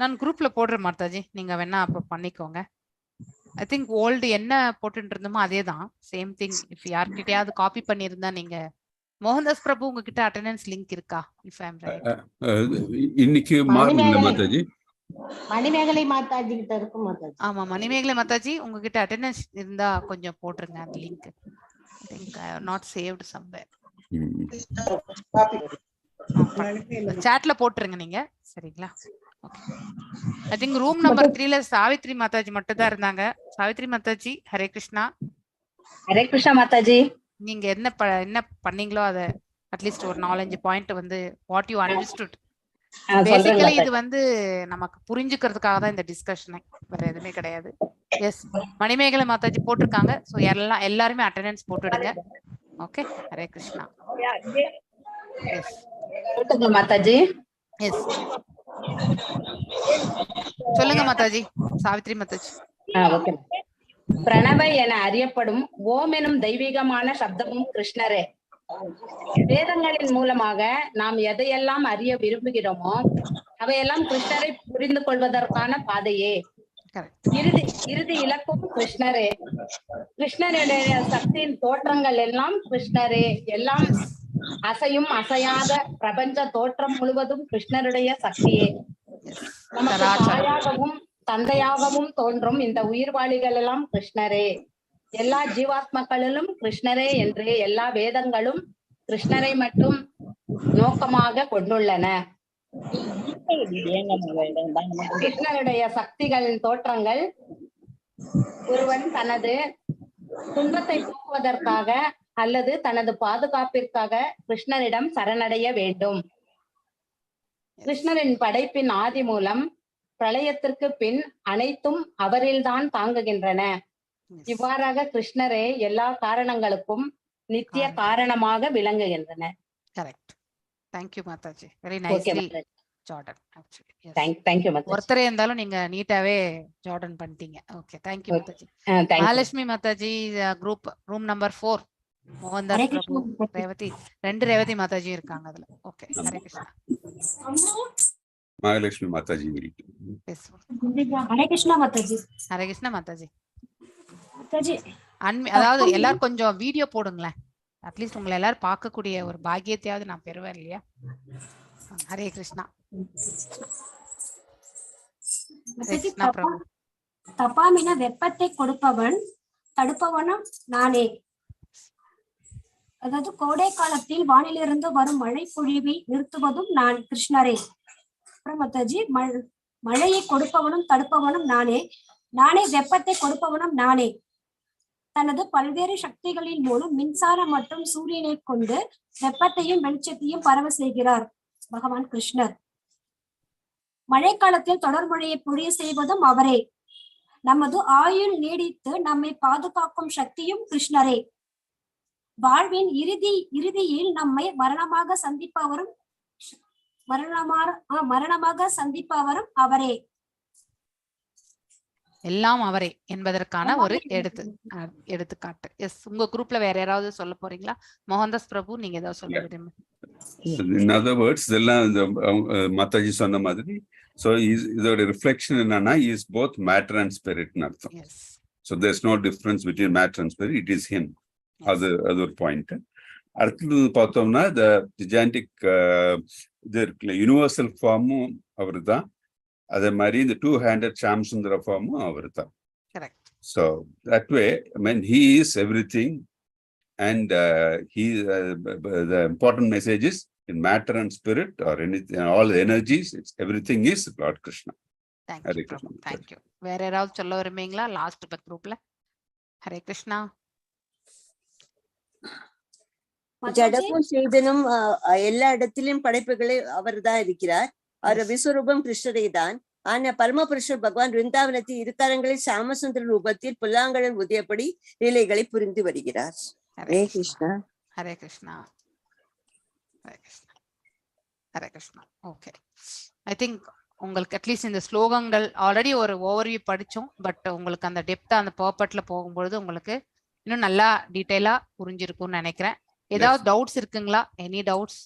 நான் குரூப்ல போடுறேன் மாதாஜி, நீங்க வேணா அப்ப பண்ணிக்கோங்க. ஐ திங்க் ஓல்டு என்ன போட்டுட்டு இருந்தோமோ அதேதான், சேம் திங். இஃப் யார்கிட்டயாவது காப்பி பண்ணிருந்தா நீங்க மோகன்தாஸ் பிரபு உங்ககிட்ட அட்டெண்டன்ஸ் லிங்க் இருக்கா? If I am right. இன்னைக்கு மார்னிங்ல மாதாஜி மணிமேகலை மாதாஜி கிட்ட இருக்கு மாதாஜி. ஆமா மணிமேகலை மாதாஜி உங்ககிட்ட அட்டெண்டன்ஸ் இருந்தா கொஞ்சம் போட்டுருங்க அந்த link. I think I have not saved somewhere. சாட்ல போட்டுருங்க நீங்க, சரிங்களா? ஐ திங்க் ரூம் நம்பர் 3ல சாவித்ரி மாதாஜி மட்டும் தான் இருந்தாங்க. சாவித்ரி மாதாஜி ஹரே கிருஷ்ணா. ஹரே கிருஷ்ணா மாதாஜி. நீங்க என்ன பண்ணீங்களோ அத அட்லீஸ்ட் ஒரு 4-5 பாயிண்ட் வந்து வாட் யூ அண்டர்ஸ்டுட். பேசிக்கலி இது வந்து நமக்கு புரிஞ்சுக்கிறதுக்காக தான் இந்த டிஸ்கஷனே, வேற எதுவுமே கிடையாது. எஸ் மணிமேகலை மாதாஜி போட்டிருக்காங்க. ஸோ எல்லாருமே அட்டெண்டன்ஸ் போட்டுடுங்க. ஓகே ஹரே கிருஷ்ணா. மாதாஜி. எஸ் சொல்லுங்க மாதாஜி. சாவித்ரி மாதாஜி. ஓகே. பிரணவ என அறியப்படும் ஓம் எனும் தெய்வீகமான சப்தமும் கிருஷ்ணரே. வேதங்களின் மூலமாக நாம் எதையெல்லாம் அறிய விரும்புகிறோமோ அவையெல்லாம் கிருஷ்ணரை புரிந்து கொள்வதற்கான பாதையே. இறுதி இலக்கும் கிருஷ்ணரே. கிருஷ்ணருடைய சக்தியின் தோற்றங்கள் எல்லாம் கிருஷ்ணரே. எல்லாம் அசையும் அசையாத பிரபஞ்ச தோற்றம் முழுவதும் கிருஷ்ணருடைய சக்தியே. நமக்கு தாயாகவும் தந்தையாகவும் தோன்றும் இந்த உயிர்வாளிகள் எல்லாம் கிருஷ்ணரே. எல்லா ஜீவாத்மக்களிலும் கிருஷ்ணரே என்று எல்லா வேதங்களும் கிருஷ்ணரை மட்டும் நோக்கமாக கொண்டுள்ளன. கிருஷ்ணருடைய சக்திகளின் தோற்றங்கள் ஒருவன் தனது துன்பத்தை போக்குவதற்காக அல்லது தனது பாதுகாப்பிற்காக கிருஷ்ணரிடம் சரணடைய வேண்டும். கிருஷ்ணரின் படைப்பின் ஆதி மூலம் பிரளயத்திற்கு பின் அனைத்தும் அவரில்தான் தாங்குகின்றன. இவ்வாறாக கிருஷ்ணரே எல்லா காரணங்களுக்கும் நித்திய காரணமாக விளங்குகின்றன. Correct. Thank you Mataji. Very nicely jotted down. Thank you Mataji. ஒருத்தரே இருந்தாலும் நீங்க நீட்டாவே ஜார்டன் பண்ணிட்டீங்க. Okay, thank you Mataji. Mahalakshmi Mataji group room number 4. Mohandas Prabhu, Revathi, 2 Revathi Mataji இருக்காங்க அதுல. ஓகே, ஹரே கிருஷ்ணா. மகாலட்சுமி மாதாஜி. ஹரே கிருஷ்ணா மாதாஜி. ஹரே கிருஷ்ணா மாதாஜி. மாதாஜி அதாவது எல்லாரும் கொஞ்சம் வீடியோ போடுங்களேன். அட்லீஸ்ட் உங்களை எல்லாரும் பார்க்கக்கூடிய ஒரு பாக்கியத்தையாவது நான் பெறுவேன் இல்லையா? ஹரே கிருஷ்ணா. தபாமின வெப்பத்தை கொடுப்பவன் தடுப்பவனும் நானே. அதாவது கோடை காலத்தில் வானிலிருந்து வரும் மழை பொழிவை நிறுத்துவதும் நான் கிருஷ்ணரே. அப்புறம் மாதாஜி மழையை கொடுப்பவனும் தடுப்பவனும் நானே. நானே வெப்பத்தை கொடுப்பவனும் நானே. தனது பல்வேறு சக்திகளின் மூலம் மின்சாரம் மற்றும் சூரியனை கொண்டு வெப்பத்தையும் வெளிச்சத்தையும் பரவ செய்கிறார் பகவான் கிருஷ்ணர். மழைக்காலத்தில் தொடர் மழையை பொழிய செய்வதும் அவரே. நமது ஆயுள் நீடித்து நம்மை பாதுகாக்கும் சக்தியும் கிருஷ்ணரே. வாழ்வின் இறுதியில் நம்மை மரணமாக சந்திப்பவரும் அவரே. எல்லாம் அவரே என்பதற்கான ஒரு எடுத்துக்காட்டு. எஸ், உங்க குரூப்ல வேற யாராவது சொல்ல போறீங்களா? மோகன்தாஸ் பிரபு, நீங்க ஏதாவது சொல்ல விரும்புங்க? In other words, இதெல்லாம் மாதாஜி சொன்ன மாதிரி, so இதோட ரிஃப்ளெக்ஷன் என்னன்னா, is both matter and spirit ன்னு அர்த்தம். So there's no difference between matter and spirit. It is him. அது ஒரு பாயிண்ட். அடுத்தது பார்த்தோம்னா the gigantic இது இருக்குல்ல, யூனிவர்சல் ஃபார்மும் அவர் தான். அதே மாதிரி இந்த 2-handed சாம்சுந்தர ஃபார்மும் அவர் தான். So that way, I mean, he is everything, and the important message is in matter and spirit or anything, all the energies, it's everything is Lord Krishna. Thank you. வேற யாராவது சொல்ல விரும்புறீங்களா லாஸ்ட் குரூப்ல? ஹரே கிருஷ்ணா. ஜடமும் சேதனும் எல்லா இடத்திலும் படைப்புகளை அவர் தான் இருக்கிறார். அவர் விஸ்வரூபம் கிருஷ்ணரை தான். ஆனா பரமபுருஷர் பகவான் விருந்தாவனத்தில் இருக்காரங்களில் சாமசுந்தர ரூபத்தில் புல்லாங்கடல் உதயப்படி லீலைகளை புரிந்து வருகிறார். Hare Krishna. Hare Krishna. Hare Krishna. Hare Krishna. Okay, I think உங்களுக்கு அட்லீஸ்ட் இந்த ஸ்லோகங்கள் ஆல்ரெடி ஒரு ஓவர்வியூ படிச்சோம். பட் உங்களுக்கு அந்த டெப்தா அந்த பர்பட்ல போகும்பொழுது உங்களுக்கு இன்னும் நல்லா டீட்டெயிலா புரிஞ்சிருக்கும்னு நினைக்கிறேன். ஏதாவது டவுட்ஸ் இருக்குங்களா? Any doubts?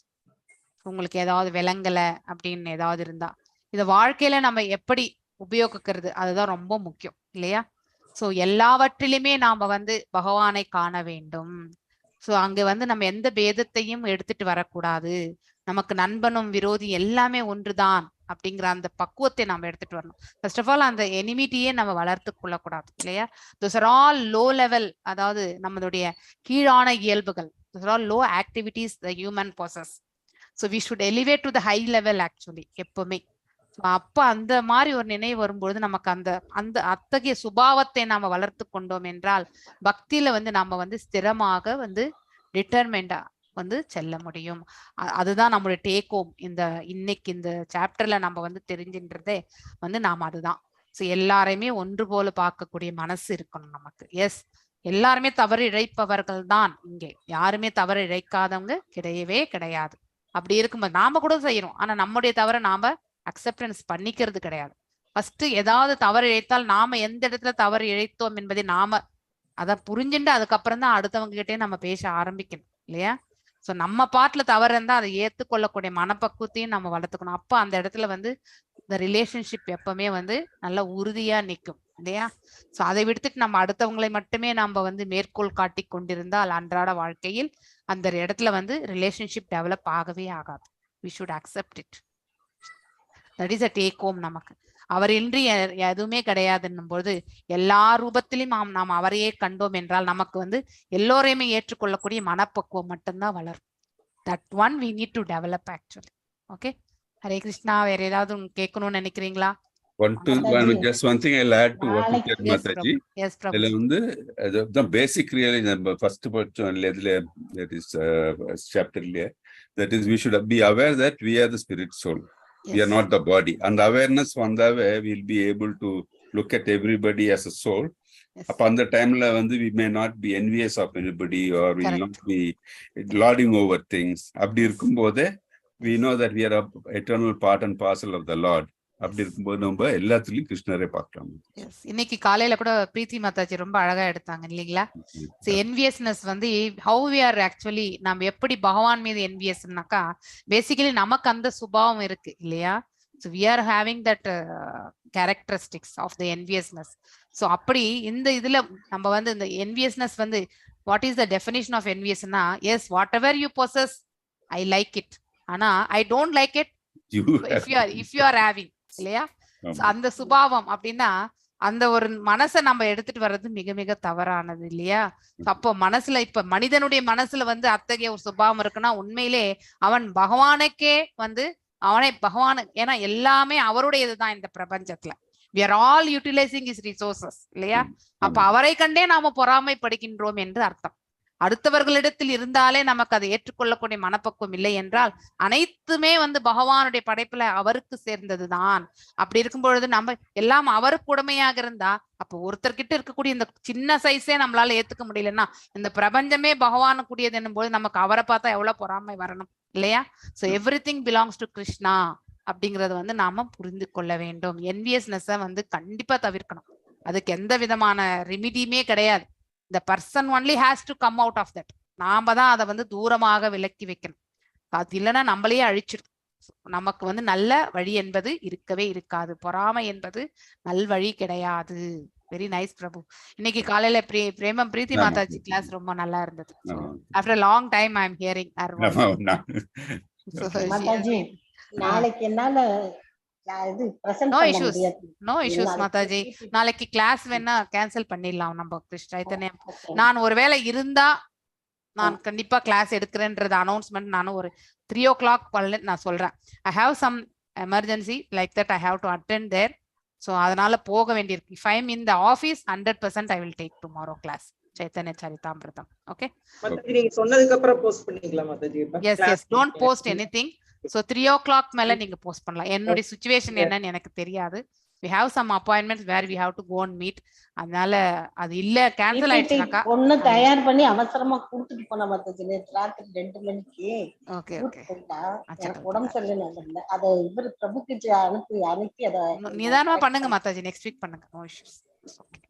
உங்களுக்கு ஏதாவது விளங்கல அப்படின்னு ஏதாவது இருந்தா, இத வாழ்க்கையில நம்ம எப்படி உபயோகிக்கிறது அதுதான் ரொம்ப முக்கியம் இல்லையா? சோ எல்லாவற்றிலுமே நாம பகவானை காண வேண்டும். சோ அங்க நம்ம எந்த பேதத்தையும் எடுத்துட்டு வரக்கூடாது. நமக்கு நண்பனும் விரோதி எல்லாமே ஒன்றுதான் அப்படிங்கிற அந்த பக்குவத்தை நாம எடுத்துட்டு வரணும். ஃபர்ஸ்ட் ஆஃப் ஆல் அந்த எனிமிட்டியே நம்ம வளர்த்து கொள்ளக்கூடாது இல்லையா? those are all low level, அதாவது நம்மளுடைய கீழான இயல்புகள். those are all low activities the human possess. So we should elevate to the high level actually எப்பவுமே. அப்ப அந்த மாதிரி ஒரு நினைவு வரும்பொழுது நமக்கு அந்த அந்த அத்தகைய சுபாவத்தை நாம வளர்த்து கொண்டோம் என்றால் பக்தியில நாம ஸ்திரமாக டிட்டர்மெண்டா செல்ல முடியும். அதுதான் நம்மளுடைய டேக் ஹோம். இன்னைக்கு இந்த சாப்டர்ல நம்ம தெரிஞ்சின்றதே நாம அதுதான். ஸோ எல்லாரையுமே ஒன்று போல பார்க்கக்கூடிய மனசு இருக்கணும் நமக்கு. எஸ், எல்லாருமே தவறு இழைப்பவர்கள் தான். இங்கே யாருமே தவறு இழைக்காதவங்க கிடையவே கிடையாது. அப்படி இருக்கும்போது நாம கூட செய்யறோம், ஆனா நம்முடைய தவறை நாம அக்செப்டன்ஸ் பண்ணிக்கிறது கிடையாது. ஃபர்ஸ்ட் ஏதாவது தவறு இழைத்தால் நாம எந்த இடத்துல தவறு இழைத்தோம் என்பதை நாம அதை புரிஞ்சுட்டு அதுக்கப்புறம் தான் அடுத்தவங்க கிட்டே நம்ம பேச ஆரம்பிக்கணும் இல்லையா? ஸோ நம்ம பாட்டுல தவறு இருந்தா அதை ஏற்றுக்கொள்ளக்கூடிய மனப்பக்குவத்தையும் நம்ம வளர்த்துக்கணும். அப்போ அந்த இடத்துல வந்து இந்த ரிலேஷன்ஷிப் எப்பவுமே வந்து நல்ல உறுதியா நிற்கும் இல்லையா? ஸோ அதை விடுத்துட்டு நம்ம அடுத்தவங்களை மட்டுமே நம்ம வந்து மேற்கோள் காட்டி கொண்டிருந்தால் அன்றாட வாழ்க்கையில் அந்த இடத்துல வந்து ரிலேஷன்ஷிப் டெவலப் ஆகவே ஆகாது. We should accept it. That is a take home. நமக்கு அவர் இன்றி எதுவுமே கிடையாதுன்னும் போது எல்லா ரூபத்திலும் நாம் அவரையே கண்டோம் என்றால் நமக்கு வந்து எல்லோரையுமே ஏற்றுக்கொள்ளக்கூடிய மனப்பக்குவம் மட்டும்தான் வளரும். That one we need to develop actually. Okay, Hare Krishna. வேற ஏதாவது கேட்கணும்னு நினைக்கிறீங்களா? Just one thing I'll add to what you said, Mataji. Yes, Prabhu. இதுல வந்து the basic really first part that is chapter that is we should be aware that we are the spirit soul. Yes. We are not the body. And awareness one way we'll be able to look at everybody as a soul. Yes. Upon the time we may not be envious of anybody or we will not be lording over things. Abdi irukumbodhe we know that we are an eternal part and parcel of the Lord. அப்படி இருக்கும்போது நம்ம எல்லாத்துலயும் கிருஷ்ணரே பார்க்கலாம். இன்னைக்கு காலையில கூட பிரீத்தி மாதாஜி ரொம்ப அழகா எடுத்தாங்க இல்லைங்களா? என்வியஸ்னஸ் வந்து ஹவு வி ஆர் ஆக்சுவலி நம்ம எப்படி பகவான் மீது என்வியஸ்னாக்கா பேசிக்கலி நமக்கு அந்த சுபாவம் இருக்கு இல்லையா? So we are having that characteristics of the enviousness. So அப்படி இந்த இதுல நம்ம வந்து இந்த என்வியஸ்னஸ் வந்து what is the definition of enviousness, as whatever you possess I like it, ஆனா I don't like it if you are having இல்லையா? அந்த சுபாவம் அப்படின்னா அந்த ஒரு மனசை நம்ம எடுத்துட்டு வர்றது மிக மிக தவறானது இல்லையா? அப்போ மனசுல இப்ப மனிதனுடைய மனசுல வந்து அத்தகைய ஒரு சுபாவம் இருக்குன்னா உண்மையிலே அவன் பகவானுக்கே வந்து அவனை பகவானு, ஏன்னா எல்லாமே அவருடையதுதான் இந்த பிரபஞ்சத்துல. we are all utilizing his resources இல்லையா? அப்ப அவரை கண்டே நாம பொறாமைப்படுகின்றோம் என்று அர்த்தம். அடுத்தவர்களிடத்தில் இருந்தாலே நமக்கு அதை ஏற்றுக்கொள்ளக்கூடிய மனப்பக்குவம் இல்லை என்றால் அனைத்துமே வந்து பகவானுடைய படைப்புல அவருக்கு சேர்ந்ததுதான். அப்படி இருக்கும் பொழுது நம்ம எல்லாம் அவருக்கு உடமையாக இருந்தா அப்போ ஒருத்தர்கிட்ட இருக்கக்கூடிய இந்த சின்ன சைஸே நம்மளால ஏத்துக்க முடியலன்னா இந்த பிரபஞ்சமே பகவானுக்குரியது என்னும் போது நமக்கு அவரை பார்த்தா எவ்வளவு பொறாமை வரணும் இல்லையா? So everything belongs to Krishna அப்படிங்கறது வந்து நாம புரிந்து கொள்ள வேண்டும். என்வியஸ்னஸ வந்து கண்டிப்பா தவிர்க்கணும். அதுக்கு எந்த விதமான ரெமிடியுமே கிடையாது. The person only has to come out of that. நாம தான் அதை வந்து தூரமாக விலக்கி வைக்கணும். அது இல்லைன்னா நம்மளையே அழிச்சிடும். நமக்கு வந்து நல்ல வழி என்பது இருக்கவே இருக்காது. பொறாமை என்பது நல் வழி கிடையாது. வெரி நைஸ் பிரபு. இன்னைக்கு காலையில பிரேமம் பிரீத்தி மாதாஜி கிளாஸ் ரொம்ப நல்லா இருந்தது. After long time I am hearing her voice. Mataji நாளைக்கு என்னால நோ இஷ்யூஸ் மாதாஜி. நாளைக்கு கிளாஸ் வேணா கேன்சல் பண்ணிடலாம் நம்ம சைத்தன்யம். நான் ஒருவேளை இருந்தா நான் கண்டிப்பா கிளாஸ் எடுக்கிறேன்றது அனௌன்ஸ்மெண்ட் நானும் ஒரு 3 o'clock நான் சொல்றேன். I have some emergency like that I have to attend there. So அதனால போக வேண்டியிருக்கு. If I am in the office 100% I will take tomorrow class Chaitanya Charitamritam. Okay, நீங்க சொன்னதுக்கு அப்புறம் போஸ்ட் பண்ணிக்கலாம் Mataji. Yes don't post anything. So 3 o'clock மேல நீங்க போஸ்ட் பண்ணலாம். என்னோட சிச்சுவேஷன் என்னன்னு எனக்கு தெரியாது. we have some appointments where we have to go and meet. அதனால அது இல்ல கேன்சல் ஆயிடுச்சுனாக்கா ஒண்ணு தயார் பண்ணி அவசரமா கொடுத்துட்டு போன மாதாஜி. ராத்திரி 2 மணிக்கு ஓகே ஓகே எனக்கு உடம்பு சரியில்லை. அதை இவர் பிரபுக்கு அனுப்பி அதை நிதானமா பண்ணுங்க மாதாஜி. நெக்ஸ்ட் வீக் பண்ணுங்க. No issues. ஓகே.